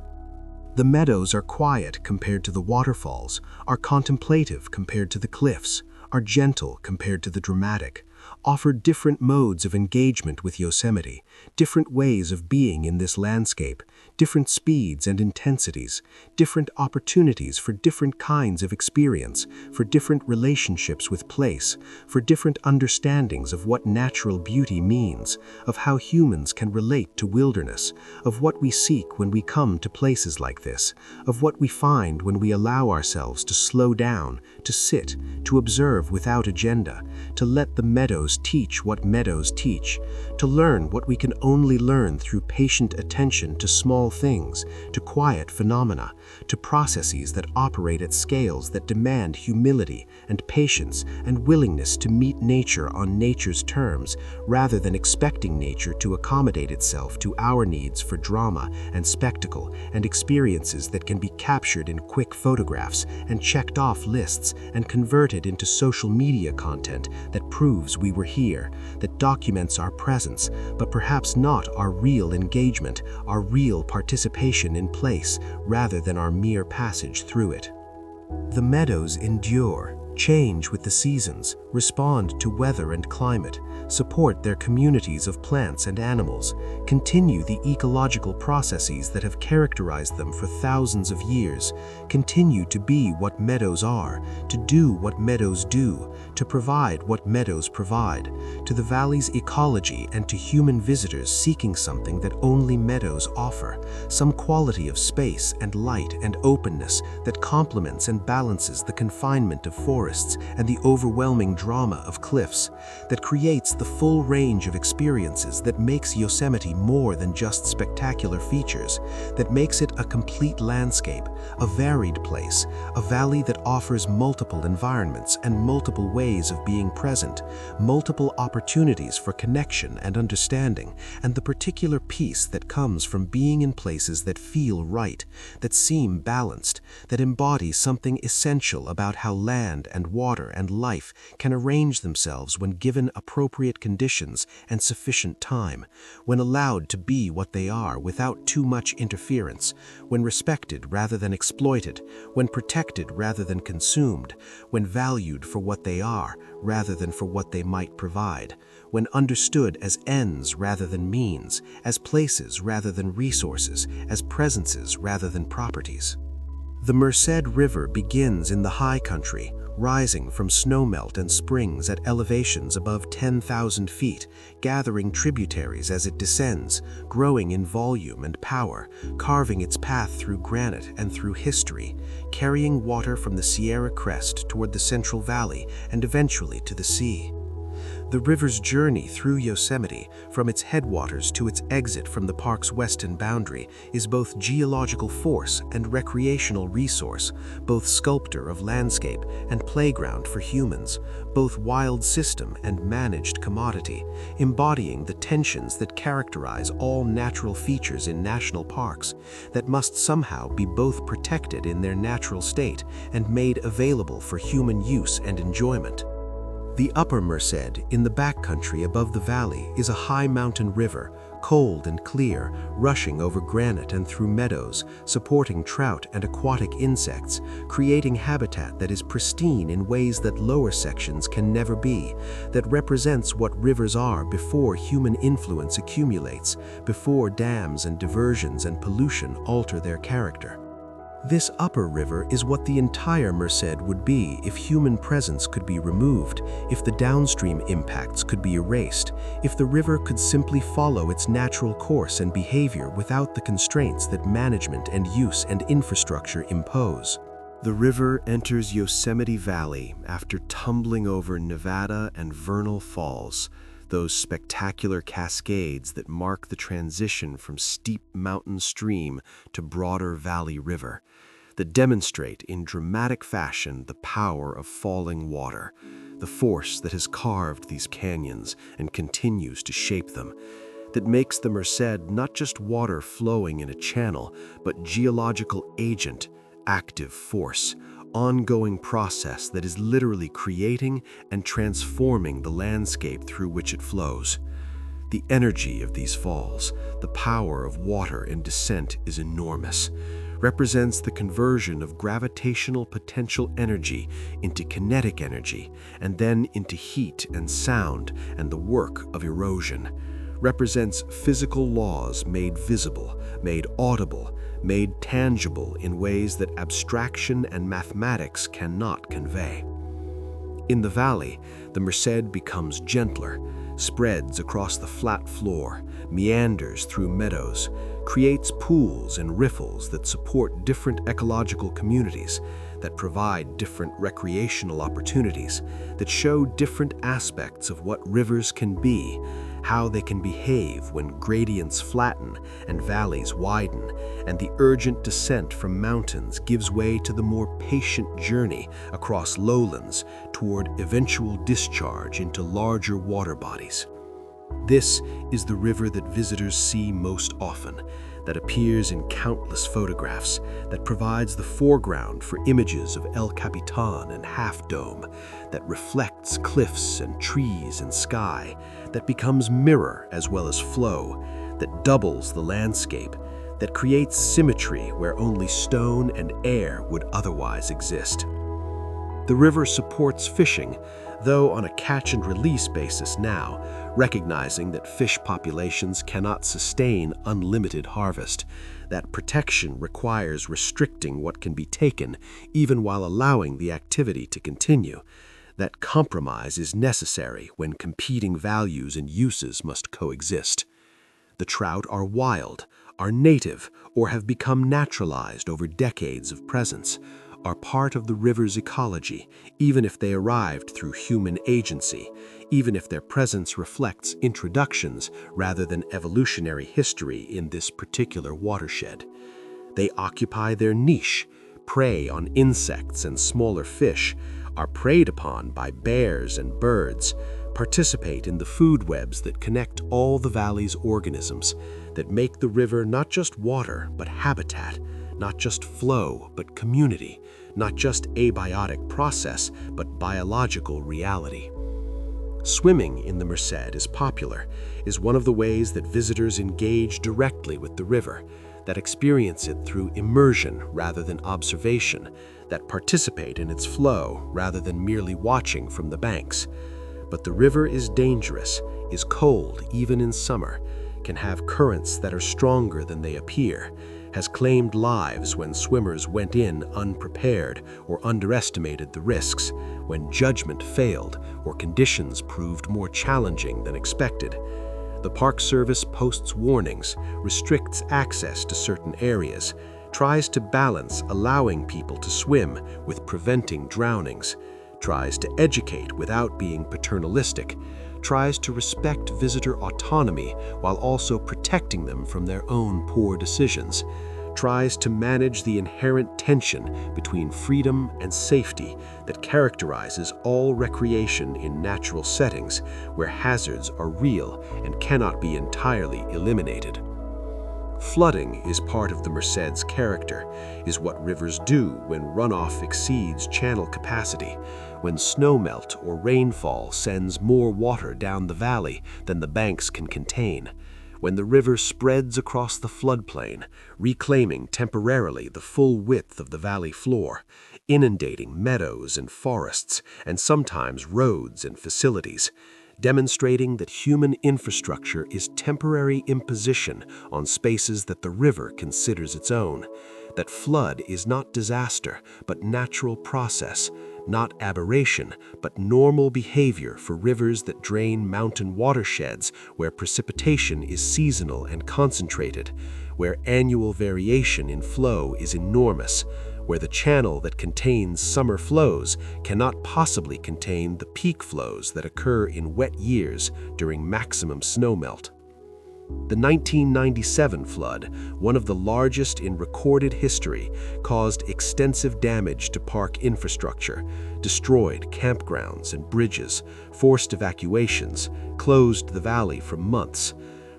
The meadows are quiet compared to the waterfalls, are contemplative compared to the cliffs, are gentle compared to the dramatic, offer different modes of engagement with Yosemite, different ways of being in this landscape, different speeds and intensities, different opportunities for different kinds of experience, for different relationships with place, for different understandings of what natural beauty means, of how humans can relate to wilderness, of what we seek when we come to places like this, of what we find when we allow ourselves to slow down, to sit, to observe without agenda, to let the meadows teach what meadows teach, to learn what we can only learn through patient attention to small things, to quiet phenomena, to processes that operate at scales that demand humility and patience and willingness to meet nature on nature's terms, rather than expecting nature to accommodate itself to our needs for drama and spectacle and experiences that can be captured in quick photographs and checked off lists and converted into social media content that proves we were here, that documents our presence, but perhaps not our real engagement, our real participation in place, rather than our mere passage through it. The meadows endure, change with the seasons, respond to weather and climate, support their communities of plants and animals, continue the ecological processes that have characterized them for thousands of years, continue to be what meadows are, to do what meadows do, to provide what meadows provide, to the valley's ecology and to human visitors seeking something that only meadows offer, some quality of space and light and openness that complements and balances the confinement of forests and the overwhelming drama of cliffs, that creates the full range of experiences that makes Yosemite more than just spectacular features, that makes it a complete landscape, a varied place, a valley that offers multiple environments and multiple ways of being present, multiple opportunities for connection and understanding, and the particular peace that comes from being in places that feel right, that seem balanced, that embody something essential about how land and water and life can arrange themselves when given appropriate conditions and sufficient time, when allowed to be what they are without too much interference, when respected rather than exploited, when protected rather than consumed, when valued for what they are rather than for what they might provide, when understood as ends rather than means, as places rather than resources, as presences rather than properties. The Merced River begins in the high country, rising from snowmelt and springs at elevations above 10,000 feet, gathering tributaries as it descends, growing in volume and power, carving its path through granite and through history, carrying water from the Sierra crest toward the Central Valley and eventually to the sea. The river's journey through Yosemite, from its headwaters to its exit from the park's western boundary, is both geological force and recreational resource, both sculptor of landscape and playground for humans, both wild system and managed commodity, embodying the tensions that characterize all natural features in national parks, that must somehow be both protected in their natural state and made available for human use and enjoyment. The Upper Merced, in the backcountry above the valley, is a high mountain river, cold and clear, rushing over granite and through meadows, supporting trout and aquatic insects, creating habitat that is pristine in ways that lower sections can never be, that represents what rivers are before human influence accumulates, before dams and diversions and pollution alter their character. This upper river is what the entire Merced would be if human presence could be removed, if the downstream impacts could be erased, if the river could simply follow its natural course and behavior without the constraints that management and use and infrastructure impose. The river enters Yosemite Valley after tumbling over Nevada and Vernal Falls, those spectacular cascades that mark the transition from steep mountain stream to broader valley river, that demonstrate in dramatic fashion the power of falling water, the force that has carved these canyons and continues to shape them, that makes the Merced not just water flowing in a channel, but geological agent, active force, ongoing process that is literally creating and transforming the landscape through which it flows. The energy of these falls, the power of water in descent is enormous, represents the conversion of gravitational potential energy into kinetic energy, and then into heat and sound and the work of erosion, represents physical laws made visible, made audible, made tangible in ways that abstraction and mathematics cannot convey. In the valley, the Merced becomes gentler, spreads across the flat floor, meanders through meadows, creates pools and riffles that support different ecological communities, that provide different recreational opportunities, that show different aspects of what rivers can be, how they can behave when gradients flatten and valleys widen, and the urgent descent from mountains gives way to the more patient journey across lowlands toward eventual discharge into larger water bodies. This is the river that visitors see most often, that appears in countless photographs, that provides the foreground for images of El Capitan and Half Dome, that reflects cliffs and trees and sky, that becomes mirror as well as flow, that doubles the landscape, that creates symmetry where only stone and air would otherwise exist. The river supports fishing, though on a catch-and-release basis now, recognizing that fish populations cannot sustain unlimited harvest, that protection requires restricting what can be taken even while allowing the activity to continue, that compromise is necessary when competing values and uses must coexist. The trout are wild, are native, or have become naturalized over decades of presence, are part of the river's ecology, even if they arrived through human agency, even if their presence reflects introductions rather than evolutionary history in this particular watershed. They occupy their niche, prey on insects and smaller fish, are preyed upon by bears and birds, participate in the food webs that connect all the valley's organisms, that make the river not just water but habitat, not just flow but community, not just abiotic process but biological reality. Swimming in the Merced is popular, is one of the ways that visitors engage directly with the river, that experience it through immersion rather than observation, that participate in its flow rather than merely watching from the banks. But the river is dangerous, is cold even in summer, can have currents that are stronger than they appear, has claimed lives when swimmers went in unprepared or underestimated the risks, when judgment failed or conditions proved more challenging than expected. The Park Service posts warnings, restricts access to certain areas, tries to balance allowing people to swim with preventing drownings, tries to educate without being paternalistic, tries to respect visitor autonomy while also protecting them from their own poor decisions, tries to manage the inherent tension between freedom and safety that characterizes all recreation in natural settings where hazards are real and cannot be entirely eliminated. Flooding is part of the Merced's character, is what rivers do when runoff exceeds channel capacity, when snowmelt or rainfall sends more water down the valley than the banks can contain, when the river spreads across the floodplain, reclaiming temporarily the full width of the valley floor, inundating meadows and forests, and sometimes roads and facilities, demonstrating that human infrastructure is temporary imposition on spaces that the river considers its own, that flood is not disaster but natural process, not aberration but normal behavior for rivers that drain mountain watersheds where precipitation is seasonal and concentrated, where annual variation in flow is enormous, where the channel that contains summer flows cannot possibly contain the peak flows that occur in wet years during maximum snowmelt. The 1997 flood, one of the largest in recorded history, caused extensive damage to park infrastructure, destroyed campgrounds and bridges, forced evacuations, closed the valley for months,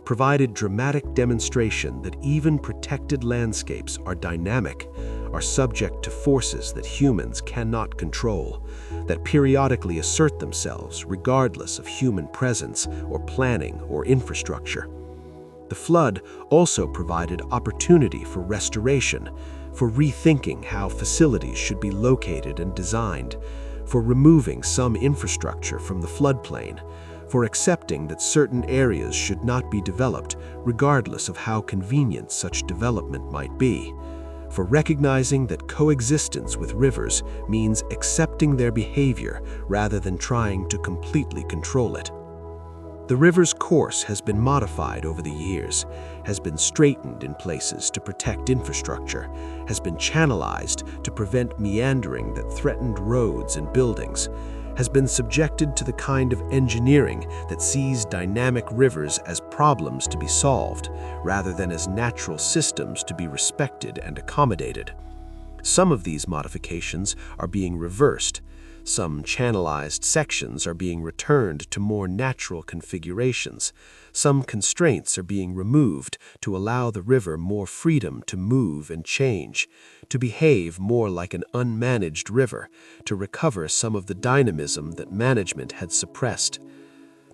provided dramatic demonstration that even protected landscapes are dynamic, are subject to forces that humans cannot control, that periodically assert themselves regardless of human presence or planning or infrastructure. The flood also provided opportunity for restoration, for rethinking how facilities should be located and designed, for removing some infrastructure from the floodplain, for accepting that certain areas should not be developed regardless of how convenient such development might be, for recognizing that coexistence with rivers means accepting their behavior rather than trying to completely control it. The river's course has been modified over the years, has been straightened in places to protect infrastructure, has been channelized to prevent meandering that threatened roads and buildings, has been subjected to the kind of engineering that sees dynamic rivers as problems to be solved, rather than as natural systems to be respected and accommodated. Some of these modifications are being reversed. Some channelized sections are being returned to more natural configurations. Some constraints are being removed to allow the river more freedom to move and change, to behave more like an unmanaged river, to recover some of the dynamism that management had suppressed.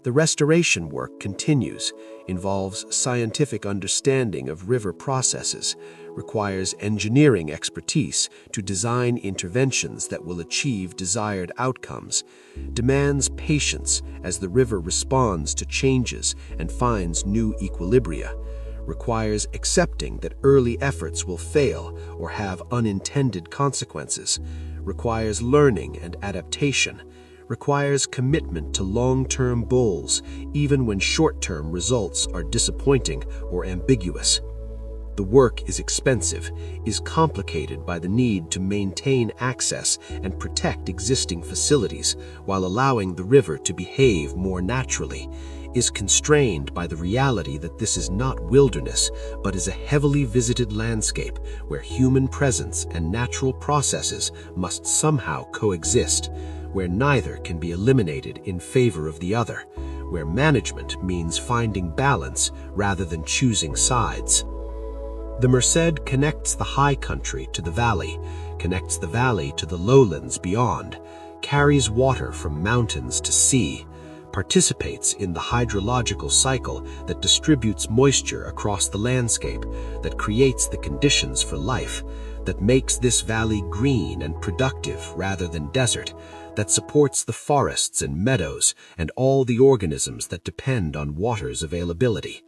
The restoration work continues, involves scientific understanding of river processes, requires engineering expertise to design interventions that will achieve desired outcomes, demands patience as the river responds to changes and finds new equilibria, requires accepting that early efforts will fail or have unintended consequences, requires learning and adaptation, requires commitment to long-term goals even when short-term results are disappointing or ambiguous. The work is expensive, is complicated by the need to maintain access and protect existing facilities while allowing the river to behave more naturally, is constrained by the reality that this is not wilderness, but is a heavily visited landscape where human presence and natural processes must somehow coexist, where neither can be eliminated in favor of the other, where management means finding balance rather than choosing sides. The Merced connects the high country to the valley, connects the valley to the lowlands beyond, carries water from mountains to sea, participates in the hydrological cycle that distributes moisture across the landscape, that creates the conditions for life, that makes this valley green and productive rather than desert, that supports the forests and meadows and all the organisms that depend on water's availability.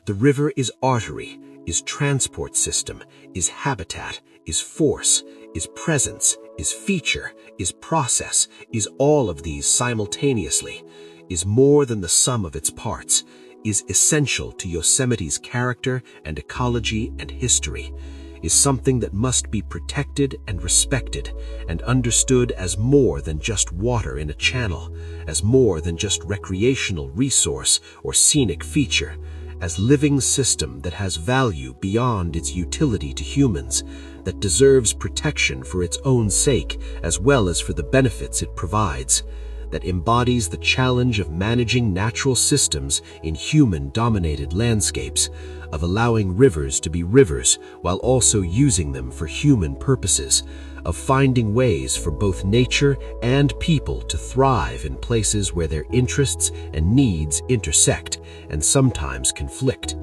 The river is artery, is transport system, is habitat, is force, is presence, is feature, is process, is all of these simultaneously, is more than the sum of its parts, is essential to Yosemite's character and ecology and history, is something that must be protected and respected and understood as more than just water in a channel, as more than just recreational resource or scenic feature, as living system that has value beyond its utility to humans, that deserves protection for its own sake as well as for the benefits it provides, that embodies the challenge of managing natural systems in human-dominated landscapes, of allowing rivers to be rivers while also using them for human purposes, of finding ways for both nature and people to thrive in places where their interests and needs intersect and sometimes conflict,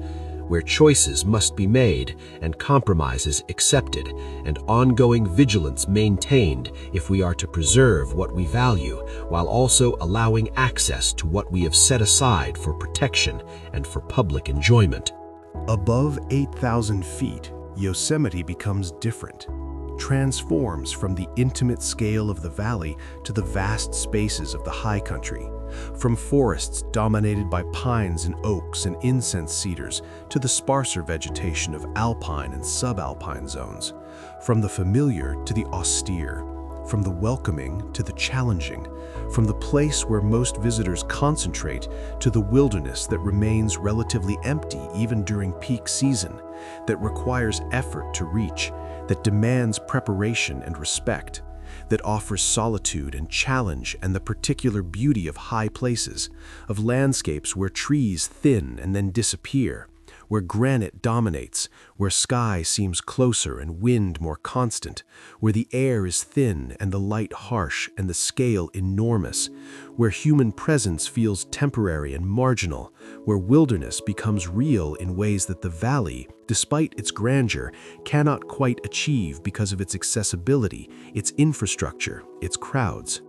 where choices must be made and compromises accepted and ongoing vigilance maintained if we are to preserve what we value while also allowing access to what we have set aside for protection and for public enjoyment. Above 8,000 feet, Yosemite becomes different, transforms from the intimate scale of the valley to the vast spaces of the high country, from forests dominated by pines and oaks and incense cedars to the sparser vegetation of alpine and subalpine zones, from the familiar to the austere, from the welcoming to the challenging, from the place where most visitors concentrate to the wilderness that remains relatively empty even during peak season, that requires effort to reach, that demands preparation and respect, that offers solitude and challenge and the particular beauty of high places, of landscapes where trees thin and then disappear, where granite dominates, where sky seems closer and wind more constant, where the air is thin and the light harsh and the scale enormous, where human presence feels temporary and marginal, where wilderness becomes real in ways that the valley, despite its grandeur, cannot quite achieve because of its accessibility, its infrastructure, its crowds.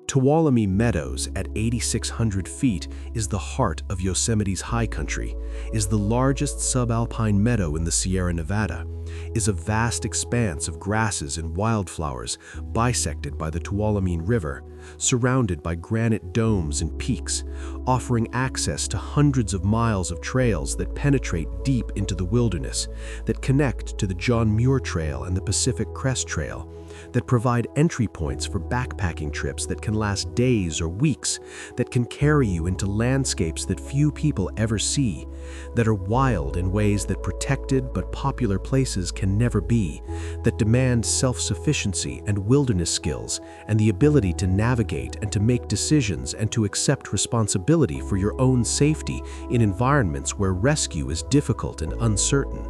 Tuolumne Meadows at 8,600 feet is the heart of Yosemite's high country, is the largest subalpine meadow in the Sierra Nevada, is a vast expanse of grasses and wildflowers bisected by the Tuolumne River, surrounded by granite domes and peaks, offering access to hundreds of miles of trails that penetrate deep into the wilderness, that connect to the John Muir Trail and the Pacific Crest Trail, that provide entry points for backpacking trips that can last days or weeks, that can carry you into landscapes that few people ever see, that are wild in ways that protected but popular places can never be, that demand self-sufficiency and wilderness skills and the ability to navigate and to make decisions and to accept responsibility for your own safety in environments where rescue is difficult and uncertain,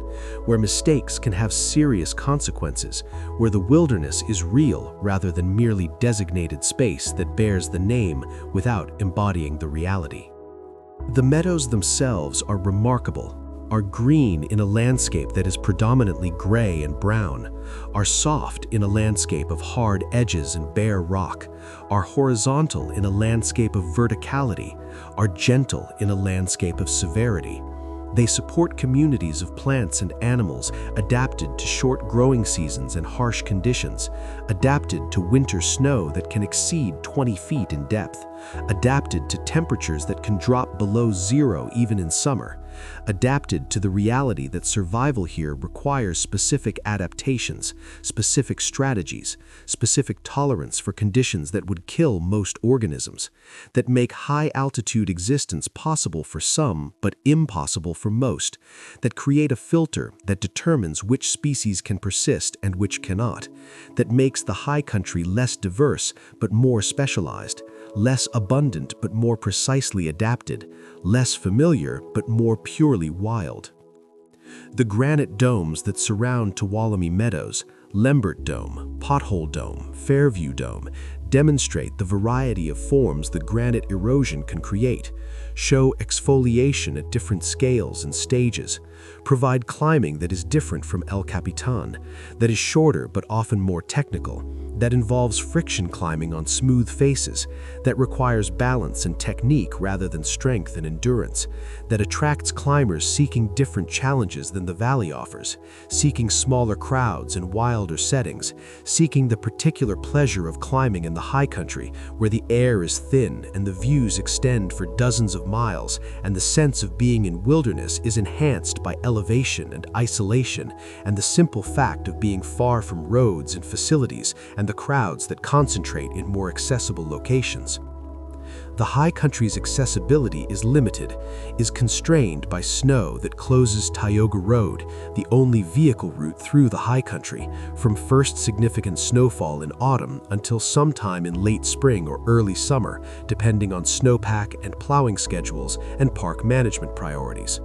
where mistakes can have serious consequences, where the wilderness is real rather than merely designated space that bears the name without embodying the reality. The meadows themselves are remarkable, are green in a landscape that is predominantly gray and brown, are soft in a landscape of hard edges and bare rock, are horizontal in a landscape of verticality, are gentle in a landscape of severity. They support communities of plants and animals adapted to short growing seasons and harsh conditions, adapted to winter snow that can exceed 20 feet in depth, adapted to temperatures that can drop below zero even in summer, adapted to the reality that survival here requires specific adaptations, specific strategies, specific tolerance for conditions that would kill most organisms, that make high-altitude existence possible for some but impossible for most, that create a filter that determines which species can persist and which cannot, that makes the high country less diverse but more specialized, less abundant but more precisely adapted, less familiar but more purely wild. The granite domes that surround Tuolumne Meadows, Lambert Dome, Pothole Dome, Fairview Dome, demonstrate the variety of forms the granite erosion can create, show exfoliation at different scales and stages, provide climbing that is different from El Capitan, that is shorter but often more technical, that involves friction climbing on smooth faces, that requires balance and technique rather than strength and endurance, that attracts climbers seeking different challenges than the valley offers, seeking smaller crowds and wilder settings, seeking the particular pleasure of climbing in the high country where the air is thin and the views extend for dozens of miles and the sense of being in wilderness is enhanced by elevation and isolation and the simple fact of being far from roads and facilities and the crowds that concentrate in more accessible locations. The high country's accessibility is limited, is constrained by snow that closes Tioga Road, the only vehicle route through the high country, from first significant snowfall in autumn until sometime in late spring or early summer, depending on snowpack and plowing schedules and park management priorities.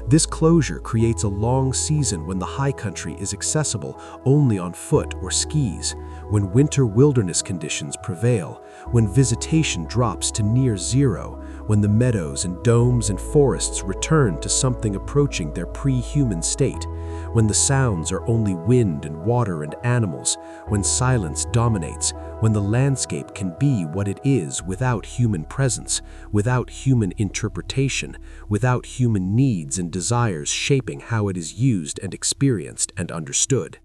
This closure creates a long season when the high country is accessible only on foot or skis, when winter wilderness conditions prevail, when visitation drops to near zero, when the meadows and domes and forests return to something approaching their pre-human state, when the sounds are only wind and water and animals, when silence dominates, when the landscape can be what it is without human presence, without human interpretation, without human needs and desires shaping how it is used and experienced and understood.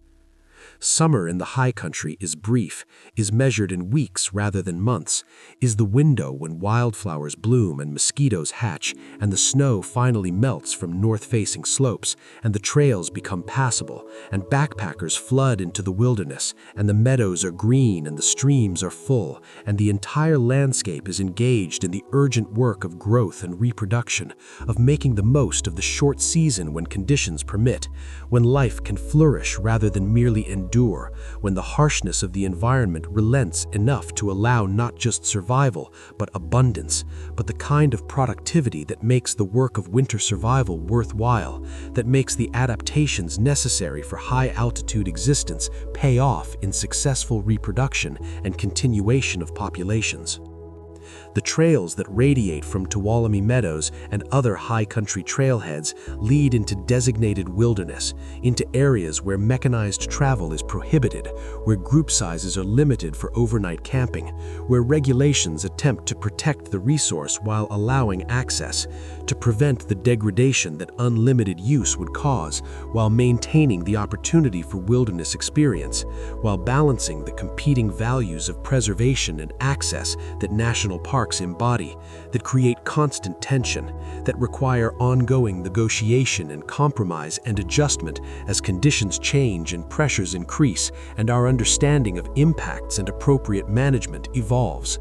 Summer in the high country is brief, is measured in weeks rather than months, is the window when wildflowers bloom and mosquitoes hatch and the snow finally melts from north-facing slopes and the trails become passable and backpackers flood into the wilderness and the meadows are green and the streams are full and the entire landscape is engaged in the urgent work of growth and reproduction, of making the most of the short season when conditions permit, when life can flourish rather than merely endure, when the harshness of the environment relents enough to allow not just survival, but abundance, but the kind of productivity that makes the work of winter survival worthwhile, that makes the adaptations necessary for high-altitude existence pay off in successful reproduction and continuation of populations. The trails that radiate from Tuolumne Meadows and other high country trailheads lead into designated wilderness, into areas where mechanized travel is prohibited, where group sizes are limited for overnight camping, where regulations attempt to protect the resource while allowing access, to prevent the degradation that unlimited use would cause, while maintaining the opportunity for wilderness experience, while balancing the competing values of preservation and access that national parks embody, that create constant tension, that require ongoing negotiation and compromise and adjustment as conditions change and pressures increase and our understanding of impacts and appropriate management evolves.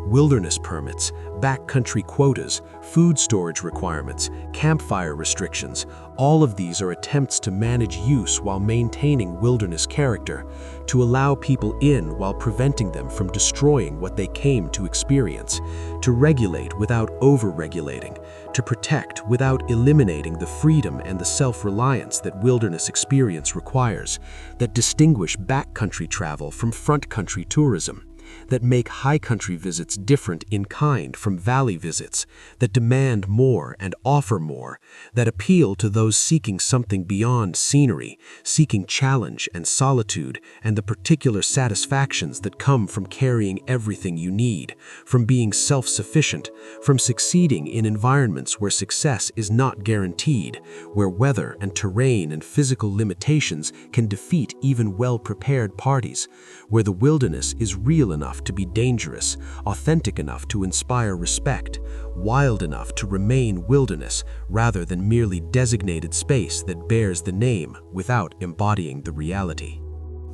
Wilderness permits, backcountry quotas, food storage requirements, campfire restrictions, all of these are attempts to manage use while maintaining wilderness character, to allow people in while preventing them from destroying what they came to experience, to regulate without over-regulating, to protect without eliminating the freedom and the self-reliance that wilderness experience requires, that distinguish backcountry travel from front country tourism, that make high country visits different in kind from valley visits, that demand more and offer more, that appeal to those seeking something beyond scenery, seeking challenge and solitude and the particular satisfactions that come from carrying everything you need, from being self-sufficient, from succeeding in environments where success is not guaranteed, where weather and terrain and physical limitations can defeat even well-prepared parties, where the wilderness is real enough to be dangerous, authentic enough to inspire respect, wild enough to remain wilderness rather than merely designated space that bears the name without embodying the reality.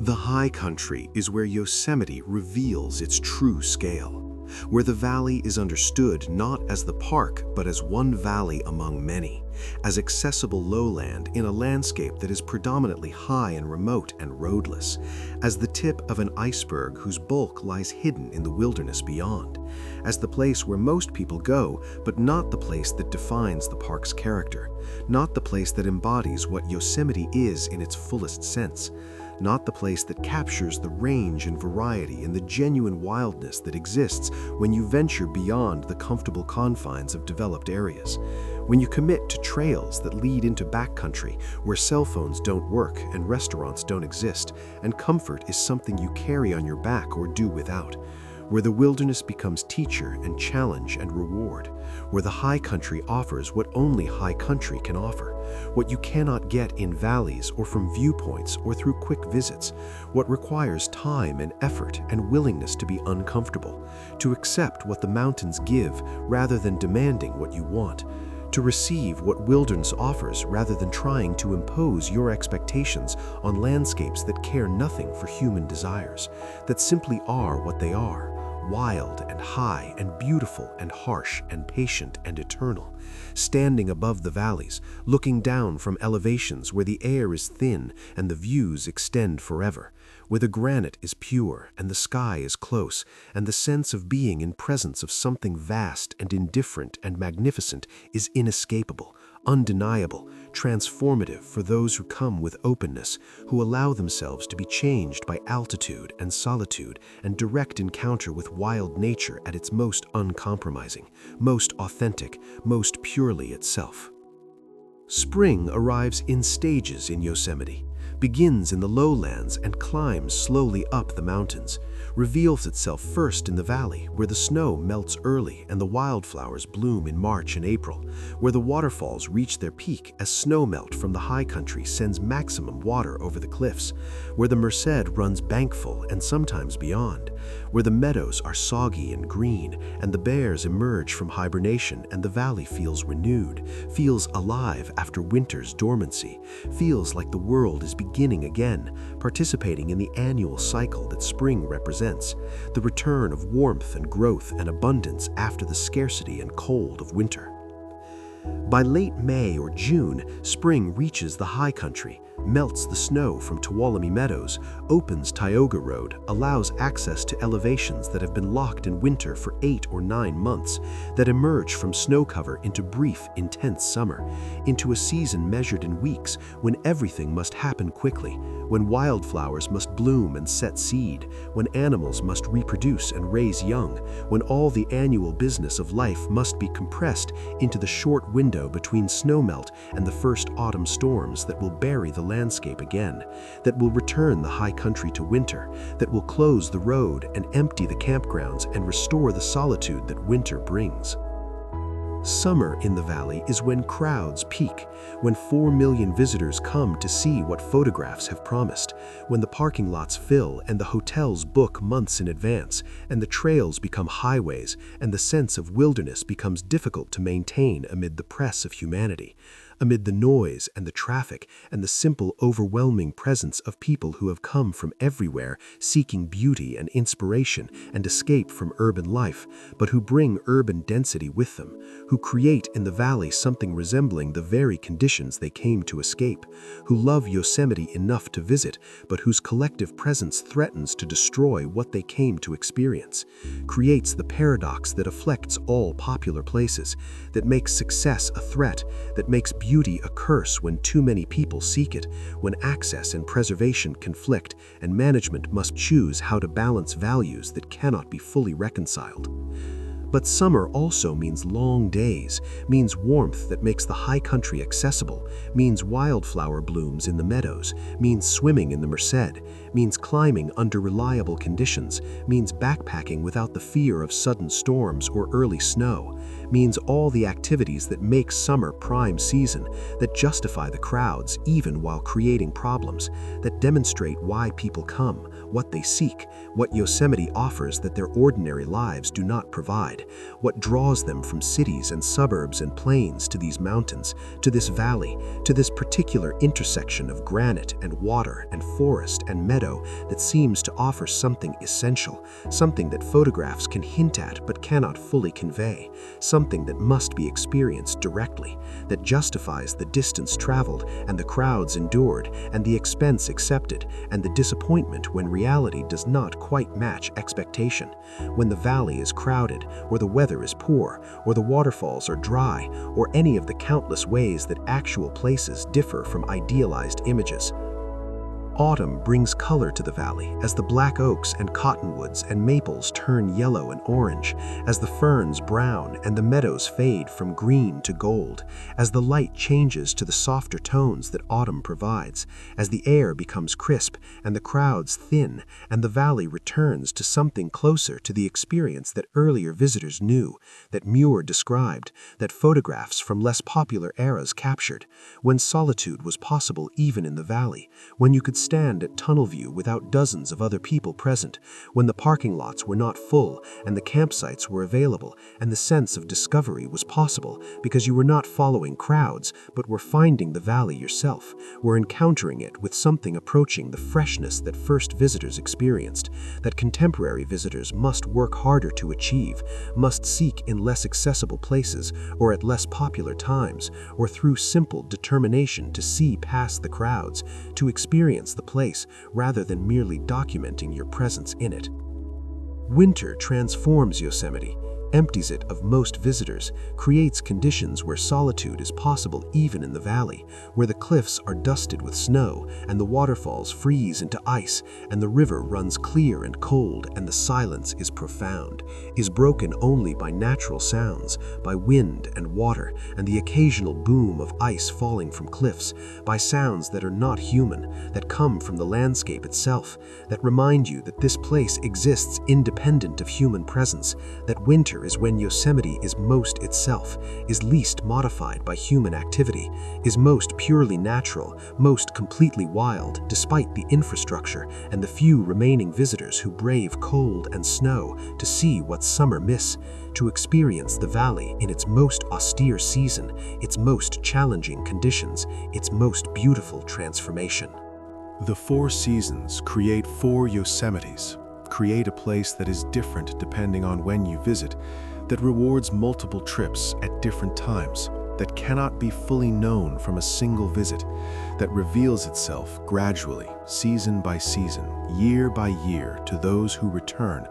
The high country is where Yosemite reveals its true scale, where the valley is understood not as the park but as one valley among many, as accessible lowland in a landscape that is predominantly high and remote and roadless, as the tip of an iceberg whose bulk lies hidden in the wilderness beyond, as the place where most people go but not the place that defines the park's character, not the place that embodies what Yosemite is in its fullest sense, not the place that captures the range and variety and the genuine wildness that exists when you venture beyond the comfortable confines of developed areas, when you commit to trails that lead into backcountry where cell phones don't work and restaurants don't exist, and comfort is something you carry on your back or do without, where the wilderness becomes teacher and challenge and reward, where the high country offers what only high country can offer, what you cannot get in valleys or from viewpoints or through quick visits, what requires time and effort and willingness to be uncomfortable, to accept what the mountains give rather than demanding what you want, to receive what wilderness offers rather than trying to impose your expectations on landscapes that care nothing for human desires, that simply are what they are, wild and high and beautiful and harsh and patient and eternal, standing above the valleys, looking down from elevations where the air is thin and the views extend forever, where the granite is pure and the sky is close, and the sense of being in presence of something vast and indifferent and magnificent is inescapable, undeniable, transformative for those who come with openness, who allow themselves to be changed by altitude and solitude and direct encounter with wild nature at its most uncompromising, most authentic, most purely itself. Spring arrives in stages in Yosemite, begins in the lowlands and climbs slowly up the mountains, reveals itself first in the valley where the snow melts early and the wildflowers bloom in March and April, where the waterfalls reach their peak as snowmelt from the high country sends maximum water over the cliffs, where the Merced runs bankful and sometimes beyond, where the meadows are soggy and green and the bears emerge from hibernation and the valley feels renewed, feels alive after winter's dormancy, feels like the world is beginning again, participating in the annual cycle that spring represents, the return of warmth and growth and abundance after the scarcity and cold of winter. By late May or June, spring reaches the high country, melts the snow from Tuolumne Meadows, opens Tioga Road, allows access to elevations that have been locked in winter for 8 or 9 months, that emerge from snow cover into brief, intense summer, into a season measured in weeks when everything must happen quickly, when wildflowers must bloom and set seed, when animals must reproduce and raise young, when all the annual business of life must be compressed into the short window between snowmelt and the first autumn storms that will bury the landscape again, that will return the high country to winter, that will close the road and empty the campgrounds and restore the solitude that winter brings. Summer in the valley is when crowds peak, when 4 million visitors come to see what photographs have promised, when the parking lots fill and the hotels book months in advance, and the trails become highways, and the sense of wilderness becomes difficult to maintain amid the press of humanity, amid the noise and the traffic and the simple, overwhelming presence of people who have come from everywhere seeking beauty and inspiration and escape from urban life, but who bring urban density with them, who create in the valley something resembling the very conditions they came to escape, who love Yosemite enough to visit, but whose collective presence threatens to destroy what they came to experience, creates the paradox that afflicts all popular places, that makes success a threat, that makes beauty a curse when too many people seek it, when access and preservation conflict, and management must choose how to balance values that cannot be fully reconciled? But summer also means long days, means warmth that makes the high country accessible, means wildflower blooms in the meadows, means swimming in the Merced, means climbing under reliable conditions, means backpacking without the fear of sudden storms or early snow, means all the activities that make summer prime season, that justify the crowds even while creating problems, that demonstrate why people come, what they seek, what Yosemite offers that their ordinary lives do not provide, what draws them from cities and suburbs and plains to these mountains, to this valley, to this particular intersection of granite and water and forest and meadow that seems to offer something essential, something that photographs can hint at but cannot fully convey, something that must be experienced directly, that justifies the distance traveled and the crowds endured and the expense accepted and the disappointment when reality does not quite match expectation, when the valley is crowded or the weather is poor or the waterfalls are dry or any of the countless ways that actual places differ from idealized images. Autumn brings color to the valley as the black oaks and cottonwoods and maples turn yellow and orange, as the ferns brown and the meadows fade from green to gold, as the light changes to the softer tones that autumn provides, as the air becomes crisp and the crowds thin, and the valley returns to something closer to the experience that earlier visitors knew, that Muir described, that photographs from less popular eras captured, when solitude was possible even in the valley, when you could stand at tunnel view without dozens of other people present, when the parking lots were not full and the campsites were available, and the sense of discovery was possible because you were not following crowds but were finding the valley yourself, were encountering it with something approaching the freshness that first visitors experienced, that contemporary visitors must work harder to achieve, must seek in less accessible places or at less popular times, or through simple determination to see past the crowds, to experience the place rather than merely documenting your presence in it. Winter transforms Yosemite, empties it of most visitors, creates conditions where solitude is possible even in the valley, where the cliffs are dusted with snow and the waterfalls freeze into ice and the river runs clear and cold and the silence is profound, is broken only by natural sounds, by wind and water and the occasional boom of ice falling from cliffs, by sounds that are not human, that come from the landscape itself, that remind you that this place exists independent of human presence, that winter is when Yosemite is most itself, is least modified by human activity, is most purely natural, most completely wild, despite the infrastructure and the few remaining visitors who brave cold and snow to see what summer miss, to experience the valley in its most austere season, its most challenging conditions, its most beautiful transformation. The 4 seasons create 4 Yosemites. Create a place that is different depending on when you visit, that rewards multiple trips at different times, that cannot be fully known from a single visit, that reveals itself gradually, season by season, year by year to those who return,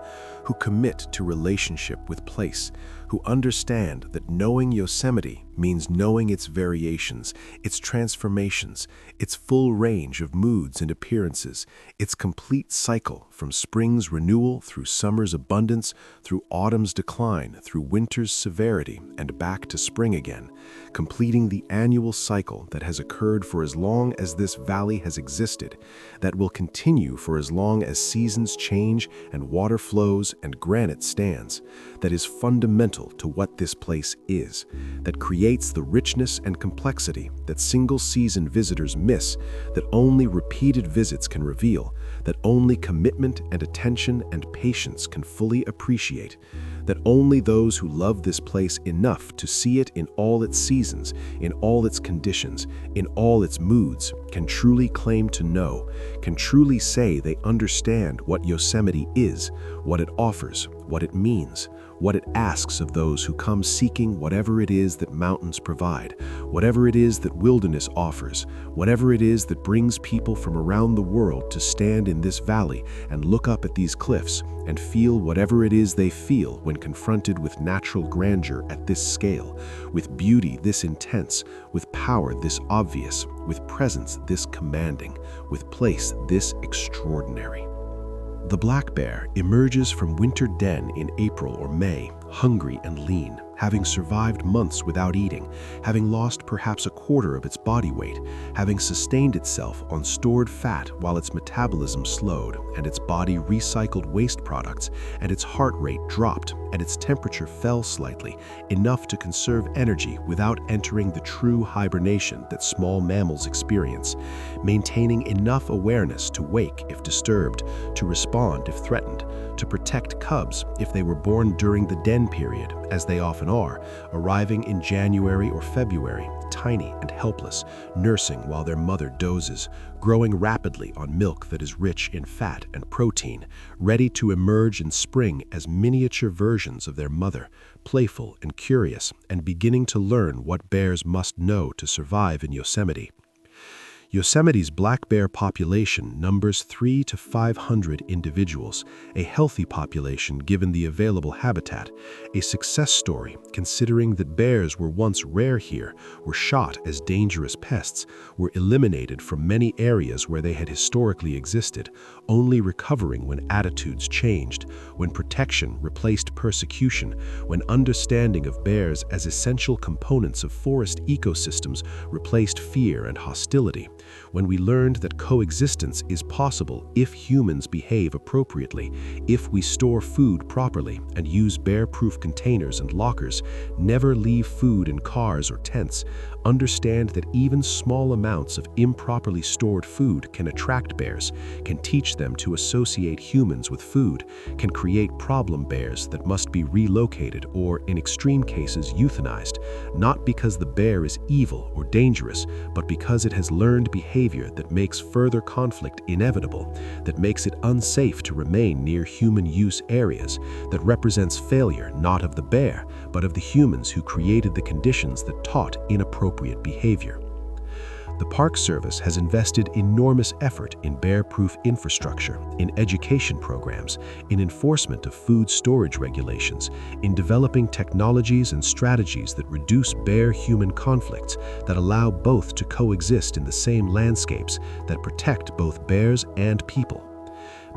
who commit to relationship with place, who understand that knowing Yosemite means knowing its variations, its transformations, its full range of moods and appearances, its complete cycle from spring's renewal through summer's abundance, through autumn's decline, through winter's severity, and back to spring again, completing the annual cycle that has occurred for as long as this valley has existed, that will continue for as long as seasons change and water flows and granite stands, that is fundamental to what this place is, that creates the richness and complexity that single-season visitors miss, that only repeated visits can reveal, that only commitment and attention and patience can fully appreciate, that only those who love this place enough to see it in all its seasons, in all its conditions, in all its moods, can truly claim to know, can truly say they understand what Yosemite is, what it offers, what it means, what it asks of those who come seeking whatever it is that mountains provide, whatever it is that wilderness offers, whatever it is that brings people from around the world to stand in this valley and look up at these cliffs and feel whatever it is they feel when confronted with natural grandeur at this scale, with beauty this intense, with power this obvious, with presence this commanding, with place this extraordinary. The black bear emerges from winter den in April or May, hungry and lean, having survived months without eating, having lost perhaps a quarter of its body weight, having sustained itself on stored fat while its metabolism slowed and its body recycled waste products and its heart rate dropped and its temperature fell slightly, enough to conserve energy without entering the true hibernation that small mammals experience, maintaining enough awareness to wake if disturbed, to respond if threatened, to protect cubs if they were born during the den period, as they often are, arriving in January or February, tiny and helpless, nursing while their mother dozes, growing rapidly on milk that is rich in fat and protein, ready to emerge in spring as miniature versions of their mother, playful and curious, and beginning to learn what bears must know to survive in Yosemite. Yosemite's black bear population numbers 300 to 500 individuals, a healthy population given the available habitat, a success story considering that bears were once rare here, were shot as dangerous pests, were eliminated from many areas where they had historically existed, only recovering when attitudes changed, when protection replaced persecution, when understanding of bears as essential components of forest ecosystems replaced fear and hostility, when we learned that coexistence is possible if humans behave appropriately, if we store food properly and use bear-proof containers and lockers, never leave food in cars or tents, understand that even small amounts of improperly stored food can attract bears, can teach them to associate humans with food, can create problem bears that must be relocated or, in extreme cases, euthanized, not because the bear is evil or dangerous, but because it has learned behavior that makes further conflict inevitable, that makes it unsafe to remain near human use areas, that represents failure not of the bear, but of the humans who created the conditions that taught inappropriate behavior. The Park Service has invested enormous effort in bear-proof infrastructure, in education programs, in enforcement of food storage regulations, in developing technologies and strategies that reduce bear-human conflicts, that allow both to coexist in the same landscapes, that protect both bears and people.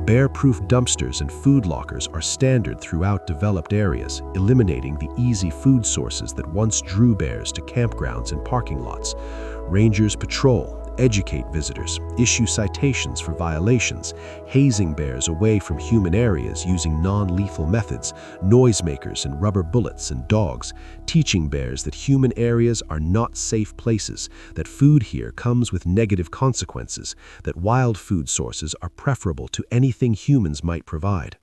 Bear-proof dumpsters and food lockers are standard throughout developed areas, eliminating the easy food sources that once drew bears to campgrounds and parking lots. Rangers patrol, educate visitors, issue citations for violations, hazing bears away from human areas using non-lethal methods, noisemakers and rubber bullets and dogs, teaching bears that human areas are not safe places, that food here comes with negative consequences, that wild food sources are preferable to anything humans might provide.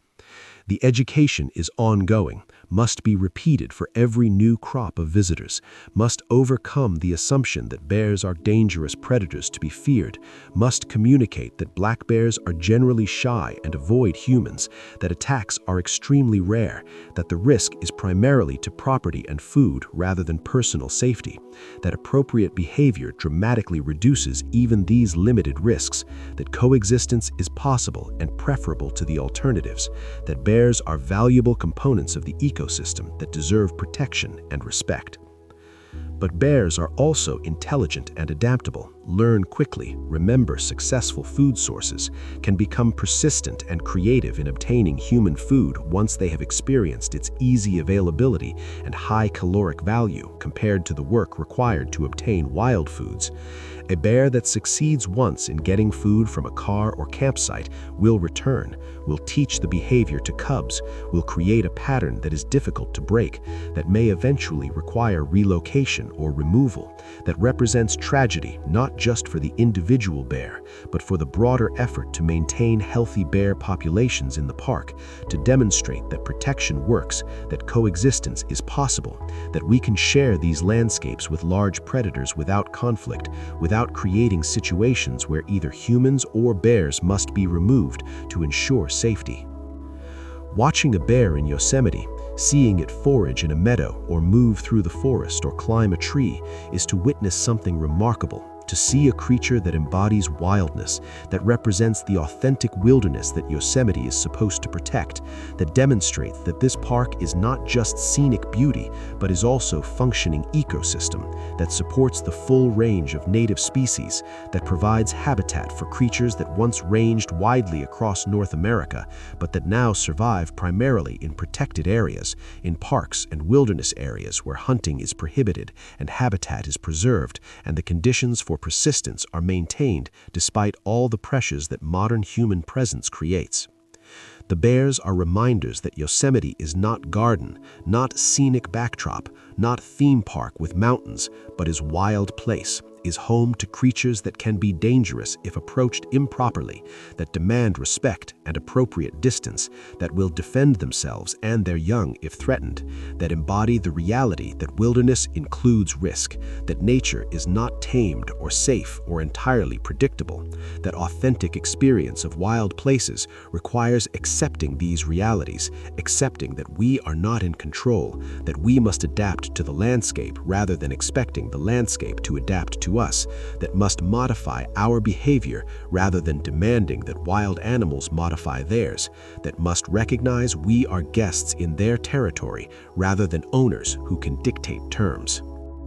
The education is ongoing, must be repeated for every new crop of visitors, must overcome the assumption that bears are dangerous predators to be feared, must communicate that black bears are generally shy and avoid humans, that attacks are extremely rare, that the risk is primarily to property and food rather than personal safety, that appropriate behavior dramatically reduces even these limited risks, that coexistence is possible and preferable to the alternatives, that bears are valuable components of the ecosystem that deserve protection and respect. But bears are also intelligent and adaptable, learn quickly, remember successful food sources, can become persistent and creative in obtaining human food once they have experienced its easy availability and high caloric value compared to the work required to obtain wild foods. A bear that succeeds once in getting food from a car or campsite will return, will teach the behavior to cubs, will create a pattern that is difficult to break, that may eventually require relocation or removal, that represents tragedy not just for the individual bear, but for the broader effort to maintain healthy bear populations in the park, to demonstrate that protection works, that coexistence is possible, that we can share these landscapes with large predators without conflict, without creating situations where either humans or bears must be removed to ensure safety. Watching a bear in Yosemite, Seeing it forage in a meadow or move through the forest or climb a tree is to witness something remarkable, to see a creature that embodies wildness, that represents the authentic wilderness that Yosemite is supposed to protect, that demonstrates that this park is not just scenic beauty, but is also functioning ecosystem that supports the full range of native species, that provides habitat for creatures that once ranged widely across North America, but that now survive primarily in protected areas, in parks and wilderness areas where hunting is prohibited and habitat is preserved, and the conditions for persistence are maintained despite all the pressures that modern human presence creates. The bears are reminders that Yosemite is not garden, not scenic backdrop, not theme park with mountains, but is wild place, is home to creatures that can be dangerous if approached improperly, that demand respect and appropriate distance, that will defend themselves and their young if threatened, that embody the reality that wilderness includes risk, that nature is not tamed or safe or entirely predictable, that authentic experience of wild places requires accepting these realities, accepting that we are not in control, that we must adapt to the landscape rather than expecting the landscape to adapt to us, that must modify our behavior rather than demanding that wild animals modify theirs, that must recognize we are guests in their territory rather than owners who can dictate terms.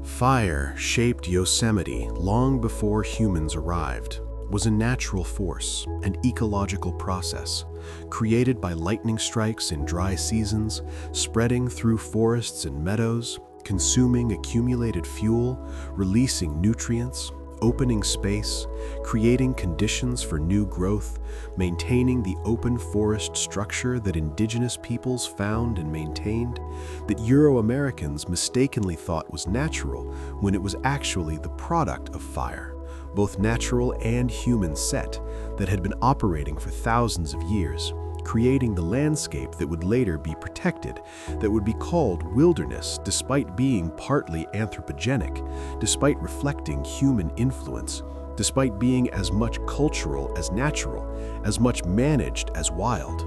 Fire shaped Yosemite long before humans arrived, was a natural force, an ecological process, created by lightning strikes in dry seasons, spreading through forests and meadows, consuming accumulated fuel, releasing nutrients, opening space, creating conditions for new growth, maintaining the open forest structure that indigenous peoples found and maintained, that Euro-Americans mistakenly thought was natural when it was actually the product of fire, both natural and human set, that had been operating for thousands of years, creating the landscape that would later be protected, that would be called wilderness despite being partly anthropogenic, despite reflecting human influence, despite being as much cultural as natural, as much managed as wild.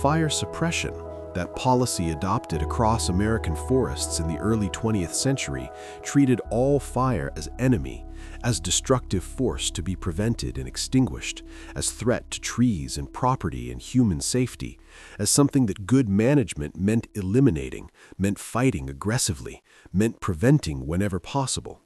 Fire suppression, that policy adopted across American forests in the early 20th century, treated all fire as enemy, as destructive force to be prevented and extinguished, as threat to trees and property and human safety, as something that good management meant eliminating, meant fighting aggressively, meant preventing whenever possible.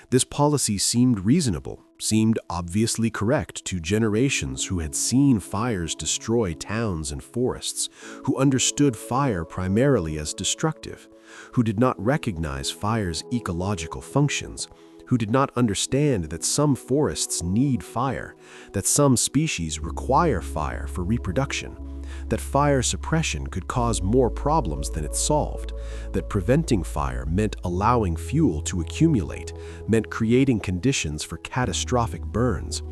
This policy seemed reasonable, seemed obviously correct to generations who had seen fires destroy towns and forests, who understood fire primarily as destructive, who did not recognize fire's ecological functions, who did not understand that some forests need fire, that some species require fire for reproduction, that fire suppression could cause more problems than it solved, that preventing fire meant allowing fuel to accumulate, meant creating conditions for catastrophic burns,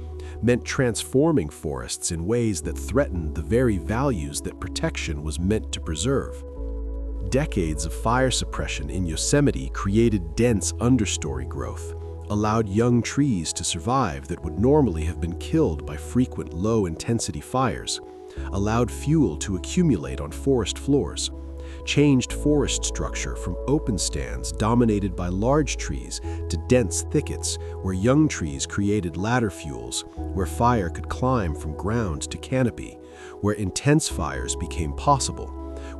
meant transforming forests in ways that threatened the very values that protection was meant to preserve. Decades of fire suppression in Yosemite created dense understory growth, allowed young trees to survive that would normally have been killed by frequent low-intensity fires, allowed fuel to accumulate on forest floors, changed forest structure from open stands dominated by large trees to dense thickets where young trees created ladder fuels, where fire could climb from ground to canopy, where intense fires became possible,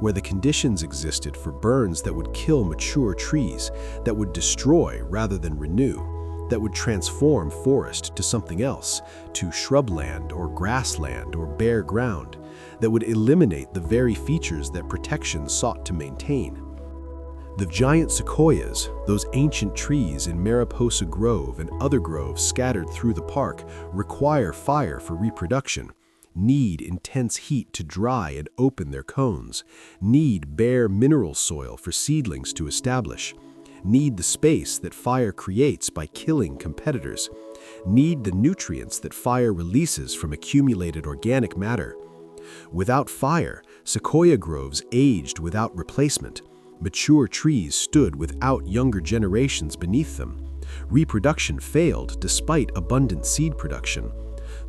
where the conditions existed for burns that would kill mature trees, that would destroy rather than renew, that would transform forest to something else, to shrubland or grassland or bare ground, that would eliminate the very features that protection sought to maintain. The giant sequoias, those ancient trees in Mariposa Grove and other groves scattered through the park, require fire for reproduction, need intense heat to dry and open their cones, need bare mineral soil for seedlings to establish, need the space that fire creates by killing competitors, need the nutrients that fire releases from accumulated organic matter. Without fire, sequoia groves aged without replacement. Mature trees stood without younger generations beneath them. Reproduction failed despite abundant seed production.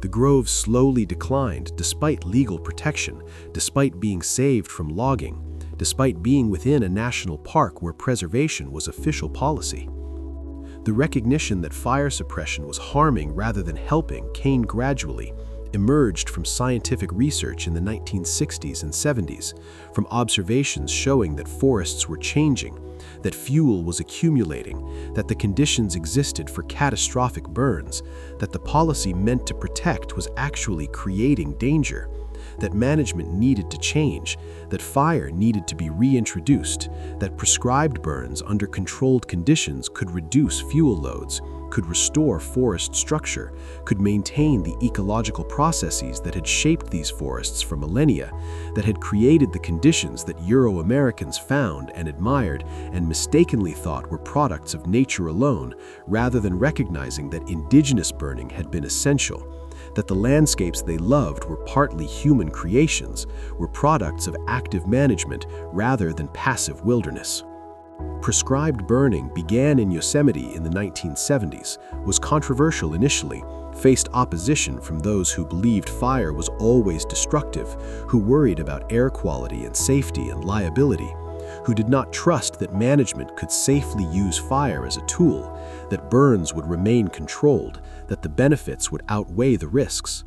The groves slowly declined despite legal protection, despite being saved from logging, despite being within a national park where preservation was official policy. The recognition that fire suppression was harming rather than helping came gradually, emerged from scientific research in the 1960s and 70s, from observations showing that forests were changing, that fuel was accumulating, that the conditions existed for catastrophic burns, that the policy meant to protect was actually creating danger, that management needed to change, that fire needed to be reintroduced, that prescribed burns under controlled conditions could reduce fuel loads, could restore forest structure, could maintain the ecological processes that had shaped these forests for millennia, that had created the conditions that Euro-Americans found and admired and mistakenly thought were products of nature alone, rather than recognizing that indigenous burning had been essential, that the landscapes they loved were partly human creations, were products of active management rather than passive wilderness. Prescribed burning began in Yosemite in the 1970s, was controversial initially, faced opposition from those who believed fire was always destructive, who worried about air quality and safety and liability, who did not trust that management could safely use fire as a tool, that burns would remain controlled, that the benefits would outweigh the risks.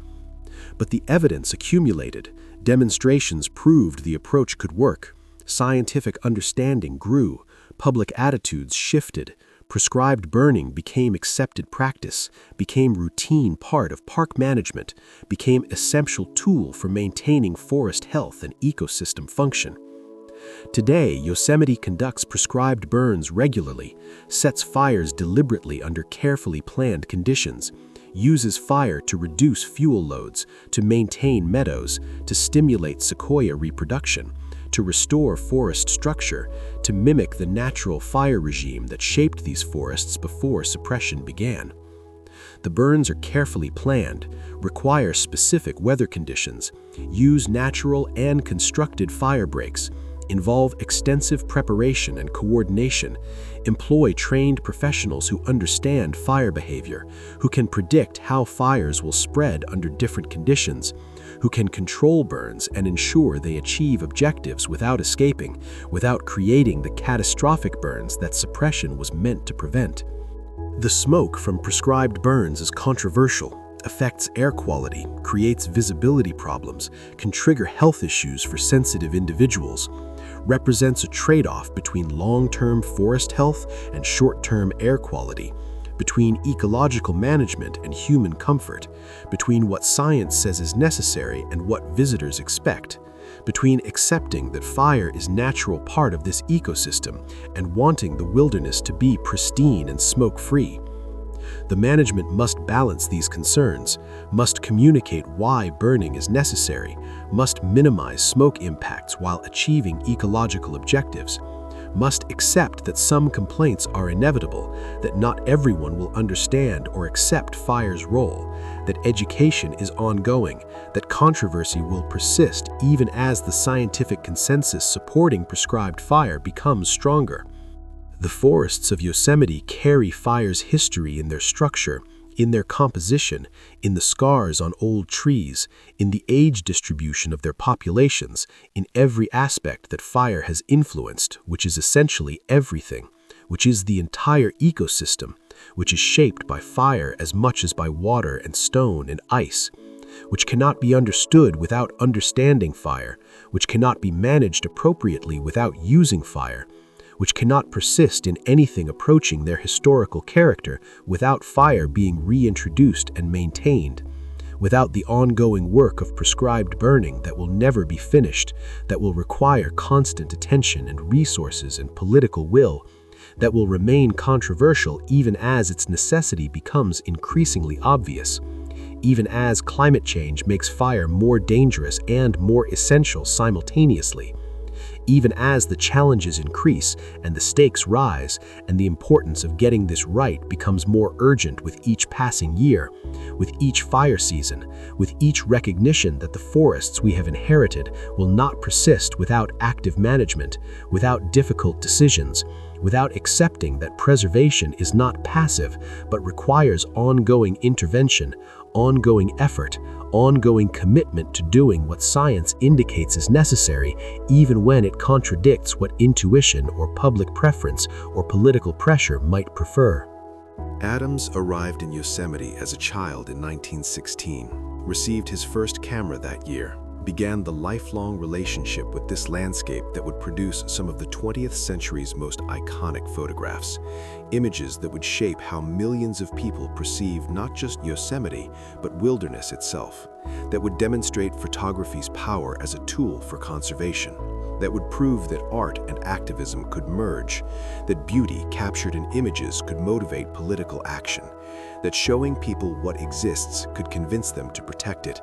But the evidence accumulated, demonstrations proved the approach could work, scientific understanding grew, public attitudes shifted, prescribed burning became accepted practice, became routine part of park management, became essential tool for maintaining forest health and ecosystem function. Today, Yosemite conducts prescribed burns regularly, sets fires deliberately under carefully planned conditions, uses fire to reduce fuel loads, to maintain meadows, to stimulate sequoia reproduction, to restore forest structure, to mimic the natural fire regime that shaped these forests before suppression began. The burns are carefully planned, require specific weather conditions, use natural and constructed fire breaks, involve extensive preparation and coordination, employ trained professionals who understand fire behavior, who can predict how fires will spread under different conditions, who can control burns and ensure they achieve objectives without escaping, without creating the catastrophic burns that suppression was meant to prevent. The smoke from prescribed burns is controversial, affects air quality, creates visibility problems, can trigger health issues for sensitive individuals, represents a trade-off between long-term forest health and short-term air quality, between ecological management and human comfort, between what science says is necessary and what visitors expect, between accepting that fire is a natural part of this ecosystem and wanting the wilderness to be pristine and smoke-free. The management must balance these concerns, must communicate why burning is necessary, must minimize smoke impacts while achieving ecological objectives, must accept that some complaints are inevitable, that not everyone will understand or accept fire's role, that education is ongoing, that controversy will persist even as the scientific consensus supporting prescribed fire becomes stronger. The forests of Yosemite carry fire's history in their structure, in their composition, in the scars on old trees, in the age distribution of their populations, in every aspect that fire has influenced, which is essentially everything, which is the entire ecosystem, which is shaped by fire as much as by water and stone and ice, which cannot be understood without understanding fire, which cannot be managed appropriately without using fire, which cannot persist in anything approaching their historical character without fire being reintroduced and maintained, without the ongoing work of prescribed burning that will never be finished, that will require constant attention and resources and political will, that will remain controversial even as its necessity becomes increasingly obvious, even as climate change makes fire more dangerous and more essential simultaneously, even as the challenges increase and the stakes rise and the importance of getting this right becomes more urgent with each passing year, with each fire season, with each recognition that the forests we have inherited will not persist without active management, without difficult decisions, without accepting that preservation is not passive but requires ongoing intervention, ongoing effort, ongoing commitment to doing what science indicates is necessary, even when it contradicts what intuition or public preference or political pressure might prefer. Adams arrived in Yosemite as a child in 1916, received his first camera that year, began the lifelong relationship with this landscape that would produce some of the 20th century's most iconic photographs, images that would shape how millions of people perceive not just Yosemite, but wilderness itself, that would demonstrate photography's power as a tool for conservation, that would prove that art and activism could merge, that beauty captured in images could motivate political action, that showing people what exists could convince them to protect it,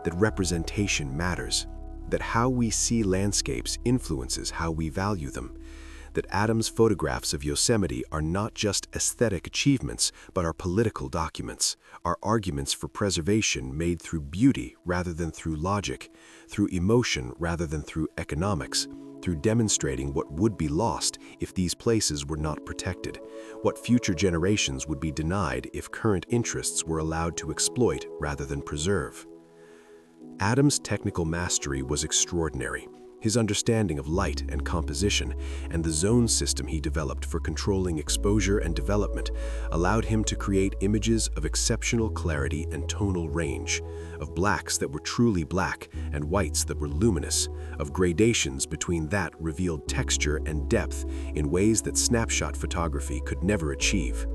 that representation matters, that how we see landscapes influences how we value them, that Adams' photographs of Yosemite are not just aesthetic achievements, but are political documents, are arguments for preservation made through beauty rather than through logic, through emotion rather than through economics, through demonstrating what would be lost if these places were not protected, what future generations would be denied if current interests were allowed to exploit rather than preserve. Adams' technical mastery was extraordinary. His understanding of light and composition and the zone system he developed for controlling exposure and development allowed him to create images of exceptional clarity and tonal range, of blacks that were truly black and whites that were luminous, of gradations between that revealed texture and depth in ways that snapshot photography could never achieve.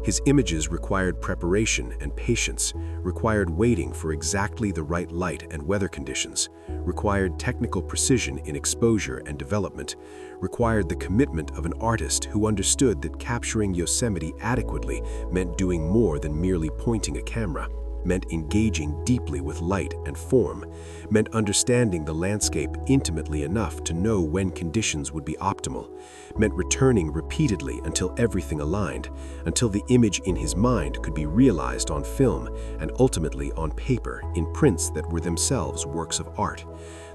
His images required preparation and patience, required waiting for exactly the right light and weather conditions, required technical precision in exposure and development, required the commitment of an artist who understood that capturing Yosemite adequately meant doing more than merely pointing a camera, meant engaging deeply with light and form, meant understanding the landscape intimately enough to know when conditions would be optimal, meant returning repeatedly until everything aligned, until the image in his mind could be realized on film and ultimately on paper in prints that were themselves works of art,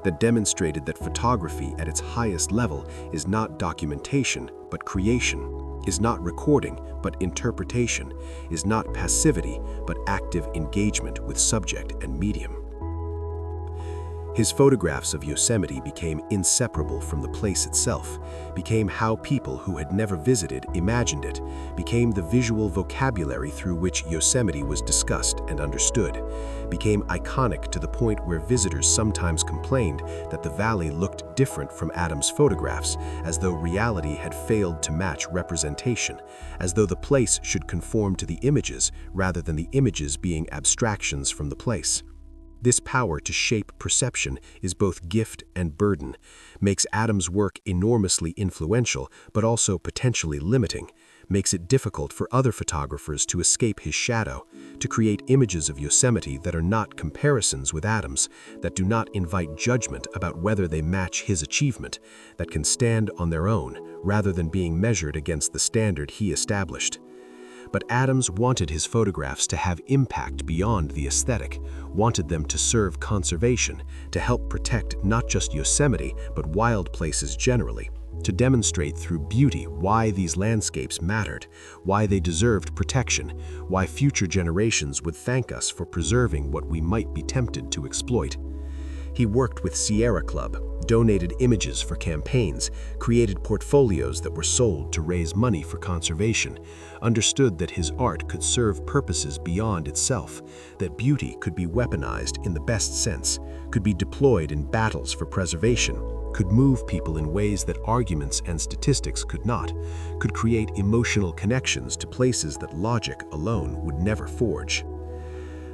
that demonstrated that photography at its highest level is not documentation but creation, is not recording but interpretation, is not passivity but active engagement with subject and medium. His photographs of Yosemite became inseparable from the place itself, became how people who had never visited imagined it, became the visual vocabulary through which Yosemite was discussed and understood, became iconic to the point where visitors sometimes complained that the valley looked different from Adams' photographs, as though reality had failed to match representation, as though the place should conform to the images rather than the images being abstractions from the place. This power to shape perception is both gift and burden, makes Adams' work enormously influential but also potentially limiting, makes it difficult for other photographers to escape his shadow, to create images of Yosemite that are not comparisons with Adams, that do not invite judgment about whether they match his achievement, that can stand on their own rather than being measured against the standard he established. But Adams wanted his photographs to have impact beyond the aesthetic, wanted them to serve conservation, to help protect not just Yosemite, but wild places generally, to demonstrate through beauty why these landscapes mattered, why they deserved protection, why future generations would thank us for preserving what we might be tempted to exploit. He worked with Sierra Club, donated images for campaigns, created portfolios that were sold to raise money for conservation, understood that his art could serve purposes beyond itself, that beauty could be weaponized in the best sense, could be deployed in battles for preservation, could move people in ways that arguments and statistics could not, could create emotional connections to places that logic alone would never forge.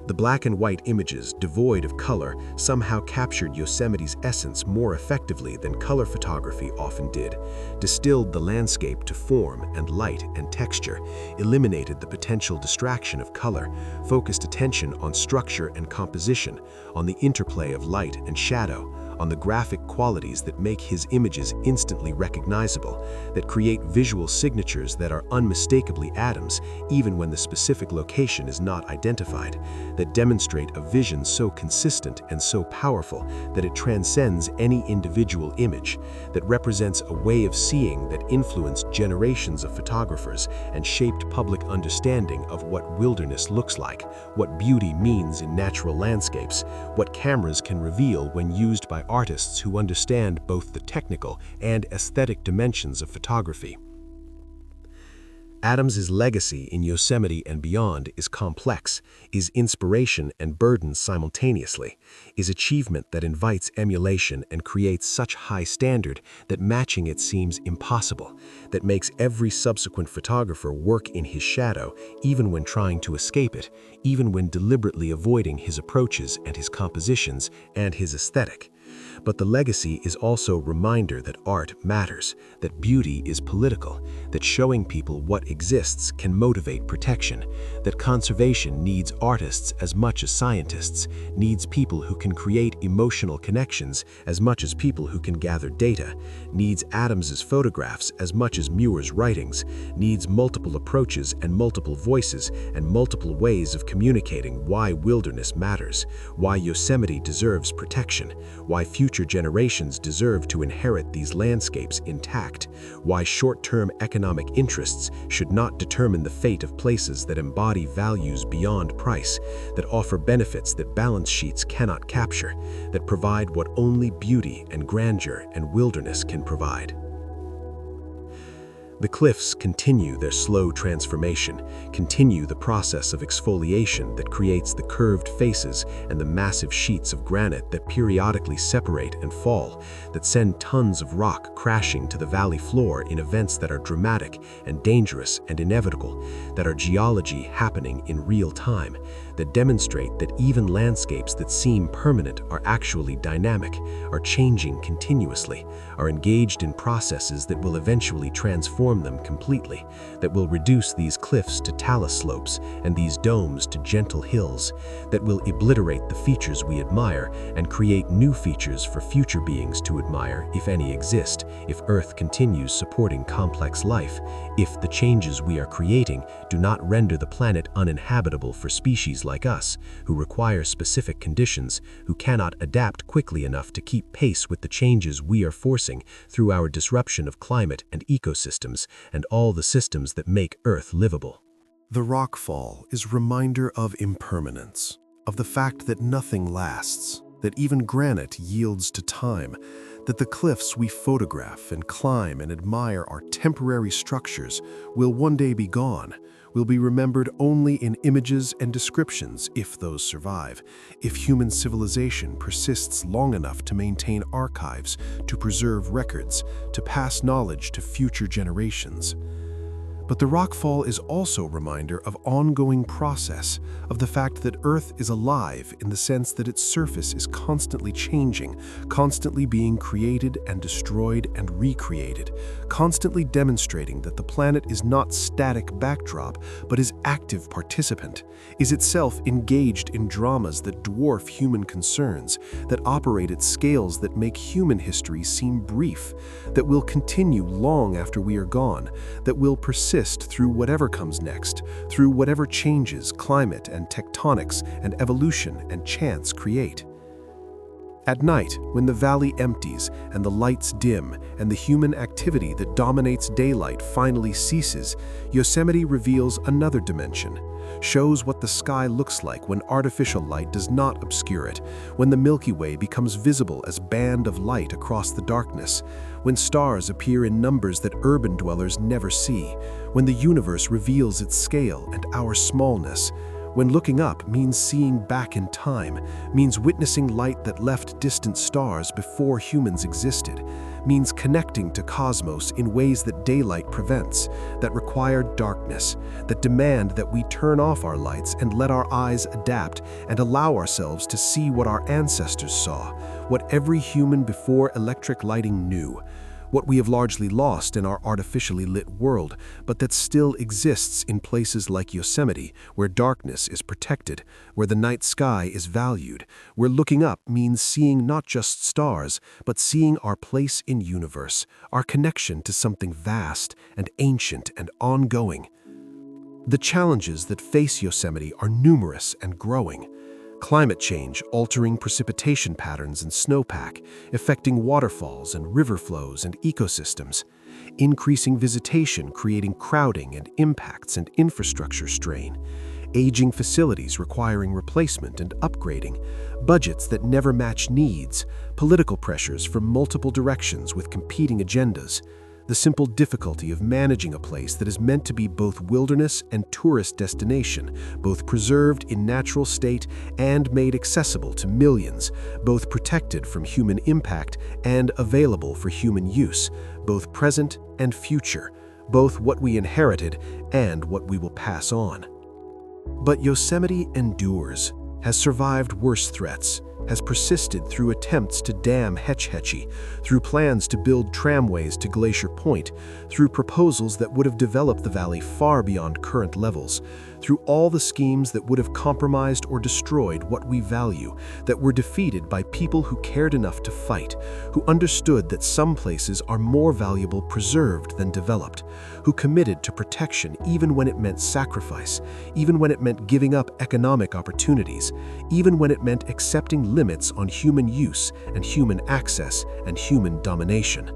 The black and white images, devoid of color, somehow captured Yosemite's essence more effectively than color photography often did, distilled the landscape to form and light and texture, eliminated the potential distraction of color, focused attention on structure and composition, on the interplay of light and shadow, on the graphic qualities that make his images instantly recognizable, that create visual signatures that are unmistakably Adam's, even when the specific location is not identified, that demonstrate a vision so consistent and so powerful that it transcends any individual image, that represents a way of seeing that influenced generations of photographers and shaped public understanding of what wilderness looks like, what beauty means in natural landscapes, what cameras can reveal when used by artists who understand both the technical and aesthetic dimensions of photography. Adams's legacy in Yosemite and beyond is complex, is inspiration and burden simultaneously, is achievement that invites emulation and creates such high standard that matching it seems impossible, that makes every subsequent photographer work in his shadow, even when trying to escape it, even when deliberately avoiding his approaches and his compositions and his aesthetic. But the legacy is also a reminder that art matters, that beauty is political, that showing people what exists can motivate protection, that conservation needs artists as much as scientists, needs people who can create emotional connections as much as people who can gather data, needs Adams's photographs as much as Muir's writings, needs multiple approaches and multiple voices and multiple ways of communicating why wilderness matters, why Yosemite deserves protection, why future generations deserve to inherit these landscapes intact, why short-term economic interests should not determine the fate of places that embody values beyond price, that offer benefits that balance sheets cannot capture, that provide what only beauty and grandeur and wilderness can provide. The cliffs continue their slow transformation, continue the process of exfoliation that creates the curved faces and the massive sheets of granite that periodically separate and fall, that send tons of rock crashing to the valley floor in events that are dramatic and dangerous and inevitable, that are geology happening in real time, that demonstrate that even landscapes that seem permanent are actually dynamic, are changing continuously, are engaged in processes that will eventually transform them completely, that will reduce these cliffs to talus slopes and these domes to gentle hills, that will obliterate the features we admire and create new features for future beings to admire, if any exist, if Earth continues supporting complex life, if the changes we are creating do not render the planet uninhabitable for species like us, who require specific conditions, who cannot adapt quickly enough to keep pace with the changes we are forcing through our disruption of climate and ecosystems and all the systems that make Earth livable. The rockfall is a reminder of impermanence, of the fact that nothing lasts, that even granite yields to time, that the cliffs we photograph and climb and admire are temporary structures, will one day be gone, will be remembered only in images and descriptions if those survive, if human civilization persists long enough to maintain archives, to preserve records, to pass knowledge to future generations. But the rockfall is also a reminder of ongoing process, of the fact that Earth is alive in the sense that its surface is constantly changing, constantly being created and destroyed and recreated, constantly demonstrating that the planet is not static backdrop, but is active participant, is itself engaged in dramas that dwarf human concerns, that operate at scales that make human history seem brief, that will continue long after we are gone, that will persist through whatever comes next, through whatever changes climate and tectonics and evolution and chance create. At night, when the valley empties and the lights dim and the human activity that dominates daylight finally ceases, Yosemite reveals another dimension, shows what the sky looks like when artificial light does not obscure it, when the Milky Way becomes visible as a band of light across the darkness, when stars appear in numbers that urban dwellers never see, when the universe reveals its scale and our smallness, when looking up means seeing back in time, means witnessing light that left distant stars before humans existed, means connecting to cosmos in ways that daylight prevents, that require darkness, that demand that we turn off our lights and let our eyes adapt and allow ourselves to see what our ancestors saw, what every human before electric lighting knew, what we have largely lost in our artificially lit world, but that still exists in places like Yosemite, where darkness is protected, where the night sky is valued, where looking up means seeing not just stars, but seeing our place in universe, our connection to something vast and ancient and ongoing. The challenges that face Yosemite are numerous and growing. Climate change altering precipitation patterns and snowpack, affecting waterfalls and river flows and ecosystems. Increasing visitation creating crowding and impacts and infrastructure strain. Aging facilities requiring replacement and upgrading. Budgets that never match needs. Political pressures from multiple directions with competing agendas. The simple difficulty of managing a place that is meant to be both wilderness and tourist destination, both preserved in natural state and made accessible to millions, both protected from human impact and available for human use, both present and future, both what we inherited and what we will pass on. But Yosemite endures, has survived worse threats, has persisted through attempts to dam Ahwahneechee, through plans to build tramways to Glacier Point, through proposals that would have developed the valley far beyond current levels, through all the schemes that would have compromised or destroyed what we value, that were defeated by people who cared enough to fight, who understood that some places are more valuable preserved than developed, who committed to protection even when it meant sacrifice, even when it meant giving up economic opportunities, even when it meant accepting limits on human use and human access and human domination.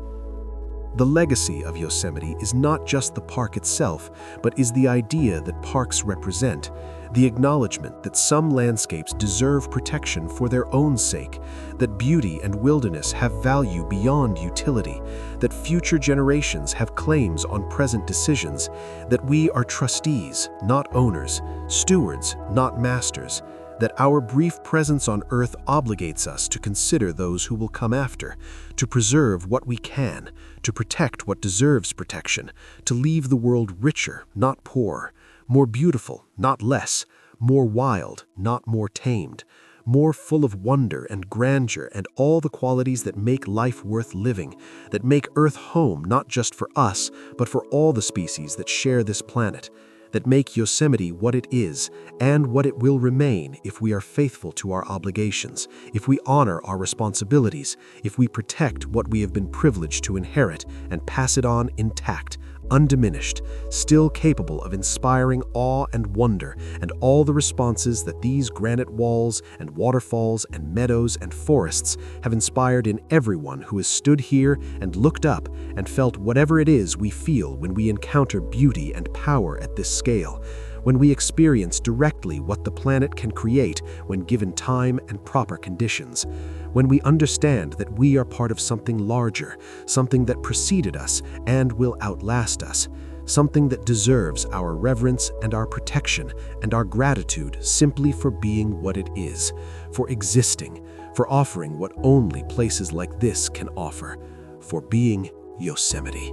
The legacy of Yosemite is not just the park itself, but is the idea that parks represent, the acknowledgement that some landscapes deserve protection for their own sake, that beauty and wilderness have value beyond utility, that future generations have claims on present decisions, that we are trustees, not owners, stewards, not masters, that our brief presence on Earth obligates us to consider those who will come after, to preserve what we can, to protect what deserves protection, to leave the world richer, not poorer, more beautiful, not less, more wild, not more tamed, more full of wonder and grandeur and all the qualities that make life worth living, that make Earth home not just for us, but for all the species that share this planet, that make Yosemite what it is and what it will remain if we are faithful to our obligations, if we honor our responsibilities, if we protect what we have been privileged to inherit and pass it on intact, undiminished, still capable of inspiring awe and wonder and all the responses that these granite walls and waterfalls and meadows and forests have inspired in everyone who has stood here and looked up and felt whatever it is we feel when we encounter beauty and power at this scale, when we experience directly what the planet can create when given time and proper conditions, when we understand that we are part of something larger, something that preceded us and will outlast us, something that deserves our reverence and our protection and our gratitude simply for being what it is, for existing, for offering what only places like this can offer, for being Yosemite.